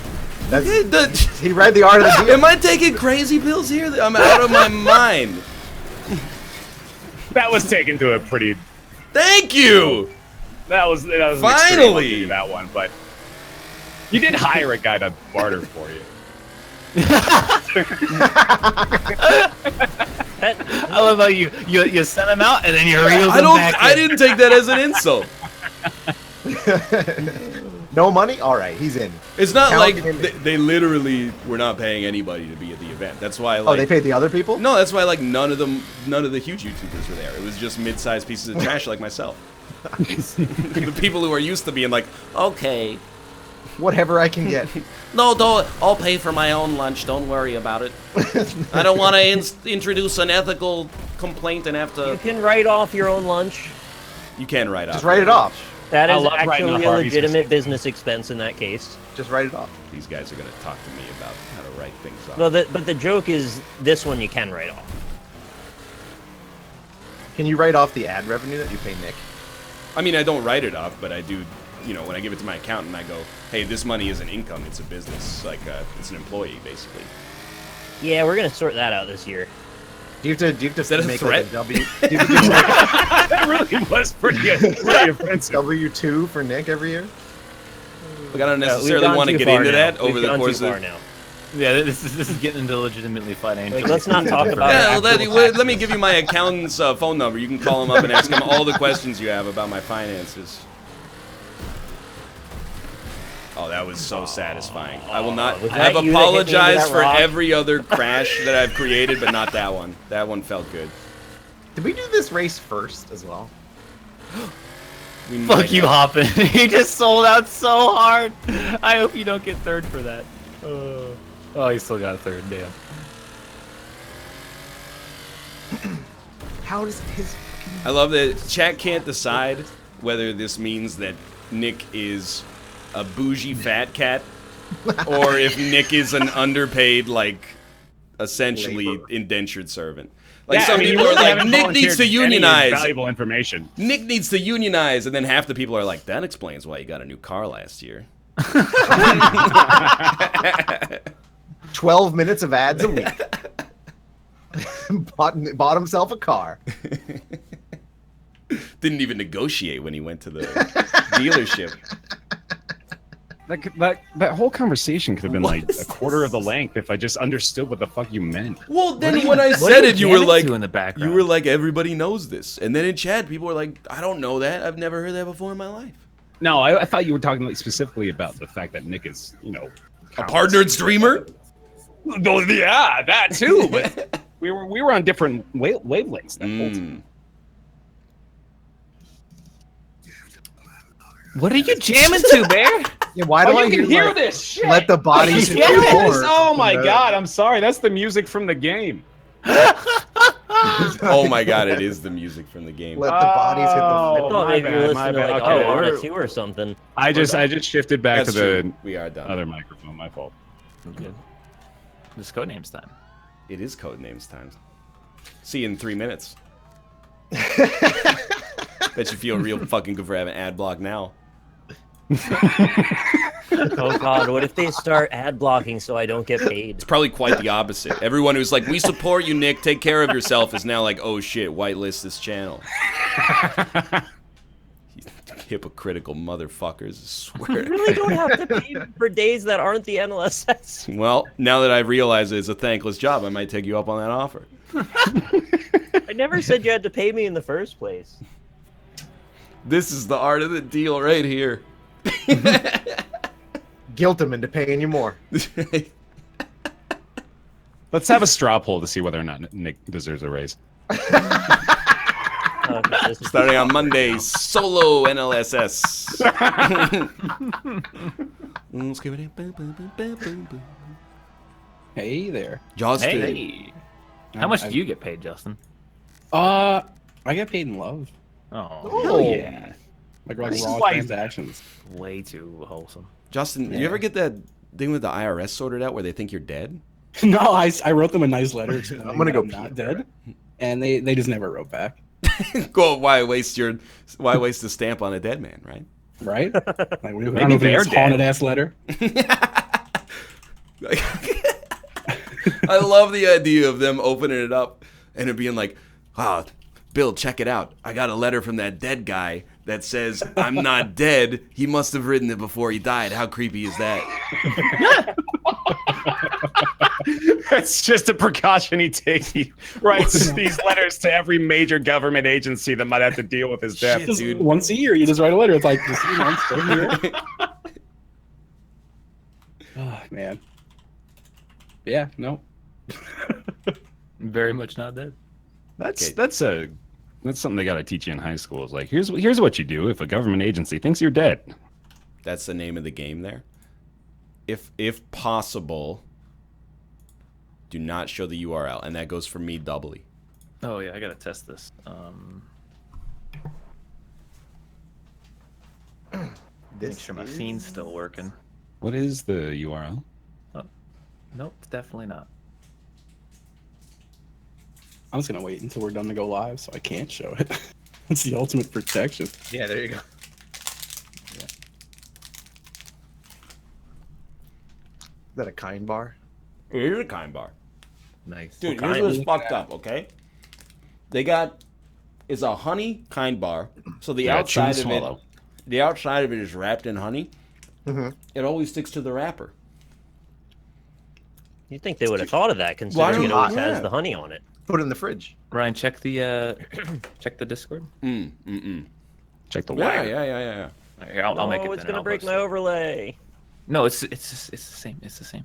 He read the art of the deal. Am I taking crazy pills here? I'm out of my mind. That was taken to a pretty. Thank you. That was an extreme, Finally! I'll give you that one, but you did hire a guy to barter for you. I love how you sent them out and then you reeled them back. I didn't take that as an insult. No money? All right, he's in. It's not Count like him in. they literally were not paying anybody to be at the event. That's why Oh, like they paid the other people? no, that's why like none of the huge YouTubers were there. It was just mid-sized pieces of trash like myself. The people who are used to being like, okay, Whatever I can get. no, I'll pay for my own lunch. Don't worry about it. I don't want to introduce an ethical complaint and have You to. can write off your own lunch. You can write off. Just write it off. That I is love writing actually off a Harvey's legitimate mistakes. business expense in that case. Just write it off. These guys are gonna talk to me about how to write things off. Well, but the joke is this one you can write off. Can you write off the ad revenue that you pay Nick? I mean, I don't write it off, but I do. You know, when I give it to my accountant, I go, "Hey, this money isn't income; it's a business. Like, it's an employee, basically." Yeah, we're gonna sort that out this year. Do you have to that a make threat? like a W? Do you have to do like That really was pretty offensive. W2 for Nick every year? Like, I don't We've necessarily gone want to too get far into now. that over We've the gone course too of. far now. Yeah, this is getting into legitimately financial. Like, let's not talk about Yeah, it. let me give you my accountant's phone number. You can call him up and ask him all the questions you have about my finances. Oh, that was so satisfying. I will not. Was I've that you that hit me into apologized that for rock? every other crash that I've created, but not that one. That one felt good. Did we do this race first as well? We might Fuck you, have. Hoppin. He just sold out so hard. I hope you don't get third for that. Oh, he still got third. Damn. How does his... I love that chat can't decide whether this means that Nick is a bougie fat cat or if Nick is an underpaid, like, essentially Labor. indentured servant. Like, Yeah, some I mean, people you are really like, haven't Nick needs to volunteered any unionize. valuable information. Nick needs to unionize, and then half the people are like, that explains why you got a new car last year. 12 minutes of ads a week. bought himself a car. Didn't even negotiate when he went to the dealership. That whole conversation could have been What like is a quarter of the length if I just understood what the fuck you meant. Well, then What are when I you said it, you were jamming like, to in the background? you were like, everybody knows this. And then in chat, people were like, I don't know that. I've never heard that before in my life. No, I thought you were talking like specifically about the fact that Nick is, A partnered streamer? Oh, yeah, that too. But we were on different wavelengths that whole time. What are you jamming to, Bear? Yeah, why do I you can hear like, this shit. let the bodies hit the Yes! floor? Oh my god, I'm sorry. That's the music from the game. Oh my god, it is the music from the game. Let the bodies hit the Oh, I floor. thought my maybe you were bad, my listening to bad. like Okay, Arana we're- 2 or something. I just shifted back That's to the true. We are done. other microphone. My fault. Good. This Codenames time. It is Codenames time. See you in 3 minutes. Bet you feel real fucking good for having ad block now. Oh god, what if they start ad blocking so I don't get paid? It's probably quite the opposite. Everyone who's like, we support you, Nick, take care of yourself, is now like, oh shit, whitelist this channel. You hypocritical motherfuckers, I swear. You really don't have to pay for days that aren't the NLSS. Well, now that I've realized it's a thankless job, I might take you up on that offer. I never said you had to pay me in the first place. This is the art of the deal right here. Guilt him into paying you more. Let's have a straw poll to see whether or not Nick deserves a raise. Okay, this is- Starting on Monday, solo NLSS. Hey there. Justin. Hey. How much do you get paid, Justin? I get paid in love. Oh, Hell yeah. Like This is raw why- transactions. way too wholesome. Justin, you ever get that thing with the IRS sorted out where they think you're dead? No, I wrote them a nice letter explaining I'm gonna that go not pee. dead, and they just never wrote back. Go. Why waste the stamp on a dead man, right? Right? Like, I don't know Maybe if they're it's dead. haunted ass letter. I love the idea of them opening it up and it being like, "Ah, Bill, check it out. I got a letter from that dead guy that says I'm not dead. He must have written it before he died. How creepy is that?" It's just a precaution he takes. He writes these letters to every major government agency that might have to deal with his death. Shit. Just Dude. once a year, you just write a letter. It's like, just, I'm still here. Oh man. Yeah. No. Very much not dead. That's something they got to teach you in high school. Is like, here's what you do if a government agency thinks you're dead. That's the name of the game there. If possible, do not show the URL, and that goes for me doubly. Oh yeah, I gotta test this. Make sure my scene's still working. What is the URL? Nope, definitely not. I'm just gonna wait until we're done to go live, so I can't show it. It's the ultimate protection. Yeah, there you go. Is that a kind bar? It is a kind bar. Nice. Dude, here's what's fucked up, okay? They got it's a honey kind bar, so the outside of it is wrapped in honey. Mhm. It always sticks to the wrapper. You'd think they would have thought of that, considering it always has Yeah. the honey on it. Put it in the fridge. Ryan, check the Discord. Check the Yeah, wire. yeah. Here, I'll make it. Oh, it's then, gonna I'll break post my it. overlay. No, it's the same. It's the same.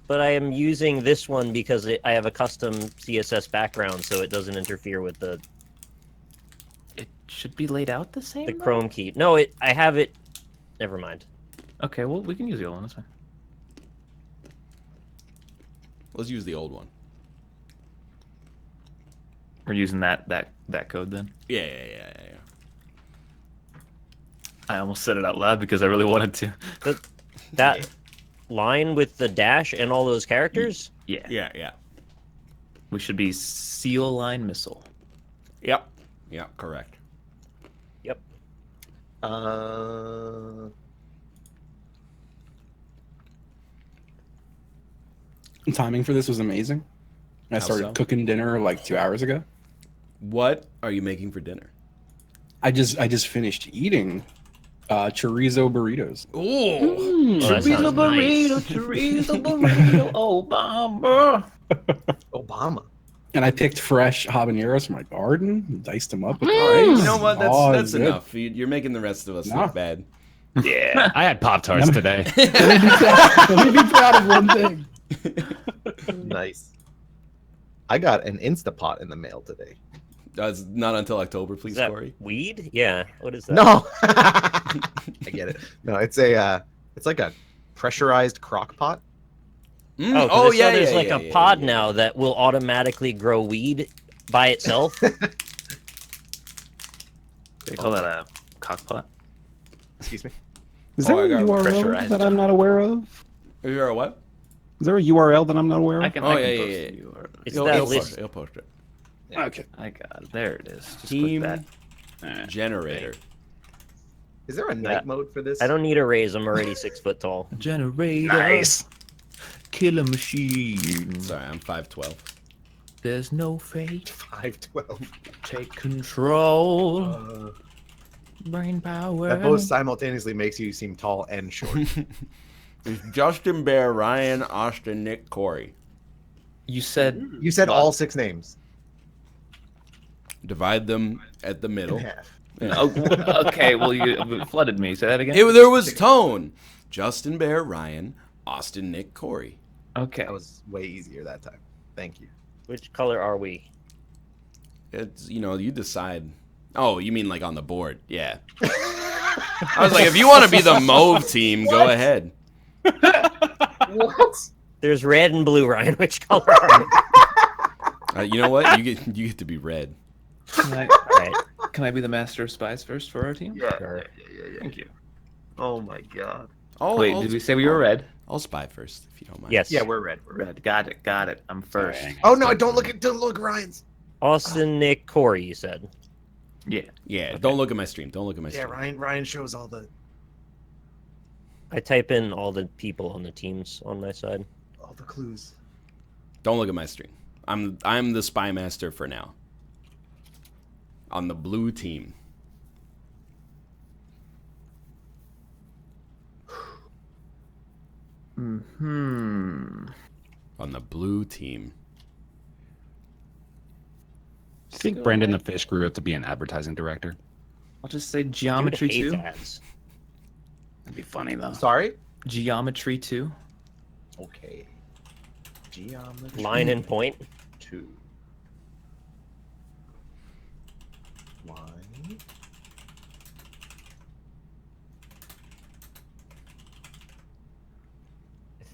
But I am using this one because I have a custom CSS background, so it doesn't interfere with the It should be laid out the same. though? Chrome key. No, I have it. Never mind. Okay, well we can use the old one. That's fine. Let's use the old one. We're using that code then. Yeah. I almost said it out loud because I really wanted to. That line with the dash and all those characters? Yeah. We should be seal line missile. Yep. Yeah, correct. Yep. Timing for this was amazing. I How started so? cooking dinner like 2 hours ago. What are you making for dinner? I just finished eating chorizo burritos. Ooh. Oh, that sounds nice. chorizo burrito, Obama. Obama. And I picked fresh habaneros from my garden, diced them up with You rice. know what? Oh, That's good. enough. You're making the rest of us No. look bad. Yeah, I had Pop Tarts today. Let me be proud of one thing. Nice. I got an Instapot in the mail today. That's not until October, please, Is that Corey. weed? Yeah. What is that? No. I get it. No, it's like a pressurized crock pot. Oh, Oh, yeah, there's yeah, like yeah, a yeah, pod yeah. now that will automatically grow weed by itself. They call that a cockpot. Excuse me. Is Oh, there I a got URL pressurized. that I'm not aware of? Is there a what? Is there a URL that I'm not aware I of? can. Oh, I can yeah, post yeah, it. yeah. You are- It's He'll that post list. it. He'll post it. Okay. I got it. There it is. Just Team click generator. Is there a night mode for this? I don't need a raise. I'm already 6 foot tall. that. Generator. Nice. Killer machine. Sorry, I'm 5'12". There's no fate. 512. Take control. Brain power. That both simultaneously makes you seem tall and short. It's Justin, Bear, Ryan, Austin, Nick, Corey. You said. You said all 6 names. Divide them at the In middle. half. Oh, okay. Well, you flooded me. Say that again. There was tone. Justin, Bear, Ryan, Austin, Nick, Corey. Okay. That was way easier that time. Thank you. Which color are we? It's you decide. Oh, you mean like on the board? Yeah. I was like, if you want to be the mauve team, go ahead. What? There's red and blue, Ryan. Which color are we? You know what? You get to be red. Right. Can I be the master of spies first for our team? Yeah. Thank you. Oh my god. Wait, did we say we were red? I'll spy first, if you don't mind. Yes. Yeah, we're red. We're red. Red. Got it. I'm first. Oh no! Don't look at Ryan's. Austin, Nick, Corey, you said. Yeah. Yeah. Okay. Don't look at my stream. Don't look at my Yeah, stream. Ryan shows all the I type in all the people on the teams on my side. clues. Don't look at my stream. I'm the spy master for now. On the blue team. Hmm. On the blue team. I think Brandon the Fish grew up to be an advertising director. I'll just say Dude geometry hates 2. ads. That'd be funny though. Sorry. Geometry 2. Okay. Geometry. Line and point. 2. Line.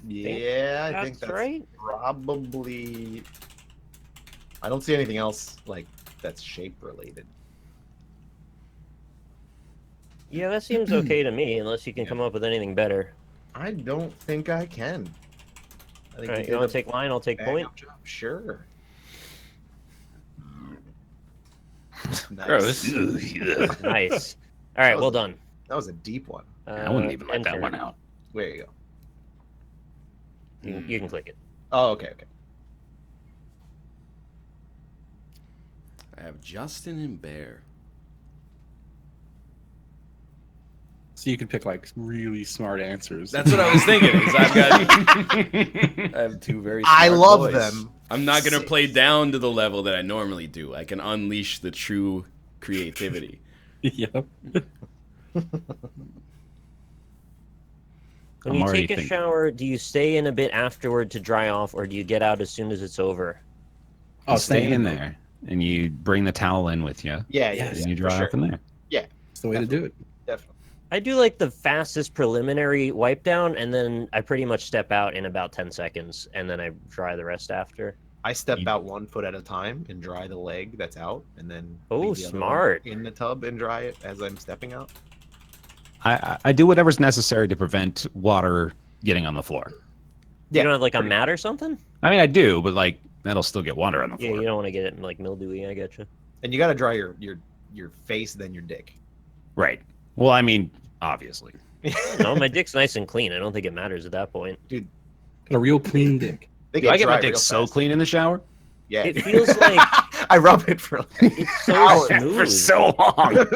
Yeah, I think that's right. probably. I don't see anything else like that's shape related. Yeah, that seems okay to me, unless you can come up with anything better. I don't think I can. I think Alright, did you want a to take line? I'll take bang point. up job. Sure. Nice. Gross. Nice. All right, well done. That was a deep one. I wouldn't even let that enter. one out. There you go. You can click it. Oh, okay, okay. I have Justin and Bear. So you could pick like really smart answers. That's what I was thinking. Is I have two very smart I love boys. them. I'm not going to play down to the level that I normally do. I can unleash the true creativity. Yep. When you take a shower, do you stay in a bit afterward to dry off, or do you get out as soon as it's over? Oh, stay in there, and you bring the towel in with you. Yeah, and you dry off in there. Yeah, it's the way to do it. Definitely. I do like the fastest preliminary wipe down, and then I pretty much step out in about 10 seconds, and then I dry the rest after. I step out 1 foot at a time and dry the leg that's out, and then leave the other smart. one in the tub and dry it as I'm stepping out. I do whatever's necessary to prevent water getting on the floor. You don't have like a mat or something? I mean, I do, but like that'll still get water on the floor. Yeah, you don't want to get it like mildewy. I get you. And you got to dry your face, then your dick. Right. Well, I mean, obviously. No, my dick's nice and clean. I don't think it matters at that point. Dude, got a real clean dick. Do I get my dick so clean in the shower? Yeah. It feels like I rub it for it's so smooth. For so long.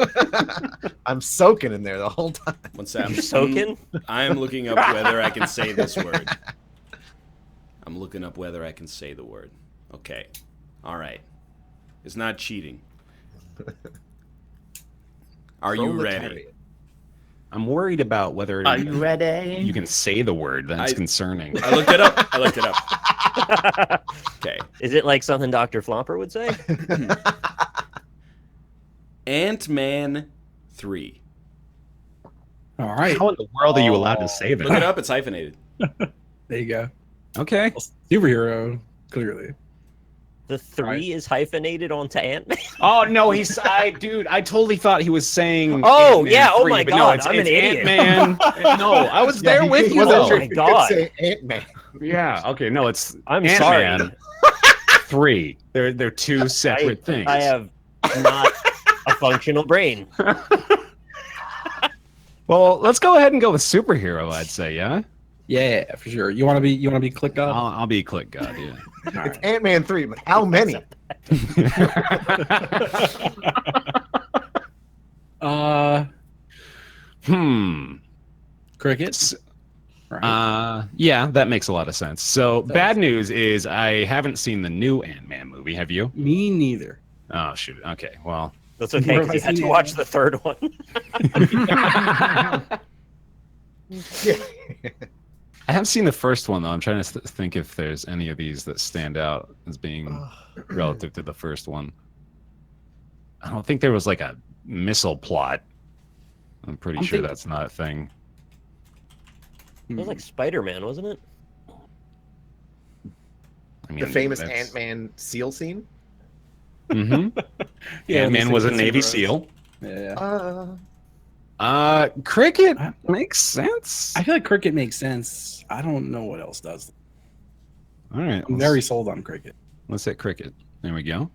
I'm soaking in there the whole time. What's that? Soaking? I'm looking up whether I can say this word. I'm looking up whether I can say the word. Okay. All right. It's not cheating. Are you ready? I'm worried about whether Are you ready? you can say the word. That's concerning. I looked it up. Okay. Is it like something Dr. Flopper would say? Ant-Man 3. All right. How in the world are you allowed to say that? Look it up. It's hyphenated. There you go. Okay. Superhero, clearly. The 3 is hyphenated onto Ant-Man? Oh no, I totally thought he was saying. Oh, Ant-Man yeah, oh 3, my but God, no, I'm an idiot. Ant-Man. No, I was there with you. Oh Though. my God. Say Ant-Man. Yeah. Okay. No, it's I'm Ant-Man sorry. 3. They're two separate things. I have not a functional brain. Well, let's go ahead and go with superhero. I'd say, yeah. Yeah, for sure. You want to be Click God? I'll be Click God. Yeah. It's Ant-Man 3, but how many? Crickets. Right. Yeah, that makes a lot of sense. So, bad news is I haven't seen the new Ant-Man movie. Have you? Me neither. Oh shoot. Okay. Well, That's okay, because you had to watch the third one. I have seen the first one though. I'm trying to think if there's any of these that stand out as being relative to the first one. I don't think there was like a missile plot. I'm pretty sure that's not a thing. It was like Spider-Man, wasn't it? I mean, The famous that's- Ant-Man seal scene? Mm-hmm. Yeah, Ant-Man was a the Navy superheroes. SEAL. Yeah. Cricket makes sense. I feel like Cricket makes sense. I don't know what else does. All right. I'm very sold on Cricket. Let's hit Cricket. There we go.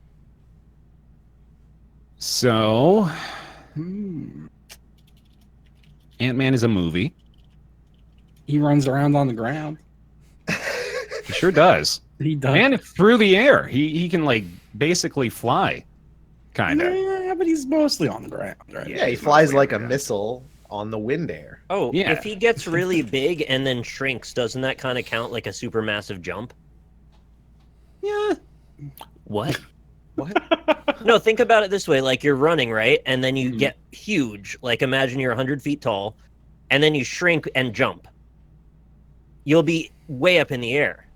So, Ant-Man is a movie. He runs around on the ground. He sure does. He does. And through the air. He can like basically fly. Kind of. Yeah, but he's mostly on the ground, right? Yeah, he flies like a missile on the wind air. Oh, Yeah. if he gets really big and then shrinks, doesn't that kind of count like a supermassive jump? Yeah. What? No, think about it this way. Like, you're running, right? And then you get huge. Like, imagine you're 100 feet tall. And then you shrink and jump. You'll be way up in the air.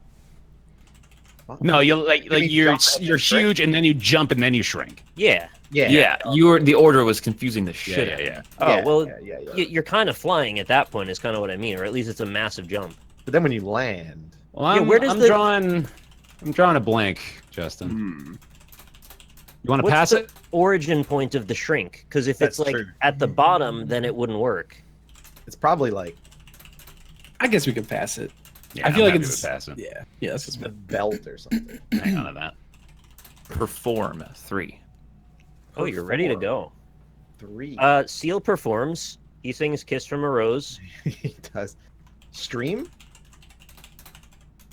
No, you're you're huge and then you jump and then you shrink. Yeah. Yeah, the order was confusing the shit out of me. Oh, well, yeah. you're kind of flying at that point is kind of what I mean. Or at least it's a massive jump. But then when you land, Well, Yeah, where does I'm the- drawing a blank, Justin. You want to pass What's it? the origin point of the shrink? Because if That's it's like true. at the bottom, then it wouldn't work. it's probably like I guess we could pass it. Yeah, I feel I'm like happy it's to pass it. Yeah, that's just a belt or something. Hang on to that. Perform 3. Oh, you're ready to go. 3. Seal performs. He sings "Kiss from a Rose." He does. Stream?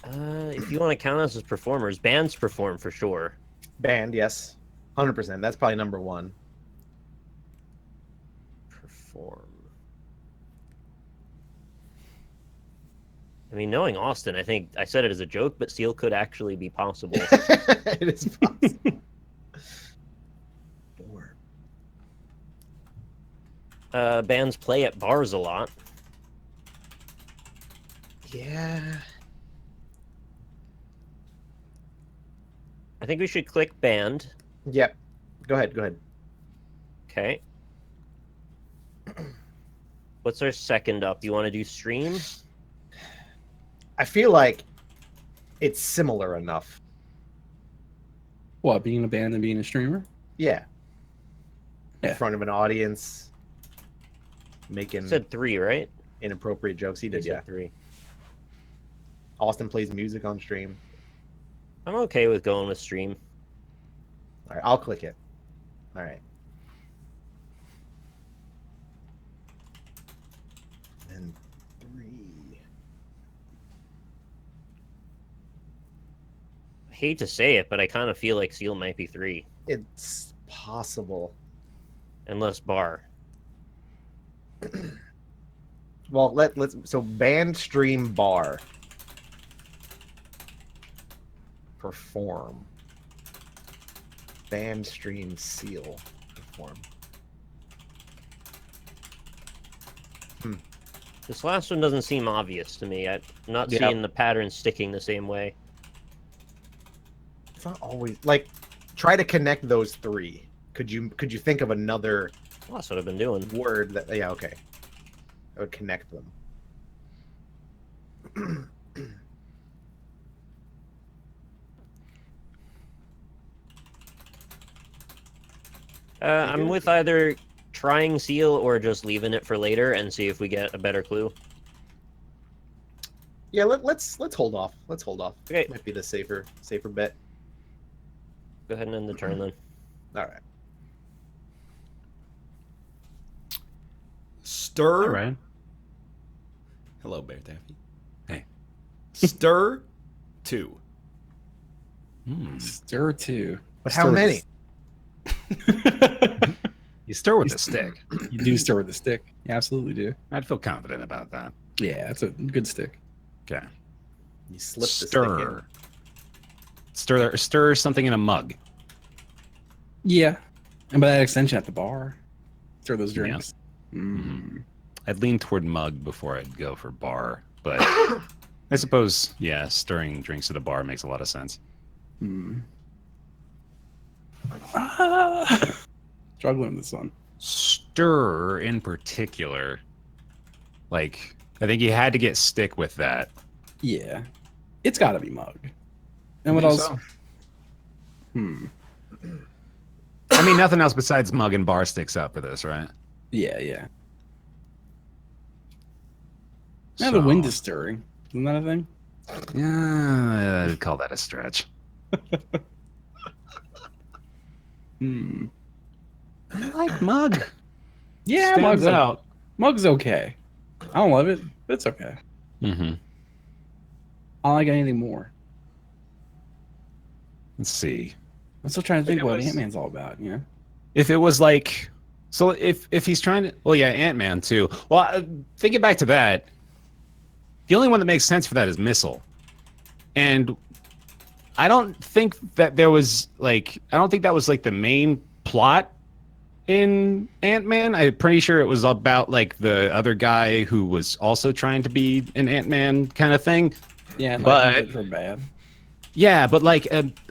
If you want to count us as performers, bands perform for sure. Band, yes. 100%. That's probably number one. Perform. I mean, knowing Austin, I think I said it as a joke, but Seal could actually be possible. It is possible. Bands play at bars a lot. Yeah. I think we should click band. Yep. Go ahead. Go ahead. Okay. What's our second up? You want to do stream? I feel like it's similar enough. What, being a band and being a streamer? Yeah. Yeah. In front of an audience, making You said 3, right? inappropriate jokes. He You did, said yeah. 3. Austin plays music on stream. I'm okay with going with stream. All right, I'll click it. All right. And 3. I hate to say it, but I kind of feel like Seal might be 3. It's possible. Unless bar. Well, let's so band, stream, bar, perform. Band, stream, Seal, perform. This last one doesn't seem obvious to me. I'm not Yeah. seeing the pattern sticking the same way. It's not always like try to connect those 3. Could you think of another Well, that's what I've been doing. word that? Yeah, okay. I would connect them. I'm with either trying Seal or just leaving it for later and see if we get a better clue. Yeah, let's hold off. Let's hold off. Okay. Might be the safer bet. Go ahead and end the turn then. All right. Stir. All right. Hello, Bear Taffy. Hey. Stir 2. Stir 2. But how many? You stir with the stick. You do stir with the stick. You absolutely do. I'd feel confident about that. Yeah, that's a good stick. Okay. You slip the stick in. Stir something in a mug. Yeah. And by that extension, at the bar. Stir those Yeah. drinks. I'd lean toward mug before I'd go for bar, but I suppose, yeah, stirring drinks at a bar makes a lot of sense. Struggling with this one. Stir in particular, like, I think you had to get stick with that. Yeah. It's got to be mug. And what Think else? so? I I mean, nothing else besides mug and bar sticks out for this, right? Yeah. Now the wind is stirring. Isn't that a thing? Yeah, I'd call that a stretch. I like mug. Yeah, Stands mug's out. Mug's okay. I don't love it, but it's okay. Mm-hmm. I don't like anything more. Let's see. I'm still trying to think It what was- Ant-Man's all about, you know? If it was like, so if he's trying to, well, yeah, Ant-Man too. Well, thinking back to that, the only one that makes sense for that is Missile. And I don't think that there was like, I don't think that was like the main plot in Ant-Man. I'm pretty sure it was about like the other guy who was also trying to be an Ant-Man kind of thing. Yeah, But- like, for bad. Yeah, but like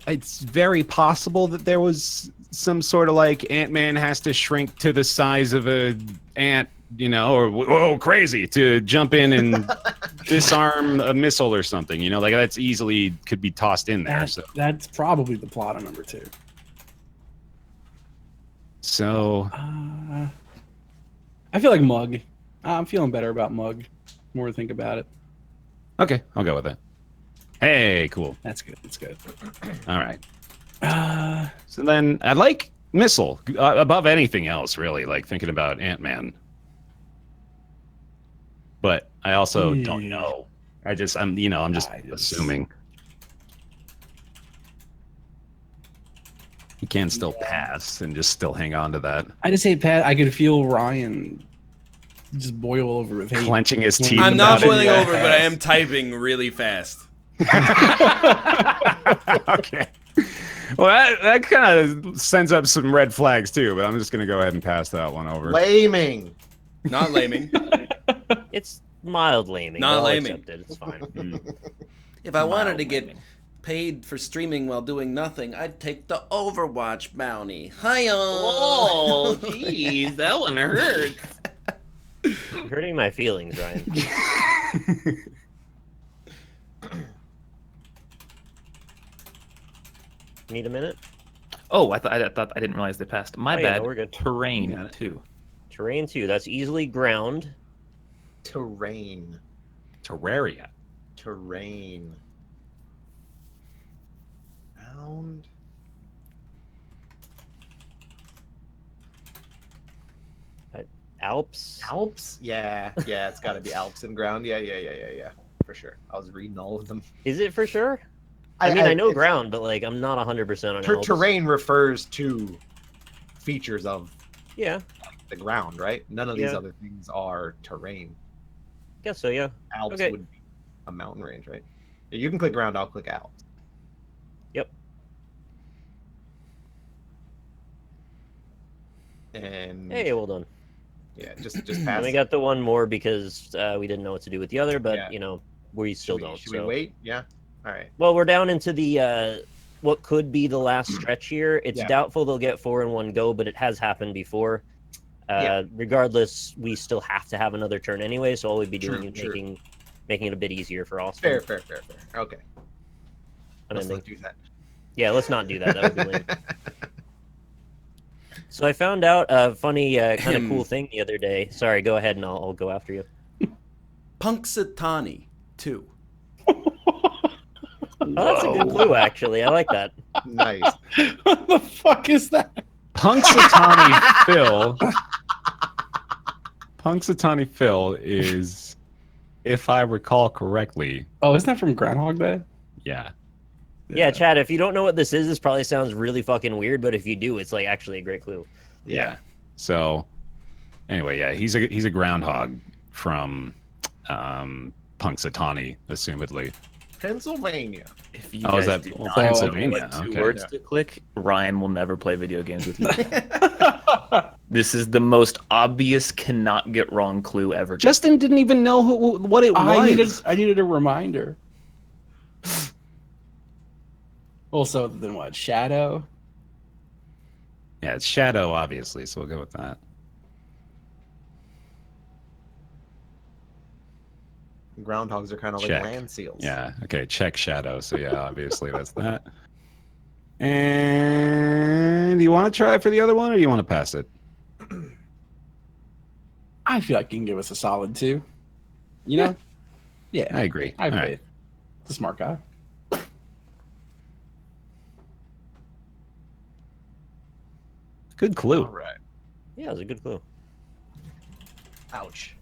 it's very possible that there was some sort of like Ant-Man has to shrink to the size of a ant, you know, or whoa, crazy to jump in and disarm a missile or something, you know, like that's easily could be tossed in there. That's probably the plot of number 2. So I feel like mug. I'm feeling better about mug. More to think about it. okay, I'll go with it. Hey, cool. That's good. That's good. All right. So then I like Missile above anything else, really, like thinking about Ant-Man. But I also don't know. I'm just assuming. You can still pass and just still hang on to that. I just hate Pat. I could feel Ryan just boil over with hate. Clenching his teeth. I'm not about it. boiling over, but I am typing really fast. Okay. Well, that kind of sends up some red flags too, but I'm just gonna go ahead and pass that one over. Laming. Not laming. It's mild laming. Not I'll laming. accept it. It's fine. If I wanted to Mild get laming. paid for streaming while doing nothing, I'd take the Overwatch bounty. Hiya! Oh, jeez, that one hurts. You're hurting my feelings, Ryan. Need a minute? Oh, I thought I didn't realize they passed. My Oh, yeah, bad. no, we're good. Terrain too. Terrain 2. That's easily ground. Terrain. Terraria. Terrain. Round. Alps. Alps? Yeah, it's got to be Alps and ground. Yeah, for sure. I was reading all of them. Is it for sure? I mean, I know ground, but like I'm not 100% on Alps. Terrain refers to features of Yeah, the ground, right? None of these other things are terrain. guess so. Yeah. Alps Okay. would be a mountain range, right? Yeah, you can click ground. I'll click Alps. Yep. And Hey, well done. yeah, just And pass. we got the one more because we didn't know what to do with the other, but Yeah. you know we still don't. Should so. we wait? Yeah. All right. Well, we're down into the what could be the last stretch here. It's Yeah. doubtful they'll get 4 in one go, but it has happened before. Regardless, we still have to have another turn anyway, so all we'd be doing is making it a bit easier for all. Fair. Okay. Let's Unending. not do that. Yeah, let's not do that. That would be lame. So I found out a funny, kind of cool thing the other day. Sorry, go ahead and I'll go after you. Punxsutawney 2. Oh, that's a good clue, actually. I like that. Nice. What the fuck is that? Punxsutawney Phil. Punxsutawney Phil is, if I recall correctly, Oh, isn't that from Groundhog Day? yeah. Yeah, Chad, if you don't know what this is, this probably sounds really fucking weird, but if you do, it's like actually a great clue. Yeah. So, anyway, yeah, he's a groundhog from Punxsutawney, assumedly. Pennsylvania. If you Oh, is guys that do not Pennsylvania? know what two Okay. words to click, Ryan will never play video games with you. This is the most obvious, cannot get wrong clue ever. Justin didn't even know what it was. I needed a reminder. Also, then what? Shadow? Yeah, it's Shadow, obviously, so we'll go with that. Groundhogs are kind of like Check. land seals. Yeah, okay, check Shadow. So, yeah, obviously that's that. And do you want to try for the other one, or do you want to pass it? I feel like you can give us a solid 2. You know? Yeah. I agree. I have All faith. right. It's a smart guy. Good clue. All right. Yeah, it was a good clue. Ouch.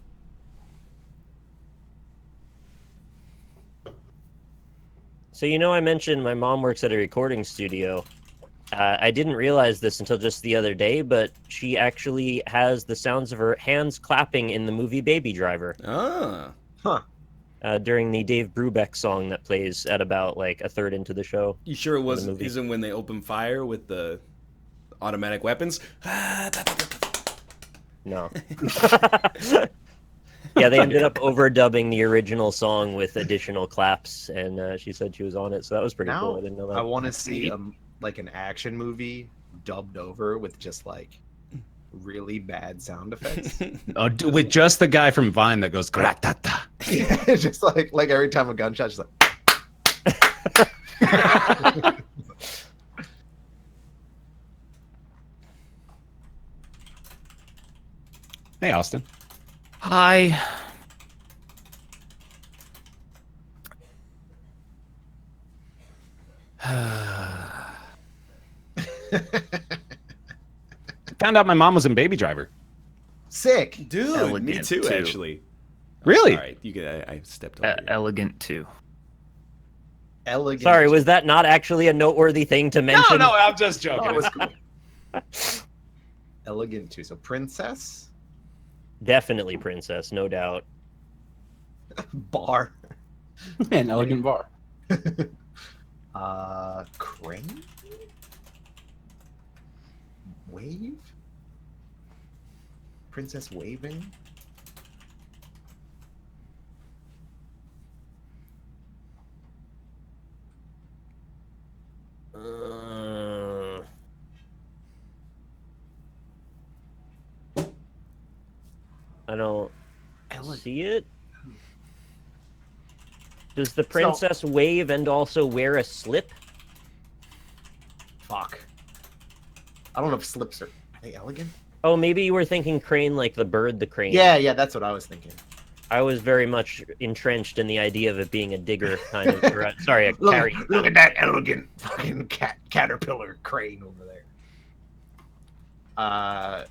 So, you know, I mentioned my mom works at a recording studio. I didn't realize this until just the other day, but she actually has the sounds of her hands clapping in the movie Baby Driver Ah. Huh. during the Dave Brubeck song that plays at about like a third into the show. You sure it was the movie. isn't when they open fire with the automatic weapons? No. Yeah, they ended up overdubbing the original song with additional claps, and she said she was on it, so that was pretty cool. Now I didn't know I that. want to see like an action movie dubbed over with just like really bad sound effects. With just the guy from Vine that goes gratata. Yeah, just like every time a gunshot, just like. Hey, Austin. Hi. Found out my mom was in Baby Driver. Sick. Dude, me Elegant, too, too. actually. Really? All right, you could. I stepped over. you. Elegant too. Elegant. Sorry, was that not actually a noteworthy thing to mention? No, I'm just joking. Oh, it was cool. Elegant too. So princess, Definitely princess, no doubt. bar, An elegant bar. crane, wave, princess waving. I don't see it. Does the princess wave and also wear a slip? Fuck. I don't know if slips are they elegant? Oh, maybe you were thinking crane like the bird, the crane. Yeah, that's what I was thinking. I was very much entrenched in the idea of it being a digger kind of. Sorry, a carry. Look at that elegant fucking caterpillar crane over there. Well,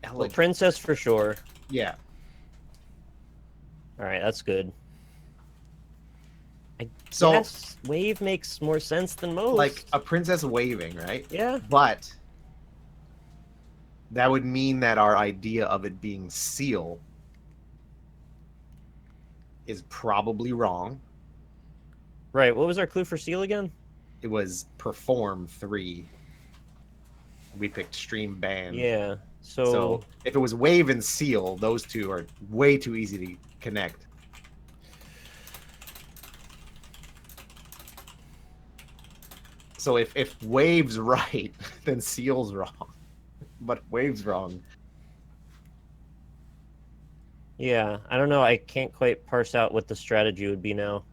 Elegant. princess for sure. Yeah. All right, that's good. I So- guess wave makes more sense than most. Like a princess waving, right? Yeah. But that would mean that our idea of it being seal is probably wrong. Right. What was our clue for seal again? It was perform 3. We picked stream band. Yeah. So if it was wave and seal, those two are way too easy to connect. So if wave's right, then seal's wrong. But wave's wrong. Yeah, I don't know. I can't quite parse out what the strategy would be now.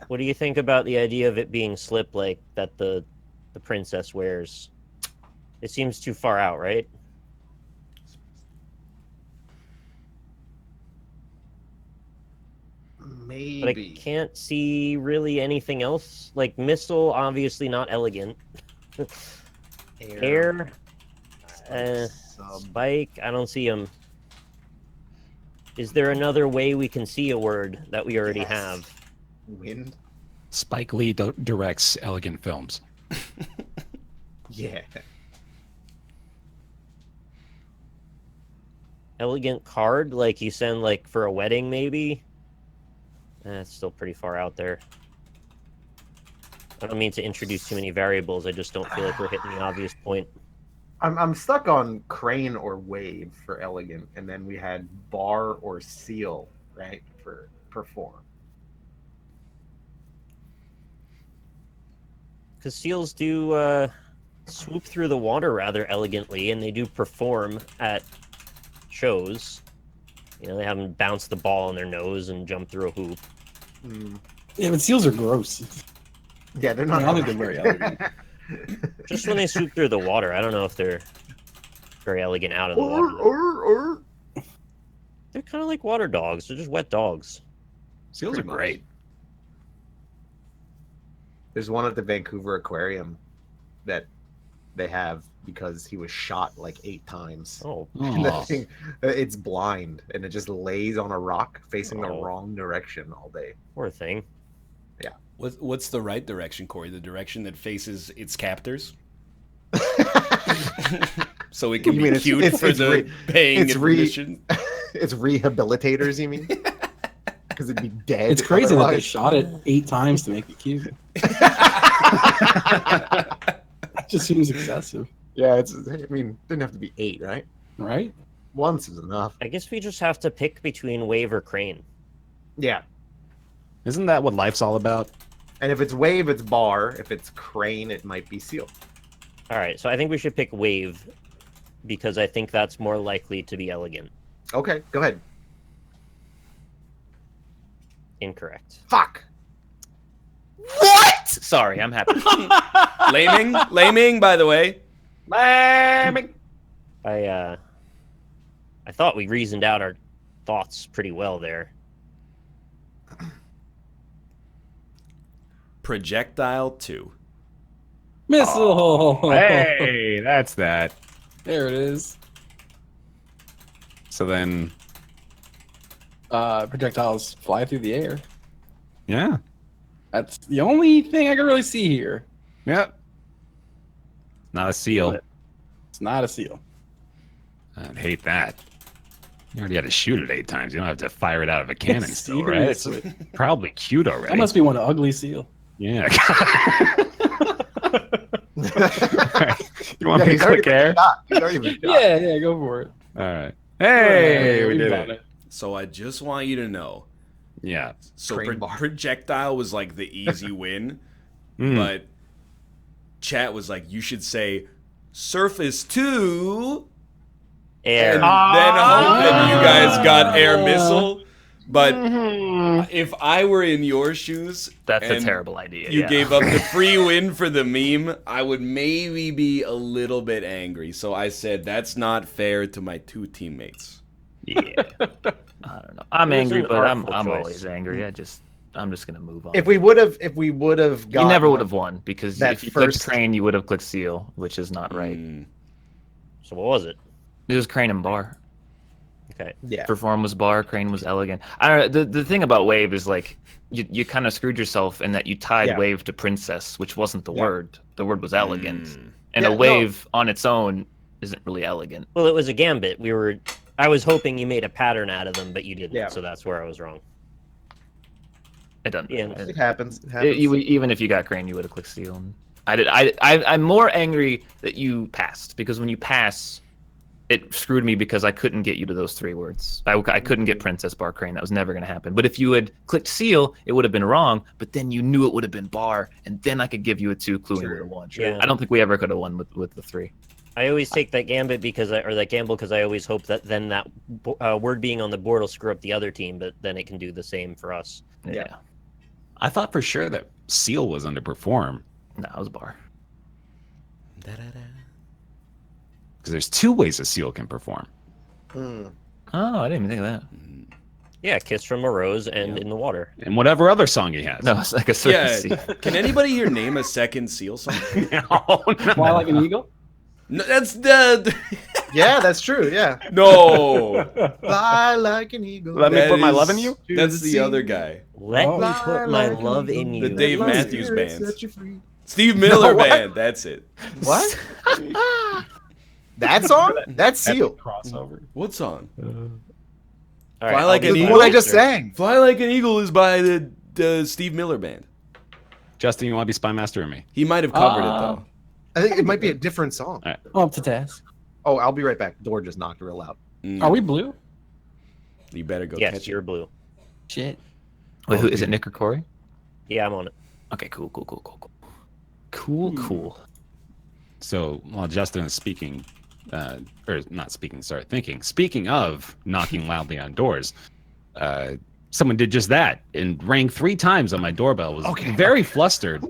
What do you think about the idea of it being slip like that the princess wears? It seems too far out, right? Maybe. But I can't see really anything else. Like missile, obviously not elegant. Air, spike, I don't see them. Is there another way we can see a word that we already have? Wind? Spike Lee directs elegant films. Yeah. Elegant card, like you send like for a wedding, maybe? That's still pretty far out there. I don't mean to introduce too many variables. I just don't feel like we're hitting the obvious point. I'm stuck on crane or wave for elegant, and then we had bar or seal, right, for perform. Because seals do swoop through the water rather elegantly, and they do perform at shows. You know, they have them bounce the ball on their nose and jump through a hoop. Yeah, but seals are gross. Yeah, they're not. I don't think they're very elegant. Just when they swoop through the water, I don't know if they're very elegant out of the water. They're kind of like water dogs. They're just wet dogs. Seals are great. There's one at the Vancouver Aquarium that they have because he was shot like 8 times. Oh, And that thing, it's blind and it just lays on a rock facing the Oh. wrong direction all day. poor thing. What's the right direction, Corey? The direction that faces its captors? So it can You be mean it's- cute it's- for it's the re- paying it's re- admission? It's rehabilitators, you mean? Because it'd be dead. It's crazy that they otherwise. shot it 8 times to make it cute. That just seems excessive, Yeah, it's. I mean, didn't have to be 8, right? right? Once is enough. I guess we just have to pick between wave or crane. Yeah. Isn't that what life's all about? And if it's wave, it's bar. If it's crane, it might be seal. All right, so I think we should pick wave because I think that's more likely to be elegant. Okay, go ahead. Incorrect. Fuck. What? Sorry, I'm happy. Laming, by the way. I thought we reasoned out our thoughts pretty well there. Projectile 2. Missile. Hey, that's that. There it is. So then, Projectiles fly through the air. yeah. That's the only thing I can really see here. Yep. Not a seal. It's not a seal. I'd hate that. You already had to shoot it 8 times. You don't have to fire it out of a cannon still, right? It's probably cute already. That must be one ugly seal. Yeah. You want me to click air? Yeah, go for it. All right. Hey, we did got it. So I just want you to know. Yeah. So Crane bar. projectile was like the easy win, Mm. but chat was like, you should say surface 2, Air. and then you guys got air missile. But if I were in your shoes, That's a and terrible idea. you yeah. gave up the free win for the meme, I would maybe be a little bit angry. So I said, that's not fair to my 2 teammates. Yeah. I don't know. I'm It was angry, an but I'm artful choice. always angry. I'm just gonna move on. If we would have You never would have won because that if you clicked first- crane, you would have clicked seal, which is not right. Mm. So what was it? It was crane and bar. Okay. Yeah. Perform was bar, crane was elegant. I don't know. The thing about wave is like you kind of screwed yourself in that you tied Yeah. wave to princess, which wasn't the Yeah. word. The word was elegant, Mm. and Yeah, a no. wave on its own isn't really elegant. Well, it was a gambit. I was hoping you made a pattern out of them, but you didn't. Yeah. So that's where I was wrong. It doesn't. Yeah. It happens. It happens. Even if you got crane, you would have clicked seal. I'm more angry that you passed because when you pass, it screwed me because I couldn't get you to those 3 words. I couldn't get princess, bar, crane. That was never going to happen. But if you had clicked seal, it would have been wrong. But then you knew it would have been bar, and then I could give you a 2 clue and you would have won. Yeah. I don't think we ever could have won with the 3. I always take that gambit that gamble because I always hope that then that word being on the board will screw up the other team, but then it can do the same for us. Yeah. I thought for sure that seal was underperform No, it was bar. because there's 2 ways a seal can perform. Hmm. Oh, I didn't even think of that. Yeah, kiss from a rose and in the water. And whatever other song he has. No, it's like a Yeah. surface. Can anybody here name a second seal song? No, no. Fly like an eagle? No, that's the Yeah, that's true. Yeah. no. Fly like an eagle. Let me That put my is- love in you? That's the other guy. Let Oh. me put my love in you. The Dave Let Matthews spirit Band. set you free. Steve Miller No, what? Band. That's it. What? That song? That's Seal. Crossover. What song? All right, Fly Like I'll an be Eagle? What I just sang. Fly Like an Eagle is by the Steve Miller Band. Justin, you want to be spy master or me? He might have covered it though. I think it might be a different song. All right. I'm up to task. Oh, I'll be right back. Door just knocked real loud. Mm. Are we blue? You better go Yes, catch you're it. blue. Shit. Wait, who is it? Nick or Corey? Yeah, I'm on it. Okay, cool. Cool. So while Justin is speaking, or not speaking, sorry, thinking. Speaking of knocking loudly on doors, someone did just that and rang 3 times on my doorbell. Was very flustered,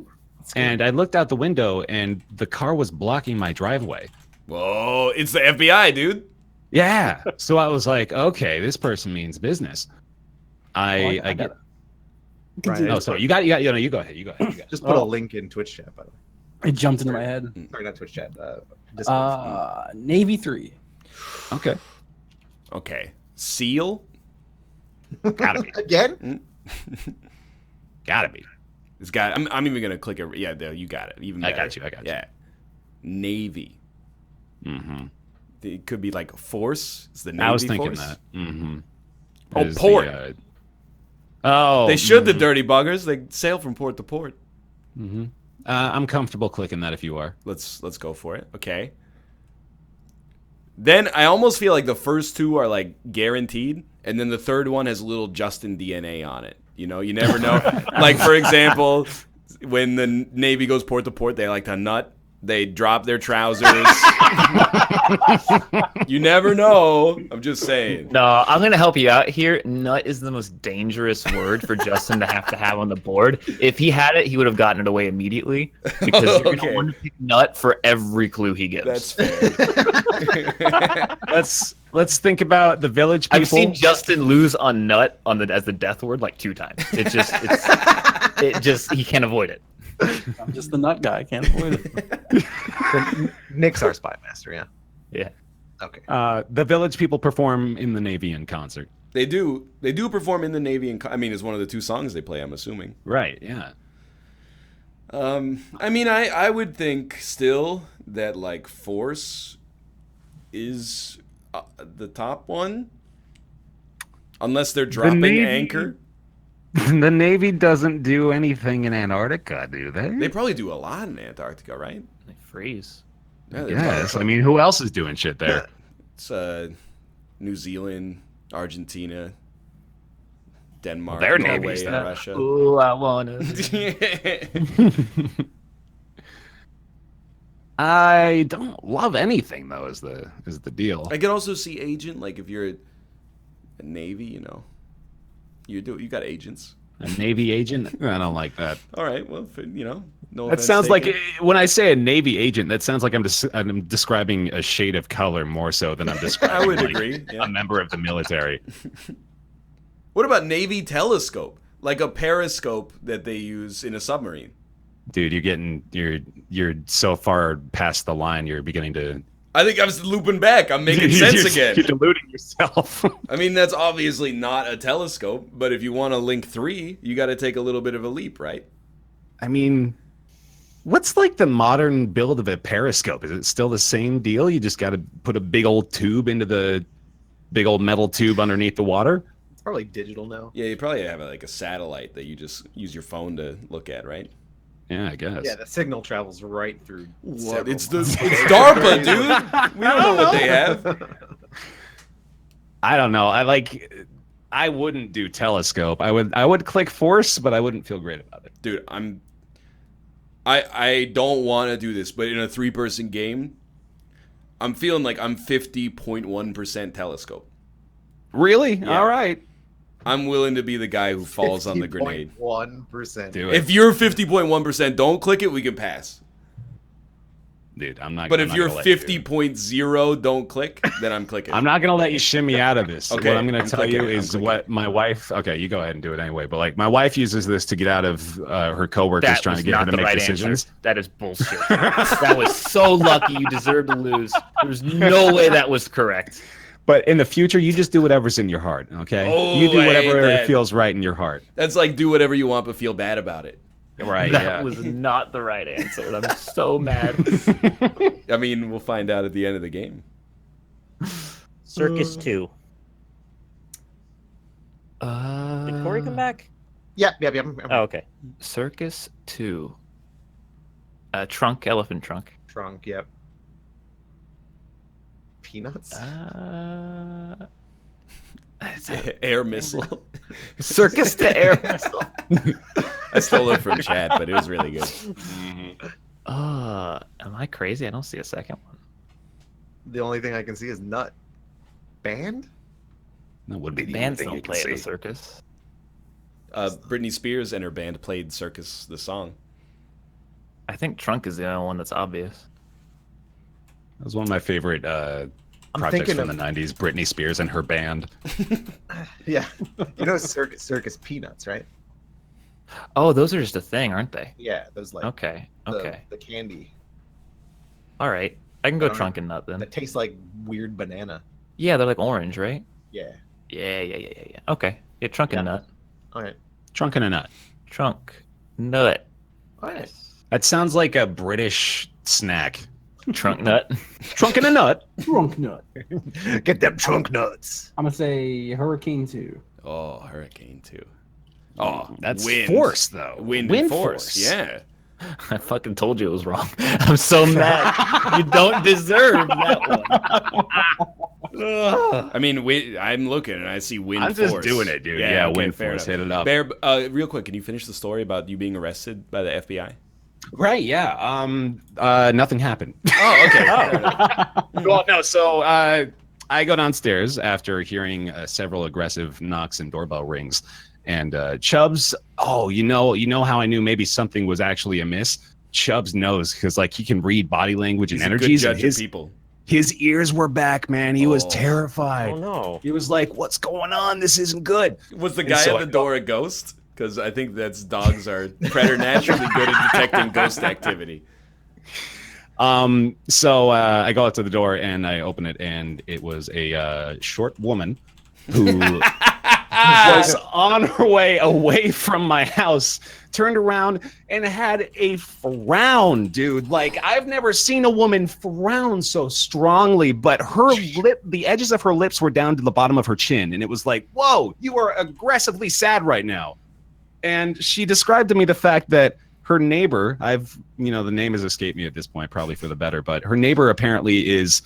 and I looked out the window and the car was blocking my driveway. Whoa, it's the FBI, dude. Yeah, so I was like, okay, this person means business. I get. Right. Oh, sorry, you go ahead. You go ahead. Just put a link in Twitch chat, by the way. It jumped into my head. Sorry, not Twitch chat. Discord. Navy 3. Okay, Okay. Seal? gotta be, Again? gotta be. It's got I'm even gonna click it. Yeah, you got it. Even I better. got you. Yeah. Navy. Mm-hmm. It could be like force. It's the Navy I was thinking force. that. Mm-hmm. Oh, port. Oh, They should, the dirty buggers. They sail from port to port. Mm-hmm. I'm comfortable clicking that if you are. Let's go for it. Okay. Then I almost feel like the first 2 are like guaranteed, and then the third one has a little Justin DNA on it. You know, you never know. Like for example, when the Navy goes port to port, they like to nut. They drop their trousers. You never know. I'm just saying. No, I'm gonna help you out here. Nut is the most dangerous word for Justin to have on the board. If he had it, he would have gotten it away immediately because you're Okay. gonna want to pick nut for every clue he gives. That's fair. Let's think about the village people. I've seen Justin lose on nut as the death word like 2 times. It just he can't avoid it. I'm just the nut guy. I can't avoid it. Nick's our spy master, yeah. Yeah. Okay. The village people perform in the Navy in concert. They do. They do perform in the Navy. I mean, it's one of the 2 songs they play, I'm assuming. Right, yeah. I mean, I would think still that, like, Force is the top one. Unless they're dropping Anchor. The Navy doesn't do anything in Antarctica, do they? They probably do a lot in Antarctica, right? They freeze. Yeah, Yes. I mean, who else is doing shit there? It's New Zealand, Argentina, Denmark, Their Norway, Navy's and not- Russia. Ooh, I wanna. I don't love anything though. Is the deal? I can also see agent, like if you're a Navy, you know, you got agents. A Navy agent? I don't like that. All right, well, you know, no. That offense sounds like taken. when I say a Navy agent, that sounds like I'm describing a shade of color more so than I'm describing I would like, agree. Yeah. a member of the military. What about Navy telescope? Like a periscope that they use in a submarine. Dude, you're so far past the line. You're beginning to. I think I'm looping back. I'm making sense again. You're deluding yourself. I mean, that's obviously not a telescope, but if you want to link 3, you got to take a little bit of a leap, right? I mean, what's like the modern build of a periscope? Is it still the same deal? You just got to put a big old tube into the big old metal tube underneath the water? It's probably digital now. Yeah, you probably have like a satellite that you just use your phone to look at, right? Yeah, I guess. Yeah, the signal travels right through. What? It's miles. DARPA, dude. We don't know what they have. I don't know. I wouldn't do telescope. I would click force, but I wouldn't feel great about it. Dude, I don't want to do this, but in a 3-person game, I'm feeling like I'm 50.1% telescope. Really? Yeah. All right. I'm willing to be the guy who falls on the grenade. 1%. Do it. If you're 50.1%, don't click it, we can pass. Dude, I'm not But I'm if not you're gonna let you do it. 50.0, don't click, then I'm clicking. I'm not gonna let you shimmy out of this. Okay, What I'm gonna I'm tell clicking you it, I'm is clicking what it. my wife. Okay, you go ahead and do it anyway. But like, my wife uses this to get out of her coworkers That trying was to get her not to the make right decisions. answer. That is bullshit. That was so lucky. You deserve to lose. There's no way that was correct. But in the future, you just do whatever's in your heart. Okay, Oh, you do I hate whatever that. feels right in your heart. That's like do whatever you want, but feel bad about it. Right? That Yeah. was not the right answer. And I'm so mad. I mean, we'll find out at the end of the game. Circus 2. Uh, Did Corey come back? Yep. Oh, okay. Circus 2. Trunk, elephant trunk. Trunk. Yep. Peanuts. Air missile. Circus to air missile. I stole it from Chad, but it was really good. Am I crazy? I don't see a second one. The only thing I can see is nut. Band. That would be the Bands only thing don't you can play at see. the circus. Britney Spears and her band played Circus, the song. I think Trunk is the only one that's obvious. That was one of my favorite projects thinking from the '90s. Britney Spears and her band. Yeah. You know circus peanuts, right? Oh, those are just a thing, aren't they? Yeah, those like Okay. Okay. the candy All right. I can go I don't Trunk and Nut then. that tastes like weird banana. Yeah, they're like orange, right? Yeah. Yeah. Okay. Yeah, Trunk and Nut. All right. Trunk and a nut. Trunk. Nut. All right. That sounds like a British snack. Trunk Nut. Trunk and a nut. Trunk nut. Get them trunk nuts. I'm gonna say Hurricane 2. Oh, Hurricane 2. Oh, That's wind. force, though. Wind and force. Yeah. I fucking told you it was wrong. I'm so mad. You don't deserve that one. I mean, I'm looking and I see wind I'm force. just doing it, dude. Yeah, okay, wind fair force. enough. Hit it up. Bear, real quick, can you finish the story about you being arrested by the FBI? Right, yeah. Nothing happened. Oh, okay. Fair enough. Well, no, so I go downstairs after hearing several aggressive knocks and doorbell rings. And Chubbs, you know how I knew maybe something was actually amiss? Chubbs knows because like he can read body language He's and a good energies. judge And of people. his ears were back, man. He was Oh. terrified. Oh no. He was like, "What's going on? This isn't good." Was the And guy so at I the door a ghost? Because I think dogs are preternaturally good at detecting ghost activity. So I go out to the door and I open it, and it was a short woman who was on her way away from my house, turned around and had a frown, dude. Like, I've never seen a woman frown so strongly, but her the edges of her lips were down to the bottom of her chin, and it was like, whoa, you are aggressively sad right now. And she described to me the fact that her neighbor, the name has escaped me at this point, probably for the better, but her neighbor apparently is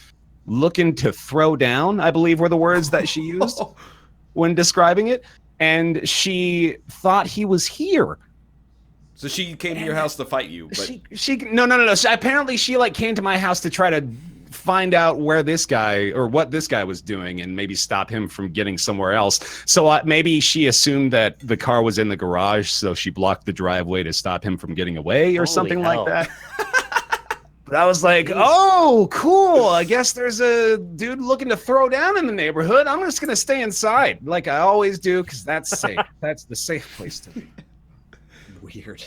looking to throw down, I believe were the words that she used when describing it. And she thought he was here. So she came to your house to fight you, but No. Apparently she like came to my house to try to find out where this guy or what this guy was doing and maybe stop him from getting somewhere else. So maybe she assumed that the car was in the garage, so she blocked the driveway to stop him from getting away or something like that. But I was like, oh, cool. I guess there's a dude looking to throw down in the neighborhood. I'm just going to stay inside like I always do because that's safe. That's the safe place to be. Weird.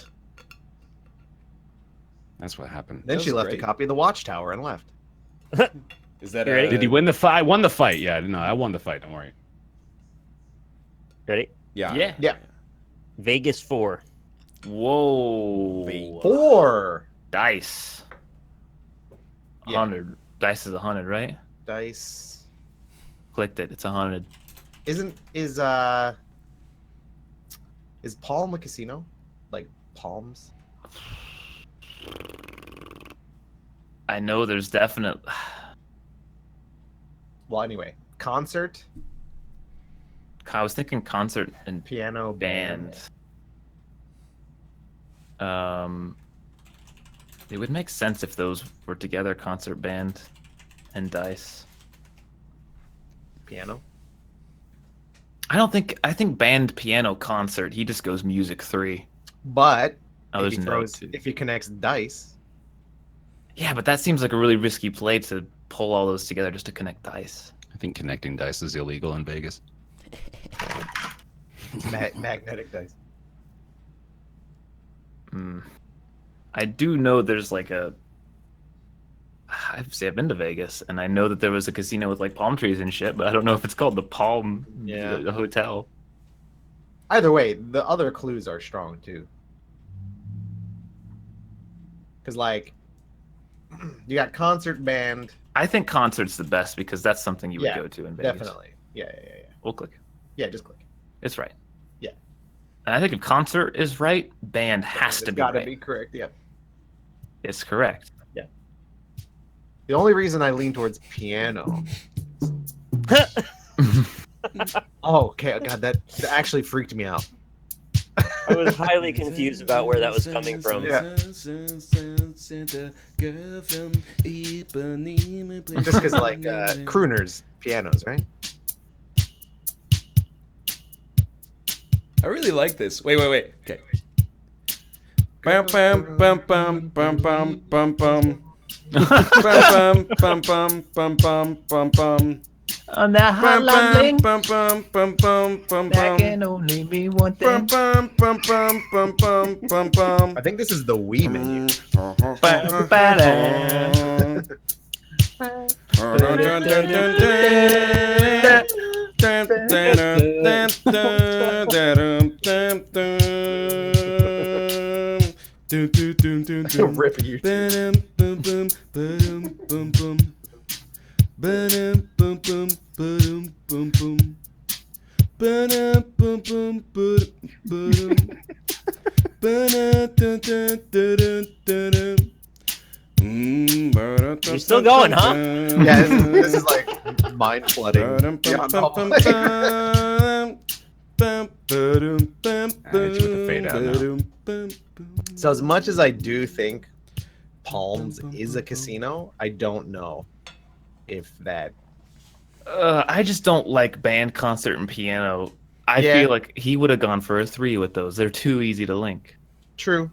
That's what happened. Then she left a copy of the Watchtower and left. Is that Did he win the fight? I won the fight. Yeah, no, I won the fight. Don't worry. Ready? Yeah. Vegas 4. Whoa. 4 Dice. 100. Dice is 100, right? dice. Clicked it. It's 100. Is Palm a casino? Like Palms? I know there's definite. Well, anyway, concert, I was thinking concert and piano, band. It would make sense if those were together, concert, band, and dice. piano. I think band, piano, concert. He just goes music 3. But Oh, if there's no 2. if he connects dice, Yeah, but that seems like a really risky play to pull all those together just to connect dice. I think connecting dice is illegal in Vegas. magnetic dice. I do know there's like I've been to Vegas, and I know that there was a casino with like palm trees and shit, but I don't know if it's called the Palm Hotel. Either way, the other clues are strong too. Because like, you got concert, band. I think concert's the best because that's something you would go to in Vegas. Definitely. Yeah. We'll click. Yeah, just click. It's right. Yeah. And I think if concert is right, band has to be right. Gotta be correct. Yeah. It's correct. Yeah. The only reason I lean towards piano. Oh, okay. God, that actually freaked me out. I was highly confused about where that was coming from. Yeah. Just because, like, crooners, pianos, right? I really like this. Wait. Okay. Bam, bam, bam, bam, bam, bam, bam, bam. Bam, bam, bam, bam, bam, bam, bam. On that hotline bling, Bum, bum, bum, bum, bum, that bum. can only be one Bum, thing. bum, bum, bum, bum, bum, bum, bum. I think this is the Wii menu. Ripping you. You're still going, huh? Yeah, this is like mind flooding. Beyond all belief. So as much as I do think Palms is a casino, I don't know if that. I just don't like band, concert, and piano. I feel like he would have gone for a 3 with those. They're too easy to link. True.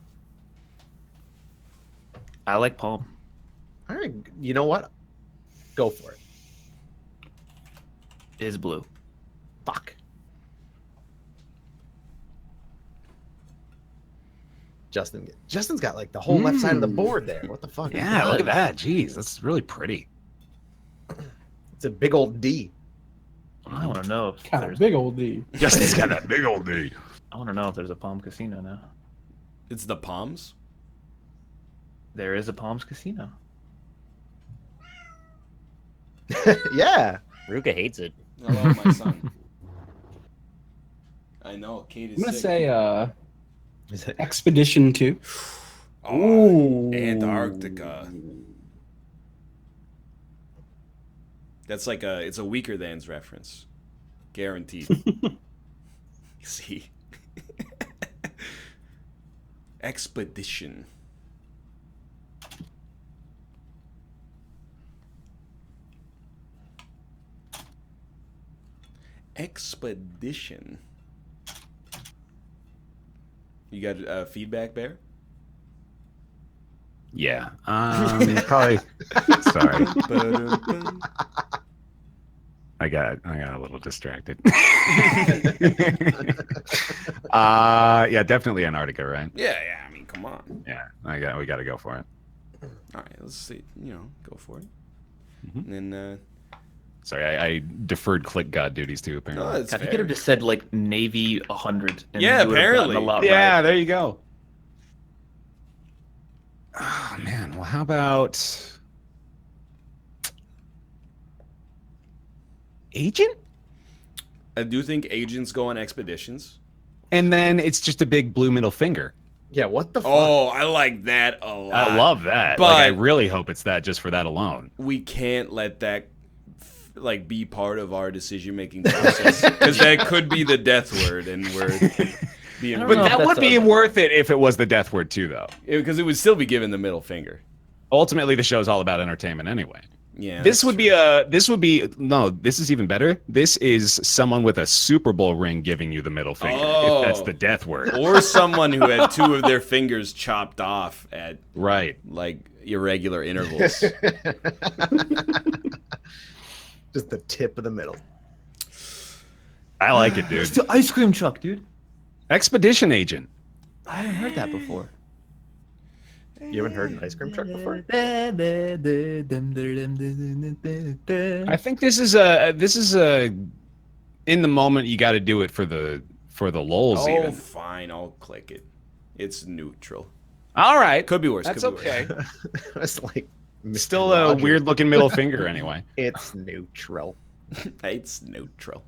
I like Palm. All right, you know what? Go for it. Is blue. Fuck. Justin's got like the whole left side of the board there. What the fuck? Yeah, look at that. Jeez, that's really pretty. It's a big old D. I want to know if Got a there's. big old D. Justin's got that big old D. I want to know if there's a Palm Casino now. It's the Palms. There is a Palms Casino. Yeah. Ruka hates it. I love my son. I know, Kate is I'm gonna sick. say Is it? Expedition 2. Oh, Antarctica. That's like it's a Weaker Thans reference. Guaranteed. See? Expedition. Expedition. You got feedback, Bear? Yeah. Probably. Sorry. I got a little distracted. Yeah, definitely Antarctica, right? Yeah, I mean, come on. Yeah, we got to go for it. All right, let's see. Go for it. Mhm. And then, Sorry, I deferred click god duties too. no, Apparently. that's God, you fair. could have just said like Navy 100. And Yeah, you would have gotten apparently. A lot Yeah, right. there you go. Oh man, well, how about agent? I do think agents go on expeditions. And then it's just a big blue middle finger. Yeah, what the fuck? Oh, I like that a lot. I love that. But- Like, I really hope it's that just for that alone. We can't let that be part of our decision making process because that could be the death word, and we're being. I don't But know if that that's would be worth it if it was the death word too, though. because it would still be given the middle finger. Ultimately, the show's all about entertainment anyway. Yeah. This would be this is even better. This is someone with a Super Bowl ring giving you the middle finger, if that's Oh. the death word. or someone who had two of their fingers chopped off at Right. like irregular intervals. Just the tip of the middle. I like it, dude. It's the ice cream truck, dude. Expedition agent. I haven't heard that before. You haven't heard an ice cream truck before? I think this is a in the moment you got to do it for the lulz Oh, even. fine. I'll click it. It's neutral. All right. Could be worse. That's could be okay. It's like Mr. Still a Rogers. weird looking middle finger anyway. It's neutral. Worse. It's neutral.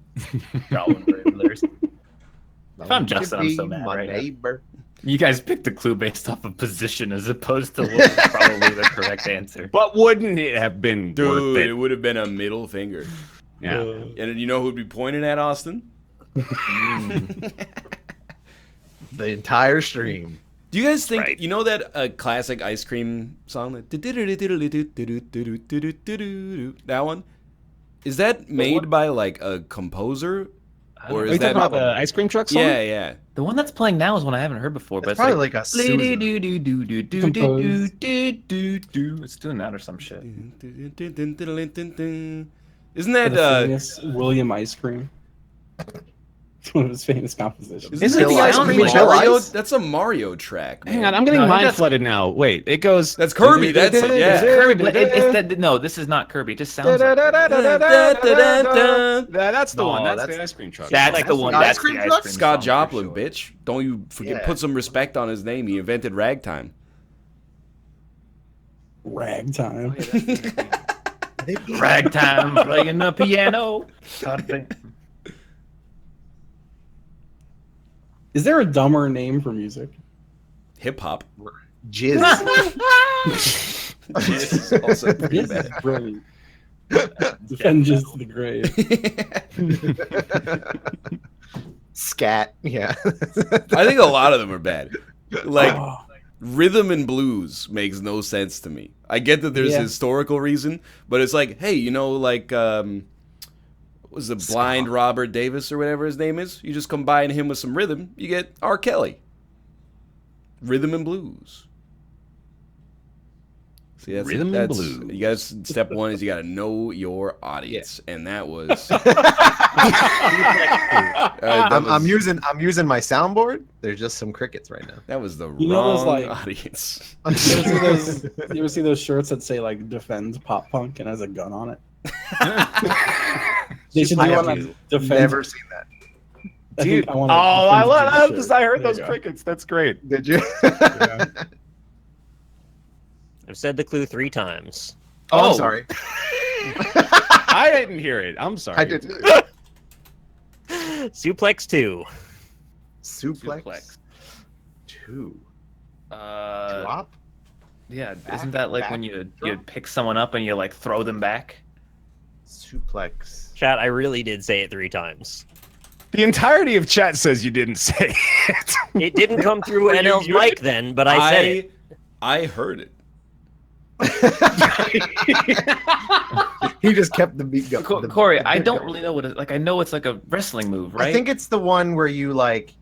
If I'm Justin, I'm so mad my right now. neighbor. You guys picked a clue based off of position as opposed to what was probably the correct answer. But wouldn't it have been worth Dude, it? it would have been a middle finger. Yeah. And you know who would be pointing at Austin? The entire stream. Do you guys think Right. you know that classic ice cream song? That one? Is that made by like a composer? Or Are is you that talking about the ice cream truck song? Yeah. The one that's playing now is one I haven't heard before, but It's probably like a Susan. It's doing that or some shit. Isn't The that famous William Ice Cream. It's one of his famous compositions. isn't it that the ice sound cream like truck? Mario? That's a Mario track. Hang man. on, I'm getting No, I think mind that's- flooded now. Wait, it goes. That's Kirby. That's yeah. Kirby, but it's that. No, this is not Kirby. It just sounds like Kirby. That's the No, one. That's that's- the ice cream truck. That's the one. Ice That's cream the ice truck? cream Scott song for Joplin, sure. bitch. Don't you forget? Yeah. Put some respect on his name. He invented ragtime. Ragtime. Ragtime playing the piano. Is there a dumber name for music? Hip hop. Jizz. This is also pretty This is bad. brilliant. Defend just to the grave. Scat. Yeah. I think a lot of them are bad. Like Oh, rhythm and blues makes no sense to me. I get that there's Yeah. a historical reason, but it's like, hey, like what was the blind Robert Davis or whatever his name is? You just combine him with some rhythm, you get R. Kelly. Rhythm and blues. See, that's, Rhythm and that's blues. you guys. Step one is you got to know your audience, and that was. I'm using my soundboard. There's just some crickets right now. That was the You know those, wrong like- audience. You ever see those shirts that say like "Defend Pop Punk" and has a gun on it? They should do I one have on defend. Never seen that. Dude, Oh, I love that. I heard those crickets. crickets. That's great. Did you? I've said the clue 3 times. Oh, I'm sorry. I didn't hear it. I'm sorry. I did. Suplex 2. Suplex 2. Uh, Drop. yeah, Back, isn't that like when back, you drop. pick someone up and you like throw them back? Suplex. Chat, I really did say it 3 times. The entirety of chat says you didn't say it. It didn't come through NL's mic then, but I said it. I heard it. He just kept the beat going. Corey, I don't really know what it, like. I know it's like a wrestling move, right? I think it's the one where you like.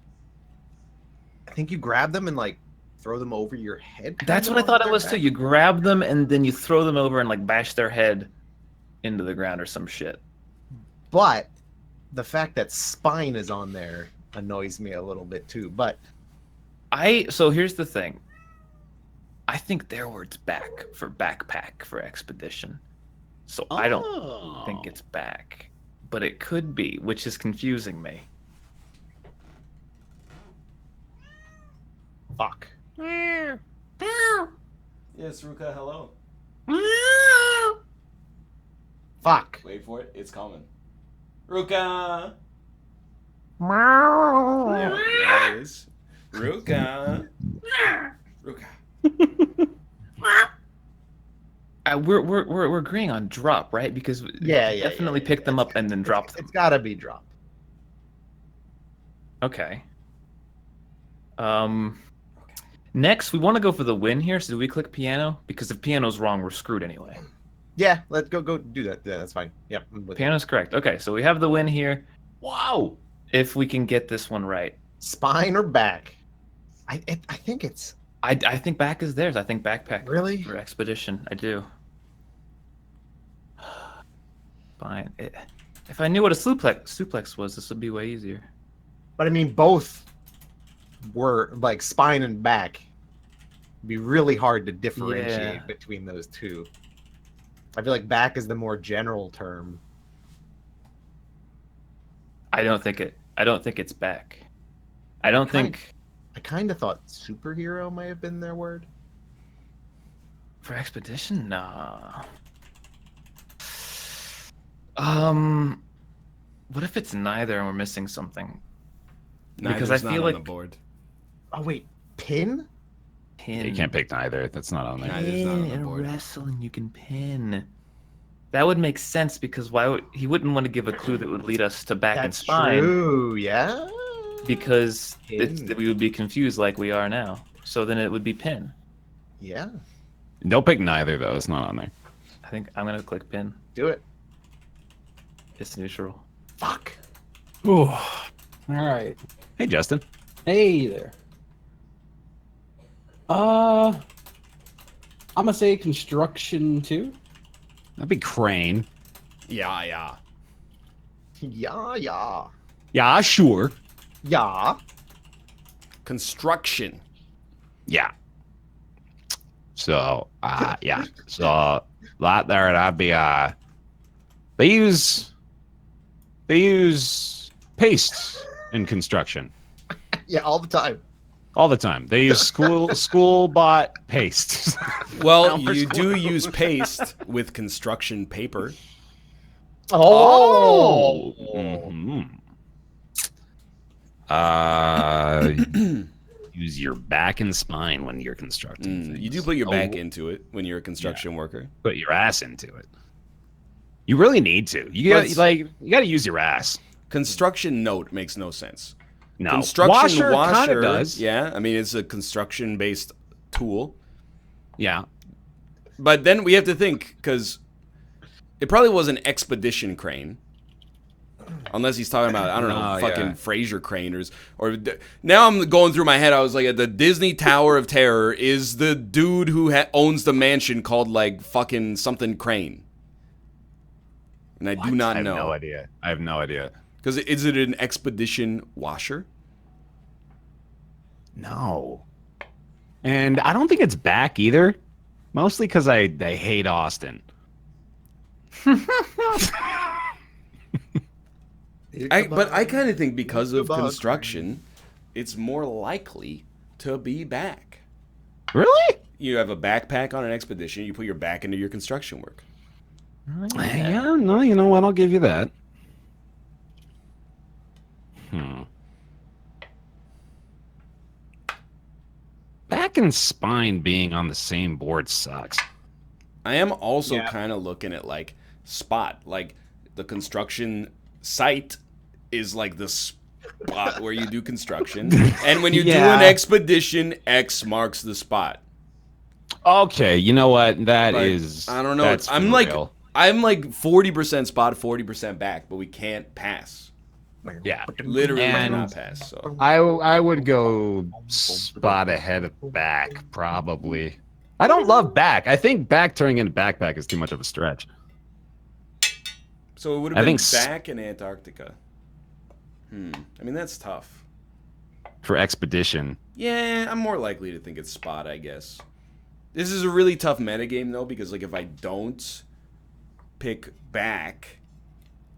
I think you grab them and like throw them over your head. That's what I thought it was too. You grab them and then you throw them over and like bash their head into the ground or some shit. But the fact that spine is on there annoys me a little bit too. But So here's the thing. I think their word's back for backpack for expedition. So I don't think it's back. But it could be, which is confusing me. fuck. Yes, Ruka, hello. Fuck. Wait for it. It's coming. Ruka. There it is. Ruka. Ruka. We're agreeing on drop, right? Because Yeah, definitely pick them up and then drop them. It's gotta be drop. Okay. Next, we want to go for the win here. So do we click piano? Because if piano's wrong, we're screwed anyway. Yeah, let's go do that. Yeah, that's fine. Yep. I'm with you. Piano's correct. Okay, so we have the win here. Wow! If we can get this one right. Spine or back? I think it's I think back is theirs. I think backpack. Really? For expedition. I do. Fine. If I knew what a suplex was, this would be way easier. But I mean, both were like spine and back. It'd be really hard to differentiate Yeah. between those two. I feel like back is the more general term. I don't think it's back. I don't think I kind of thought superhero might have been their word. for expedition. Nah. What if it's neither and we're missing something? Because I Neither's feel not on like the board. Oh wait, pin? pin. You can't pick neither. That's not on there. Neither's not on the In board. wrestling, you can pin. That would make sense because he wouldn't want to give a clue that would lead us to back and That's spine true. Yeah. because Pin. we would be confused like we are now. So then it would be pin. Yeah. Don't pick neither though. It's not on there. I think I'm gonna click pin. Do it. It's neutral. Fuck. Ooh. All right. Hey, Justin. Hey there. I'm gonna say construction 2. That'd be crane. Yeah. Yeah. Yeah, sure. Yeah. Construction. Yeah. So, yeah. So, that there, that'd be, they use paste in construction Yeah, all the time. all the time. They use school bought paste. Well, you do use paste with construction paper. Oh. Mhm. Use your back and spine when you're constructing things. You do put your back into it when you're a construction worker. Put your ass into it. You really need to. You got you got to use your ass. Construction note makes no sense. No, Construction washer kind of does. Yeah, I mean it's a construction-based tool. Yeah. But then we have to think because it probably was an expedition crane. Unless he's talking about, I don't know, Oh, fucking yeah. Fraser Crane now I'm going through my head. I was like, at the Disney Tower of Terror is the dude who owns the mansion called like fucking something Crane. And I do not I have know. no idea. I have no idea. Because is it an expedition washer? No. And I don't think it's back either. Mostly because I hate Austin. But I kind of think because of construction, it's more likely to be back. Really? You have a backpack on an expedition, you put your back into your construction work. Yeah, no, you know what? I'll give you that. Back and spine being on the same board sucks. I am also kind of looking at like spot, like the construction site is like the spot where you do construction, and when you do an expedition, X marks the spot. Okay, you know what? That is. I don't know. That's I'm real. like 40% spot, 40% back, but we can't pass. Yeah, Literally And cannot pass. So I would go spot ahead of back probably. I don't love back. I think back turning into backpack is too much of a stretch. it would have been back in Antarctica. I mean, that's tough. For expedition. Yeah, I'm more likely to think it's spot, I guess. This is a really tough metagame, though, because like if I don't pick back,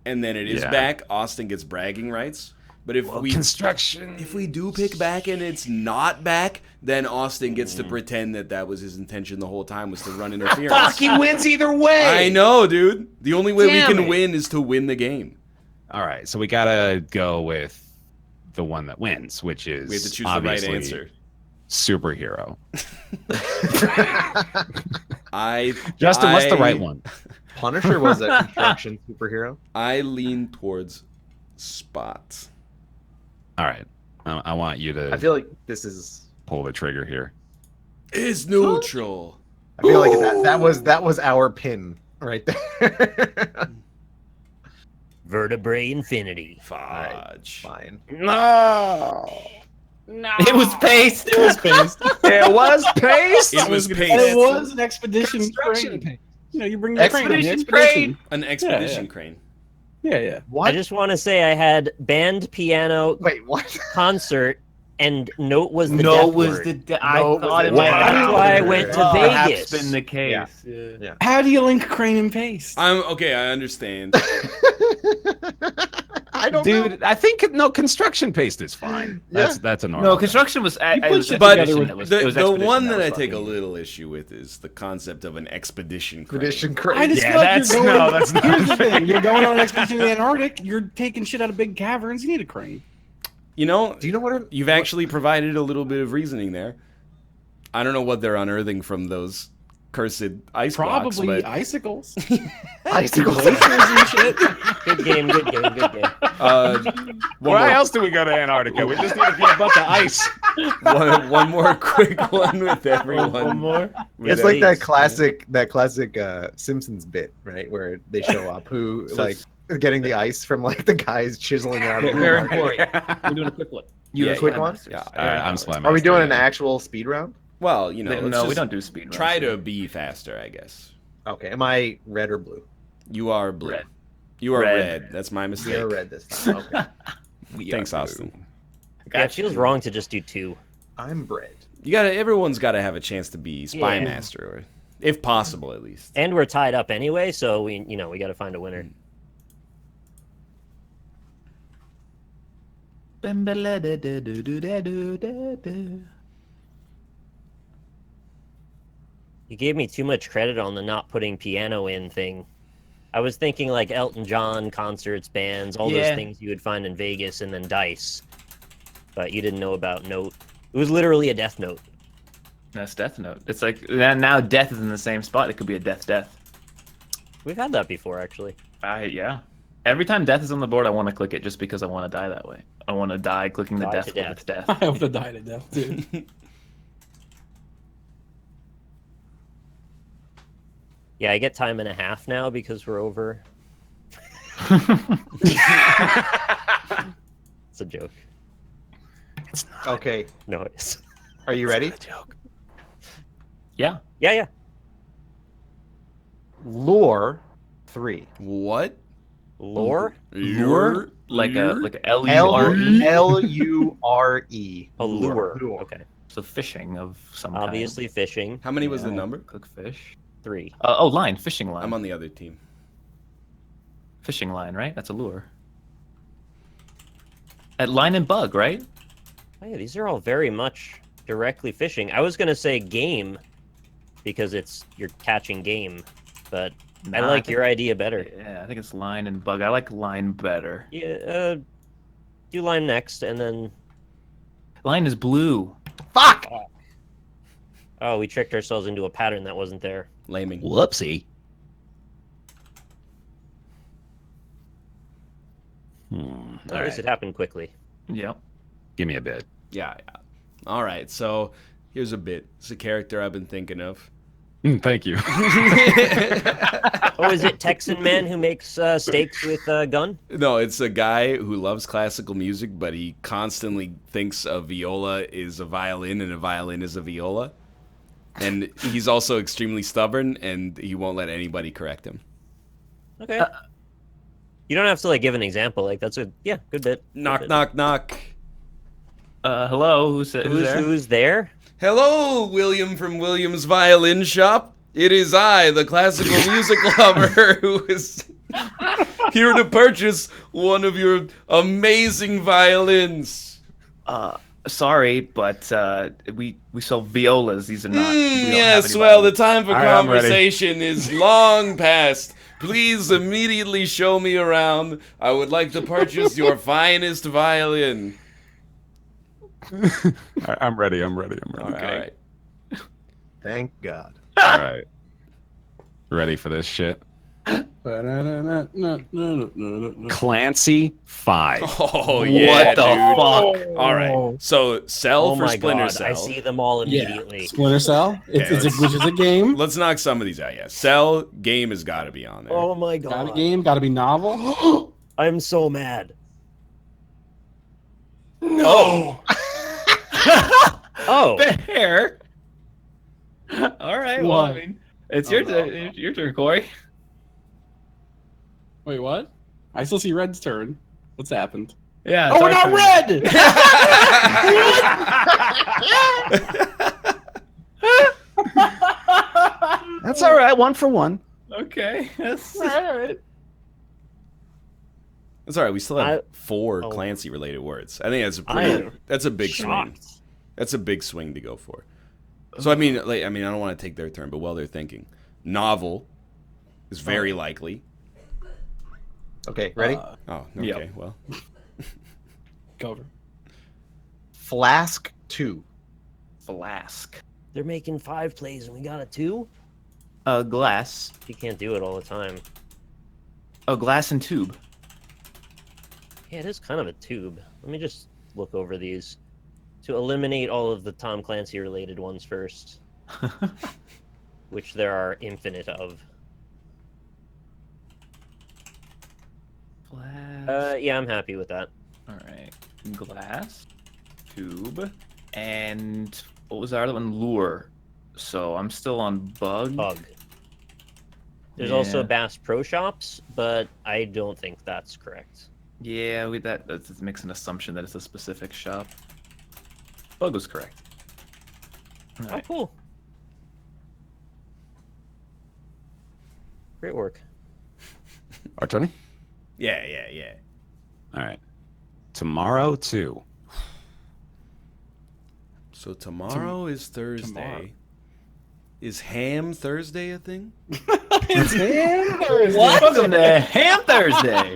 and then it is back, Austin gets bragging rights. But if if we do pick back and it's not back, then Austin gets to pretend that was his intention the whole time, was to run interference. Fuck, he wins either way. I know, dude. The only way we can win is to win the game. All right, so we gotta go with the one that wins, which is We have to choose the right answer. Superhero. Justin, what's the right one? Punisher was a construction superhero. I lean towards spot. All right, I want you to. I feel like this is. Pull the trigger here. Is neutral. I feel like that was our pin right there. Vertebrae infinity. Fudge. Fine. No. It was paste. It was paste. It was paste. It was And paste. it was an expedition Construction crane. You know, you bring the crane. on the Expedition expedition. An expedition Yeah. crane. Yeah, yeah. What? I just want to say I had band, piano, Wait, what? concert, and note was the No, death was word. the I No, thought it was might the That's death why I word. went to perhaps Vegas. been the case. Yeah. How do you link crane and paste? I'm okay. I understand. I don't know. Dude, I think construction paste is fine. That's a normal. No, construction was. It put was shit But together expedition with- that was- it the was expedition one that that was I take a fucking- little issue with is the concept of an expedition crane. Expedition crane. I just Yeah, feel like that's- you're going, no, that's not Here's the fair. thing: you're going on an expedition to the Antarctic. You're taking shit out of big caverns. You need a crane. You know, Do you know what? you've actually provided a little bit of reasoning there. I don't know what they're unearthing from those cursed ice blocks, Probably but icicles. Icicles. Glaciers and shit. Good game, good game, good game. Why else do we go to Antarctica? We just need to get a bunch of ice. one more quick one with everyone. One more. With It's like that Please. classic Simpsons bit, right, where they show up who like getting the ice from like the guys chiseling out. of the Very rock. important. We're doing a quick one. Yeah, quick yeah, one? Yeah. All right, I'm slamming. Are we doing an actual speed round? Well, you know, let's No, we just don't do speed runs. try to be faster, I guess. Okay. Am I red or blue? You are blue. Red. You are Red. red. That's my mistake. You're red this time. Okay. Thanks, Austin. Yeah, it feels wrong to just do two. I'm bread. Everyone's gotta have a chance to be spy Yeah. master, or if possible, at least. And we're tied up anyway, so we got to find a winner. You gave me too much credit on the not putting piano in thing. I was thinking like Elton John, concerts, bands, all those Yeah. things you would find in Vegas, and then dice. But you didn't know about note. It was literally a death note. That's Death Note. It's like now death is in the same spot. It could be a death. We've had that before, actually. Yeah. Every time death is on the board, I want to click it just because I want to die that way. I want to die clicking the Die death to when death. it's death. I hope to die to death, dude. Yeah, I get time and a half now because we're over. It's a joke. It's not Okay, No, it is. are you ready? a joke. Yeah. Yeah. Lure 3. What? Lore? Lure? Like Lure? a L-U-R-E. L-U-R-E. A lure. Lure. Okay. So fishing of some Obviously fishing. How many was the Yeah. number? kind. Cook fish. 3. Line. Fishing line. I'm on the other team. Fishing line, right? That's a lure. At line and bug, right? Oh, yeah, these are all very much directly fishing. I was gonna say game because you're catching game, but I Nah, like think- your idea better. Yeah, I think it's line and bug. I like line better. Yeah, do line next, and then Line is blue. Fuck! oh, we tricked ourselves into a pattern that wasn't there. Laming. Whoopsie. Hmm. At All least right. it happened quickly. Yep. Give me a bit. Yeah. All right. So here's a bit. It's a character I've been thinking of. Thank you. Oh, is it Texan man who makes steaks with a gun? No, it's a guy who loves classical music, but he constantly thinks a viola is a violin and a violin is a viola. And he's also extremely stubborn, and he won't let anybody correct him. Okay. You don't have to like give an example. Like that's a good bit. Knock, Good bit. knock, knock. Hello. Who's there? Who's there? Hello, William from William's Violin Shop. It is I, the classical music lover, who is here to purchase one of your amazing violins. Sorry, but we sell violas. These are not. we don't have Yes, any well, the violins. time for All right, I'm ready. conversation is long past. Please immediately show me around. I would like to purchase your finest violin. I'm ready. I'm ready. All right. Thank God. All right. Ready for this shit? Clancy 5. Oh, yeah, the dude. fuck? All right. So, sell Oh for my Splinter god! Cell. I see them all Yeah. immediately. Splinter Cell. Which is a game. Let's knock some of these out. Yeah. Cell game has got to be on there. Oh my Got a god! game. Got to be novel. I'm so mad. No. Oh, There. All right. Well, I What? mean, it's your turn. Your turn, Corey. Wait, what? I still see Red's turn. What's happened? Yeah. Oh, we're not red. That's all right. 1 for 1. Okay. That's All right. That's all right. We still have I- 4 oh. Clancy-related words. I think that's a I pretty. am That's a big swing. shocked. That's a big swing to go for. So I mean, I don't want to take their turn, but while they're thinking, novel is very likely. Okay, ready? Oh, okay. Yep. Well, Cover. Flask 2. flask. They're making 5 plays and we got a 2. Glass. You can't do it all the time. Oh, glass and tube. Yeah, it is kind of a tube. Let me just look over these to eliminate all of the Tom Clancy related ones first, which there are infinite of. Glass. Yeah, I'm happy with that. All right. Glass, tube, and what was the other one? Lure. So I'm still on bug. Bug. There's also Yeah. Bass Pro Shops, but I don't think that's correct. Yeah, that makes an assumption that it's a specific shop. Bug was correct. All Oh, right. cool. Great work. Our turn? yeah. All right. Tomorrow, 2. So tomorrow is Thursday. tomorrow. Is Ham Thursday a thing? It's Ham Thursday. Welcome to Ham Thursday.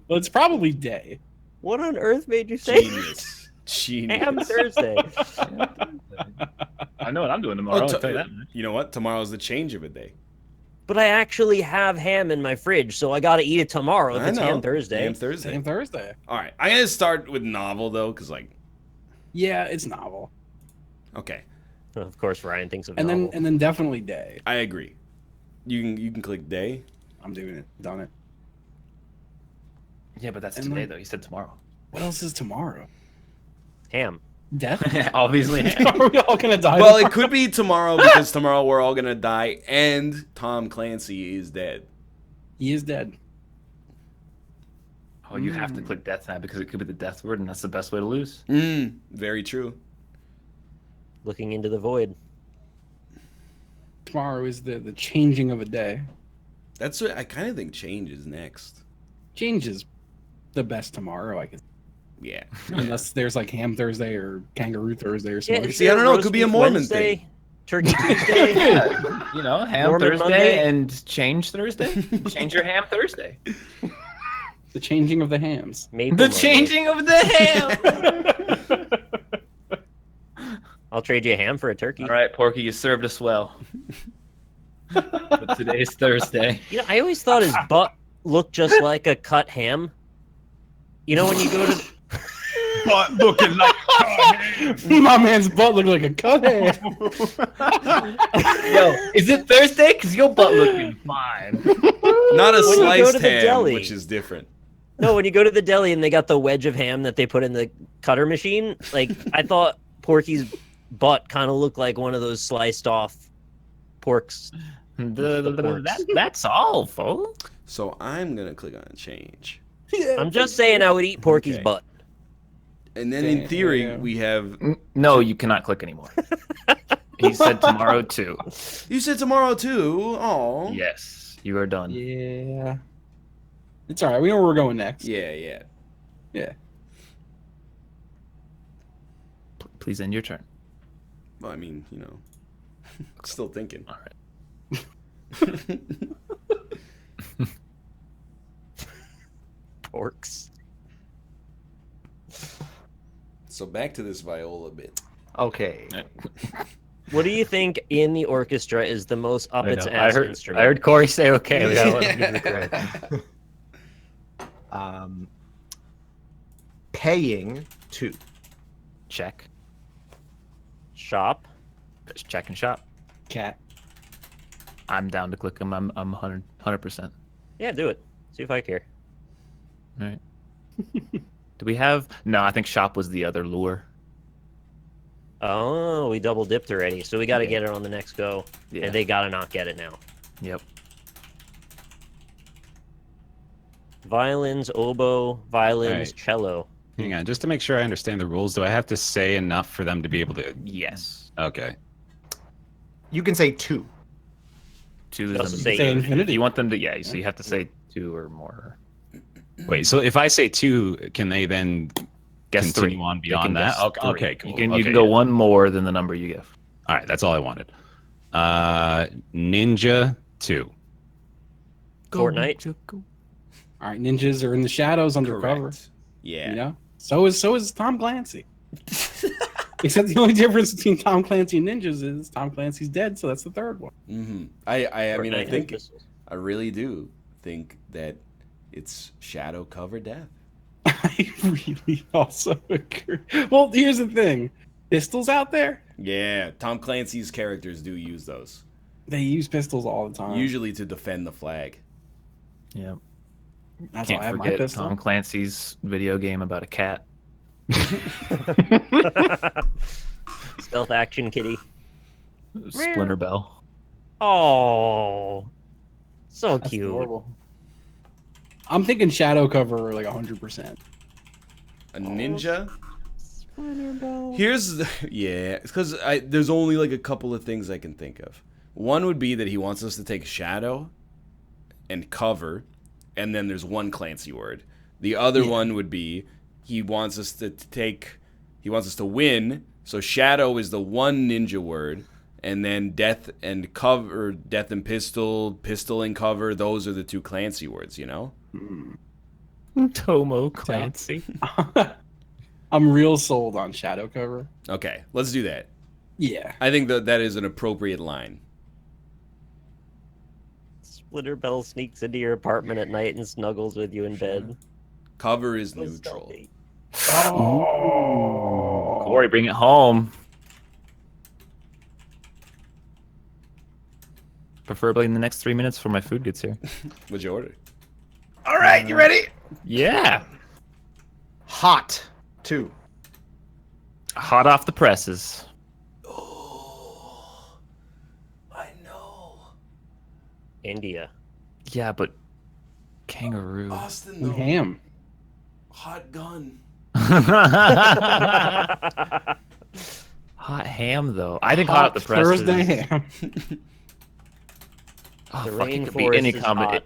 Well, it's probably day. What on earth made you say Genius. Genius. Ham Thursday? I know what I'm doing tomorrow. Oh, I'll tell you that much. you know what? Tomorrow's the change of a day. But I actually have ham in my fridge, so I gotta eat it tomorrow if I it's know. Ham Thursday. Ham Thursday. Ham Thursday. All right. I'm going to start with novel, though, because, Yeah, it's novel. okay. Of course, Ryan thinks of And novel. then definitely day. I agree. You can click day. I'm doing it. Done it. Yeah, but that's And today like- though. You said tomorrow. What else is tomorrow? Ham. Death? Obviously. Are we all gonna die? Well, tomorrow? it could be tomorrow because tomorrow we're all gonna die, and Tom Clancy is dead. He is dead. Oh, you have to click death now because it could be the death word, and that's the best way to lose. Very true. Looking into the void. Tomorrow is the changing of a day. That's what I kind of think. Change is next. Change is the best tomorrow, I guess. Yeah. Unless there's like Ham Thursday or Kangaroo Thursday or something. See, I don't know, it could be a Mormon thing. Turkey Tuesday. Yeah, you know, ham Mormon Thursday Monday. and change Thursday. Change your ham Thursday. The changing of the hams. Maple The Monday. changing of the ham. I'll trade you a ham for a turkey. All right, Porky, you served us well. But today's Thursday. You know, I always thought his butt looked just like a cut ham. You know, when you go to Butt looking like My man's butt looked like a cut ham. Yo, is it Thursday? Because your butt looking fine. Not a When you go sliced to the ham, deli. which is different. no, when you go to the deli and they got the wedge of ham that they put in the cutter machine, like I thought Porky's butt kind of looked like one of those sliced off porks. That's all, folks. So I'm gonna click on change, I'm just saying I would eat Porky's Okay. butt. and then in theory Damn. we have. No, you cannot click anymore. He said tomorrow too. You said tomorrow too. Oh. Yes, you are done. Yeah. It's alright. We know where we're going next. Yeah. Yeah. Yeah. Please end your turn. Well, I mean, you know, still thinking. All right. Porks. So back to this viola bit. Okay. What do you think in the orchestra is the most up its I ass heard instrument? Corey say okay. We gotta let him give the credit. Paying to. Check. Shop. Just check and shop. Cat. I'm down to click him. I'm 100%. Yeah, do it. See if I care. All right. Do we have? No, I think shop was the other lure. Oh, we double dipped already, so we got to get it on the next go, Yeah. and they got to not get it now. Yep. Violins, oboe, violins, Right. cello. Hang on, just to make sure I understand the rules, do I have to say enough for them to be able to? Yes. Okay. You can say two. Two Just is say Say if infinity. you want them to, yeah. So you have to say two or more. Wait, so if I say two, can they then Guess continue three. on They beyond can that? guess Okay, three. okay, cool. You can Okay, go yeah. one more than the number you give. All right, that's all I wanted. Ninja 2. Fortnite. Alright, ninjas are in the shadows undercover. Correct. Yeah. You know? So is Tom Clancy. Except the only difference between Tom Clancy and ninjas is Tom Clancy's dead, so that's the third one. Mm-hmm. I mean, I Fortnite think has I really do think that it's shadow cover death. I really also agree. Well, here's the thing. Pistols out there, Yeah, Tom Clancy's characters do use those, they use pistols all the time. usually to defend the flag. Yep. That's Can't why I have my forget pistol. Tom Clancy's video game about a cat. Stealth action kitty. Splinter Bell. Oh, so That's cute. adorable. I'm thinking shadow cover like 100%. A ninja. Here's the, yeah, because there's only like a couple of things I can think of. One would be that he wants us to take shadow and cover, and then there's one Clancy word. The other one would be he wants us to win. So shadow is the one ninja word, and then death and cover, death and pistol, pistol and cover. Those are the two Clancy words, you know. Tomo Clancy. I'm real sold on shadow cover. Okay, let's do that. Yeah. I think that is an appropriate line. Splinter Bell sneaks into your apartment at night and snuggles with you in bed. Cover is neutral. Corey, bring it home. Preferably in the next 3 minutes before my food gets here. What'd you order? All right, you ready? Yeah. Hot 2. Hot off the presses. Oh, I know. India. Yeah, but kangaroo. Austin, And though. ham. Hot gun. Hot ham, though. I think hot off the presses. Thursday ham. Oh, The fuck, it could be rainforest any is hot.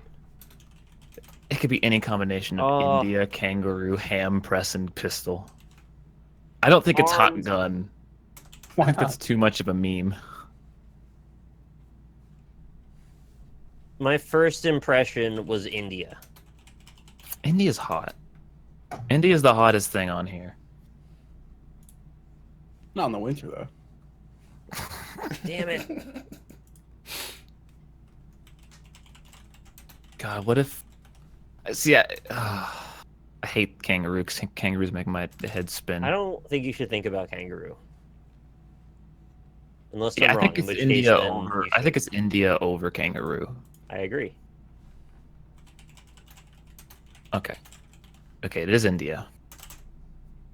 It could be any combination of Oh. India, kangaroo, ham, press, and pistol. I don't think it's hot Arms. gun. Why I think that's not? too much of a meme. My first impression was India. India's hot. India's the hottest thing on here. Not in the winter though. Damn it. God, what if... See, I hate kangaroo, 'cause kangaroos make my head spin. I don't think you should think about kangaroo. Unless Yeah, I'm I wrong, think in it's which India case then over. you I think should. it's India over kangaroo. I agree. Okay. Okay, it is India.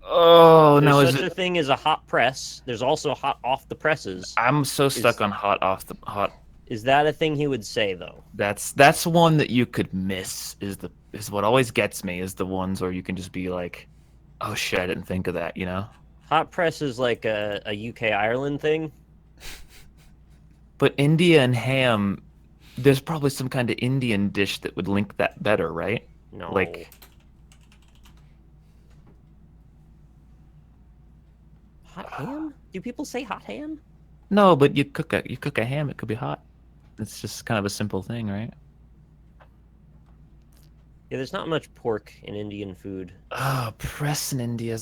Oh There's no, is such a it? thing as a hot press. There's also hot off the presses. I'm so stuck on hot off the hot. Is that a thing he would say though? That's one that you could miss. Is what always gets me is the ones where you can just be like, oh shit, I didn't think of that. You know. Hot press is like a UK Ireland thing. But India and ham, there's probably some kind of Indian dish that would link that better, right? No. Like, hot ham? Do people say hot ham? no, but you cook a ham, it could be hot. It's just kind of a simple thing, right? Yeah, there's not much pork in Indian food. Oh, press in India.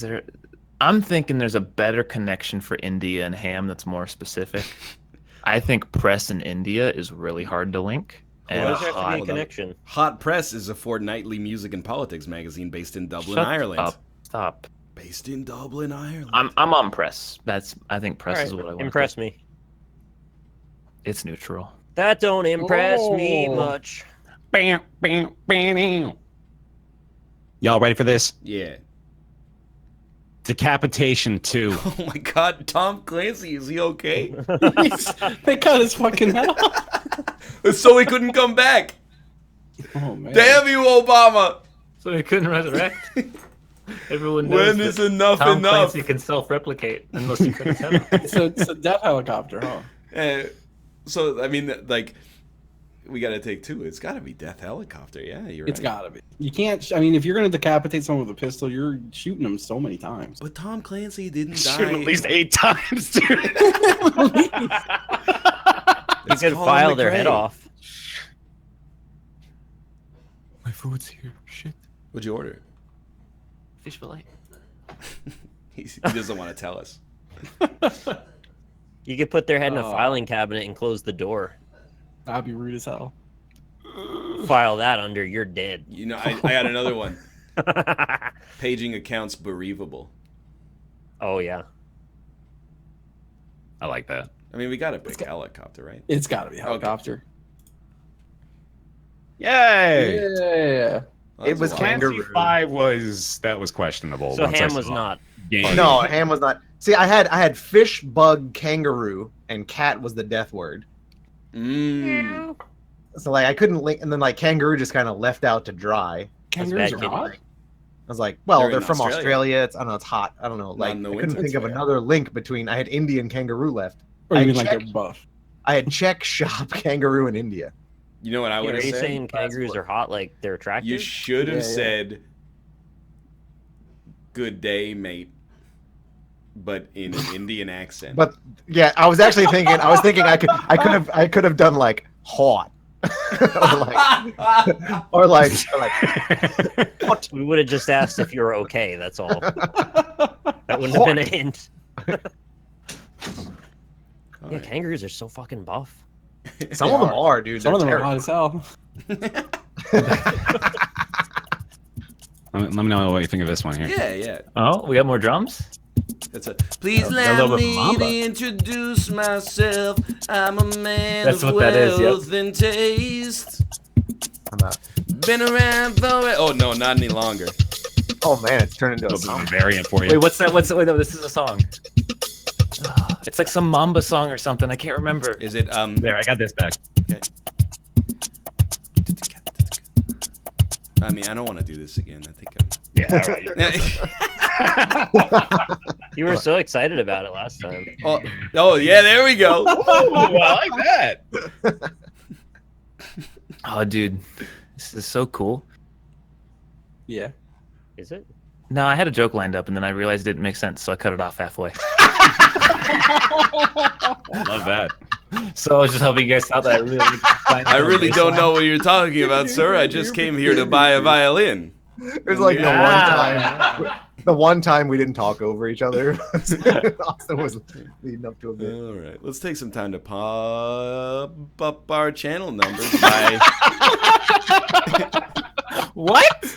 I'm thinking there's a better connection for India and ham that's more specific. I think press in India is really hard to link. And Why does there have to be a hot, connection? Hot Press is a fortnightly music and politics magazine based in Dublin, shut Ireland. up. Stop. Based in Dublin, Ireland. I'm on press. I think press is Alright, what I want. impress me. It's neutral. That don't impress me Oh. much. Bam, bam, bam, bam. Y'all ready for this? Yeah. Decapitation 2. Oh my God, Tom Clancy, is he okay? They cut his fucking head off. So he couldn't come back. Oh man. Damn you, Obama! So he couldn't resurrect. Everyone knows When is that enough Tom enough? Clancy can self-replicate unless you cut his head off. So it's a death helicopter, huh? So I mean, like, we gotta take two. It's gotta be Death Helicopter. Yeah, you're right. It's gotta be. You can't. I mean, if you're gonna decapitate someone with a pistol, you're shooting them so many times. But Tom Clancy didn't Shoot die. him at least 8 times, dude. You It's could Colin file their head McRae. off. My food's here. Shit. What'd you order? Fish fillet. He doesn't want to tell us. You could put their head in a Oh. filing cabinet and close the door. That'd be rude as hell. File that under you're dead. You know, I got another one. Paging accounts bereavable. Oh yeah. I like that. I mean, we got a big helicopter, right? It's gotta be a helicopter. Yay! Yeah. Well, It that's was a lot. kangaroo. 5 was questionable. So once I ham saw was it. not. Game. No, ham was not. See, I had fish, bug, kangaroo, and cat was the death word. Mm. So like I couldn't link, and then like kangaroo just kind of left out to dry. Kangaroos bad are hot. kid. I was like, well, They're they're in from Australia. Australia. It's I don't know, it's hot. I don't know. Like in the I couldn't winter. think of That's fair. another link between. I had Indian kangaroo left. Or you I mean like they're checked. buff? I had Czech shop kangaroo in India. You know what I Yeah, would are have you said? saying kangaroos are hot like they're attractive? You should have Yeah, yeah. said "Good day, mate," but in an Indian accent. But yeah, I was actually thinking. I was thinking I could have done like hot. or like hot. We would have just asked if you were okay, that's all. That wouldn't have been a hint. All Yeah, right. kangaroos are so fucking buff. Some of them are, dude. Some of They're them are hot as hell. Let me know what you think of this one here. Yeah, yeah. Oh, we got more drums? That's it. Please A let little bit me Mamba. introduce myself. I'm a man That's of what that is, yep. wealth and taste. I'm a been around for it. Oh no, not any longer. Oh man, it's turned into a This is a song. variant for you. Wait, what's that? Wait, no, this is a song. It's like some Mamba song or something. I can't remember. Is it There, I got this back. Okay. I mean, I don't want to do this again. I think You were so excited about it last time. oh yeah, there we go. I like that. Oh, dude, this is so cool. Yeah. Is it? No, I had a joke lined up, and then I realized it didn't make sense, so I cut it off halfway. Love that. So I was just hoping you guys thought that I really don't know what you're talking about, sir. I just came here to buy a violin. There's like the one time we didn't talk over each other. Austin was leading up to a bit. All right, let's take some time to pop up our channel numbers by. What?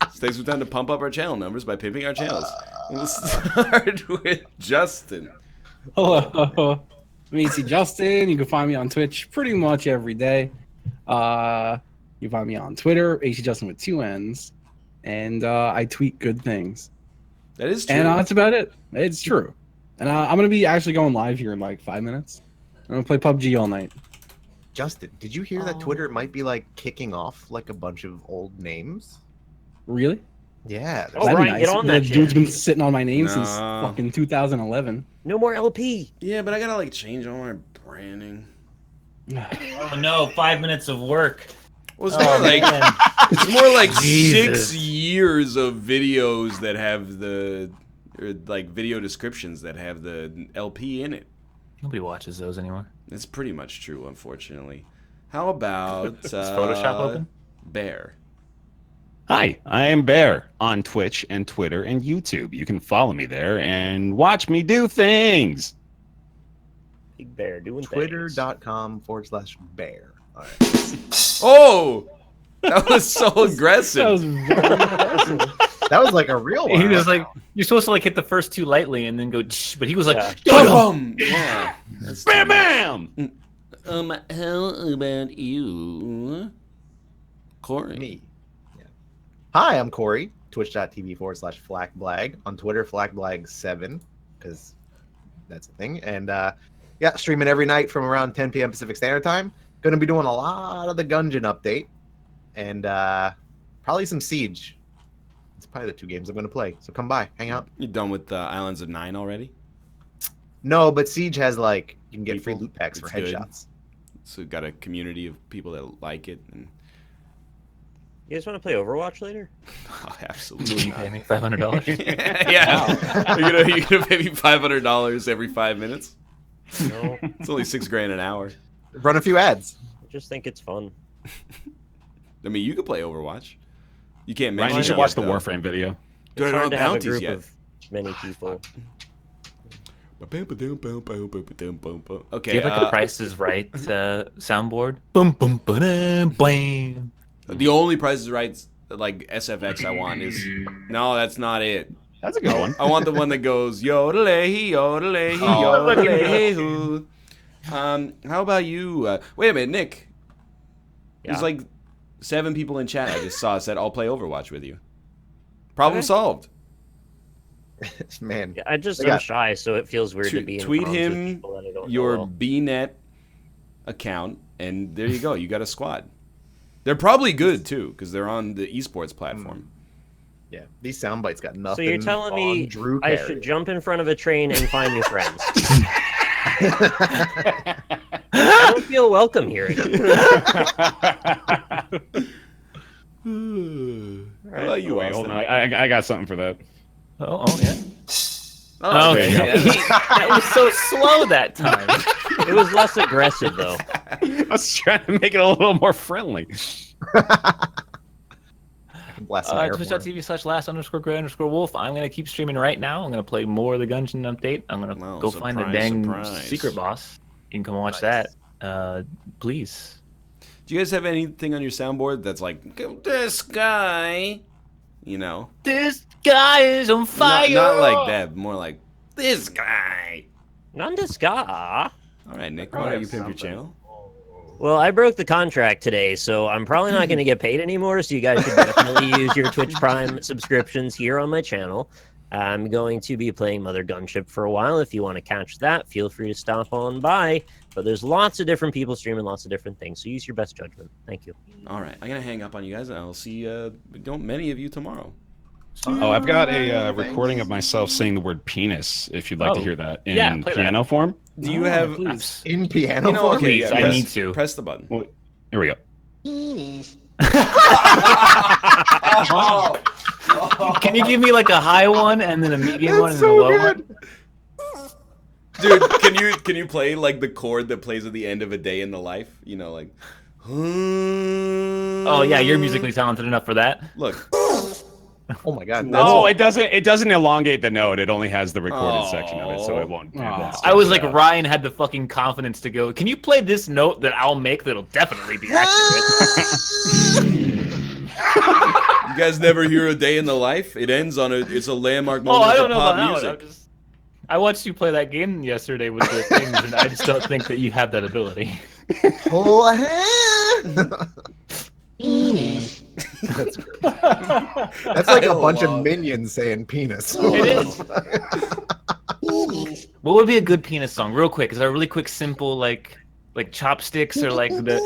Let's take some time to pump up our channel numbers by pimping our channels. We'll start with Justin. Hello. I'm AC Justin. You can find me on Twitch pretty much every day. You find me on Twitter, AC Justin with 2 N's. And I tweet good things. That is true. And that's about it. It's true. And I'm going to be actually going live here in like 5 minutes. I'm going to play PUBG all night. Justin, did you hear that Twitter might be like kicking off like a bunch of old names? Really? Yeah. Oh, That'd be Ryan, get on that shit. dude's been sitting on my name since No. fucking 2011. No more LP. Yeah, but I gotta like change all my branding. Oh no, 5 minutes of work. Well, it's more like Jesus. 6 years of videos that have the like video descriptions that have the LP in it. Nobody watches those anymore. It's pretty much true, unfortunately. How about Is Photoshop open? Bear? Hi, I am Bear on Twitch and Twitter and YouTube. You can follow me there and watch me do things. Big Bear doing things. Twitter.com/bear. All right. Oh, that was so aggressive. That was very impressive. That was like a real one. He was like, you're supposed to like hit the first 2 lightly and then go, "Shh," but he was like, Yeah. Boom! Yeah. That's Bam, bam! how about you, Corey? Me. Yeah. Hi, I'm Corey. Twitch.tv/FlackBlag. On Twitter, FlackBlag7, because that's the thing. And yeah, streaming every night from around 10 p.m. Pacific Standard Time. Going to be doing a lot of the Gungeon update. And probably some Siege. It's probably the 2 games I'm going to play. So come by, hang out. You done with Islands of Nine already? No, but Siege has like, you can get free People? loot packs for It's good. headshots. So got a community of people that like it, and You guys want to play Overwatch later? oh, absolutely "You not. pay me $500." Yeah, you're gonna pay me $500 every 5 minutes. No. It's only $6,000 an hour. Run a few ads. I just think it's fun. I mean, you could play Overwatch. You can't Ryan, mention you should it watch yet, the though. Warframe video. Dude, I It's don't hard have to have a bounties group yet. of many people. Okay. Do you have like a Price is Right soundboard? Boom, boom, ba-dum, blam. The only Price is Right like SFX I want is no, that's not it. That's a good one. I want the one that goes yodelay, yodelay, Oh, look at yodelay. Hoo. How about you? Wait a minute, Nick. Yeah. There's like 7 people in chat. I just saw said I'll play Overwatch with you. Problem Okay. solved. Man. Yeah, I'm Yeah. shy, so it feels weird to be in Tweet comms with him people that I don't know your well. BNet account, and there you go. You got a squad. They're probably good too, because they're on the esports platform. Yeah, these sound bites got nothing. So you're telling on me Drew I Carey. should jump in front of a train and find new friends? I don't feel welcome here. How about you, Wait, hold Austin? on. I got something for that. Oh, yeah. Oh, Okay. okay. That was so slow that time. It was less aggressive though. I was trying to make it a little more friendly. Bless some air horn. Twitch.tv/last_great_wolf. I'm going to keep streaming right now. I'm going to play more of the Gungeon update. I'm going to Wow, go find the surprise, dang surprise. secret boss. You can come watch Nice. that. Please. Do you guys have anything on your soundboard that's like this guy? You know, This guy is on fire. not like that. More like this guy. Nandeska. All right, Nick. Why don't you pimp your channel? Well, I broke the contract today, so I'm probably not going to get paid anymore, so you guys should definitely use your Twitch Prime subscriptions here on my channel. I'm going to be playing Mother Gunship for a while. If you want to catch that, feel free to stop on by. But there's lots of different people streaming lots of different things, so use your best judgment. Thank you. All right, I'm going to hang up on you guys, and I'll see many of you tomorrow. Oh, I've got a recording of myself saying the word penis, if you'd like to hear that in piano form. Do you have... In piano form? Okay, Please, I need to. Press the button. Well, here we go. Can you give me like a high one and then a medium one and a low one? Dude, can you play like the chord that plays at the end of A Day in the Life? You know, like... Oh yeah, you're musically talented enough for that. Look. Oh my god. No, it doesn't elongate the note. It only has the recorded section of it, so it won't. I was like, Ryan had the fucking confidence to go, can you play this note that I'll make that'll definitely be accurate? You guys never hear A Day in the Life? It ends on it's a landmark moment I for don't know pop about music. that. I watched you play that game yesterday with the things, and I just don't think that you have that ability. That's like a bunch of minions saying penis. It is. What would be a good penis song, real quick? Is there a really quick, simple, like chopsticks or like the?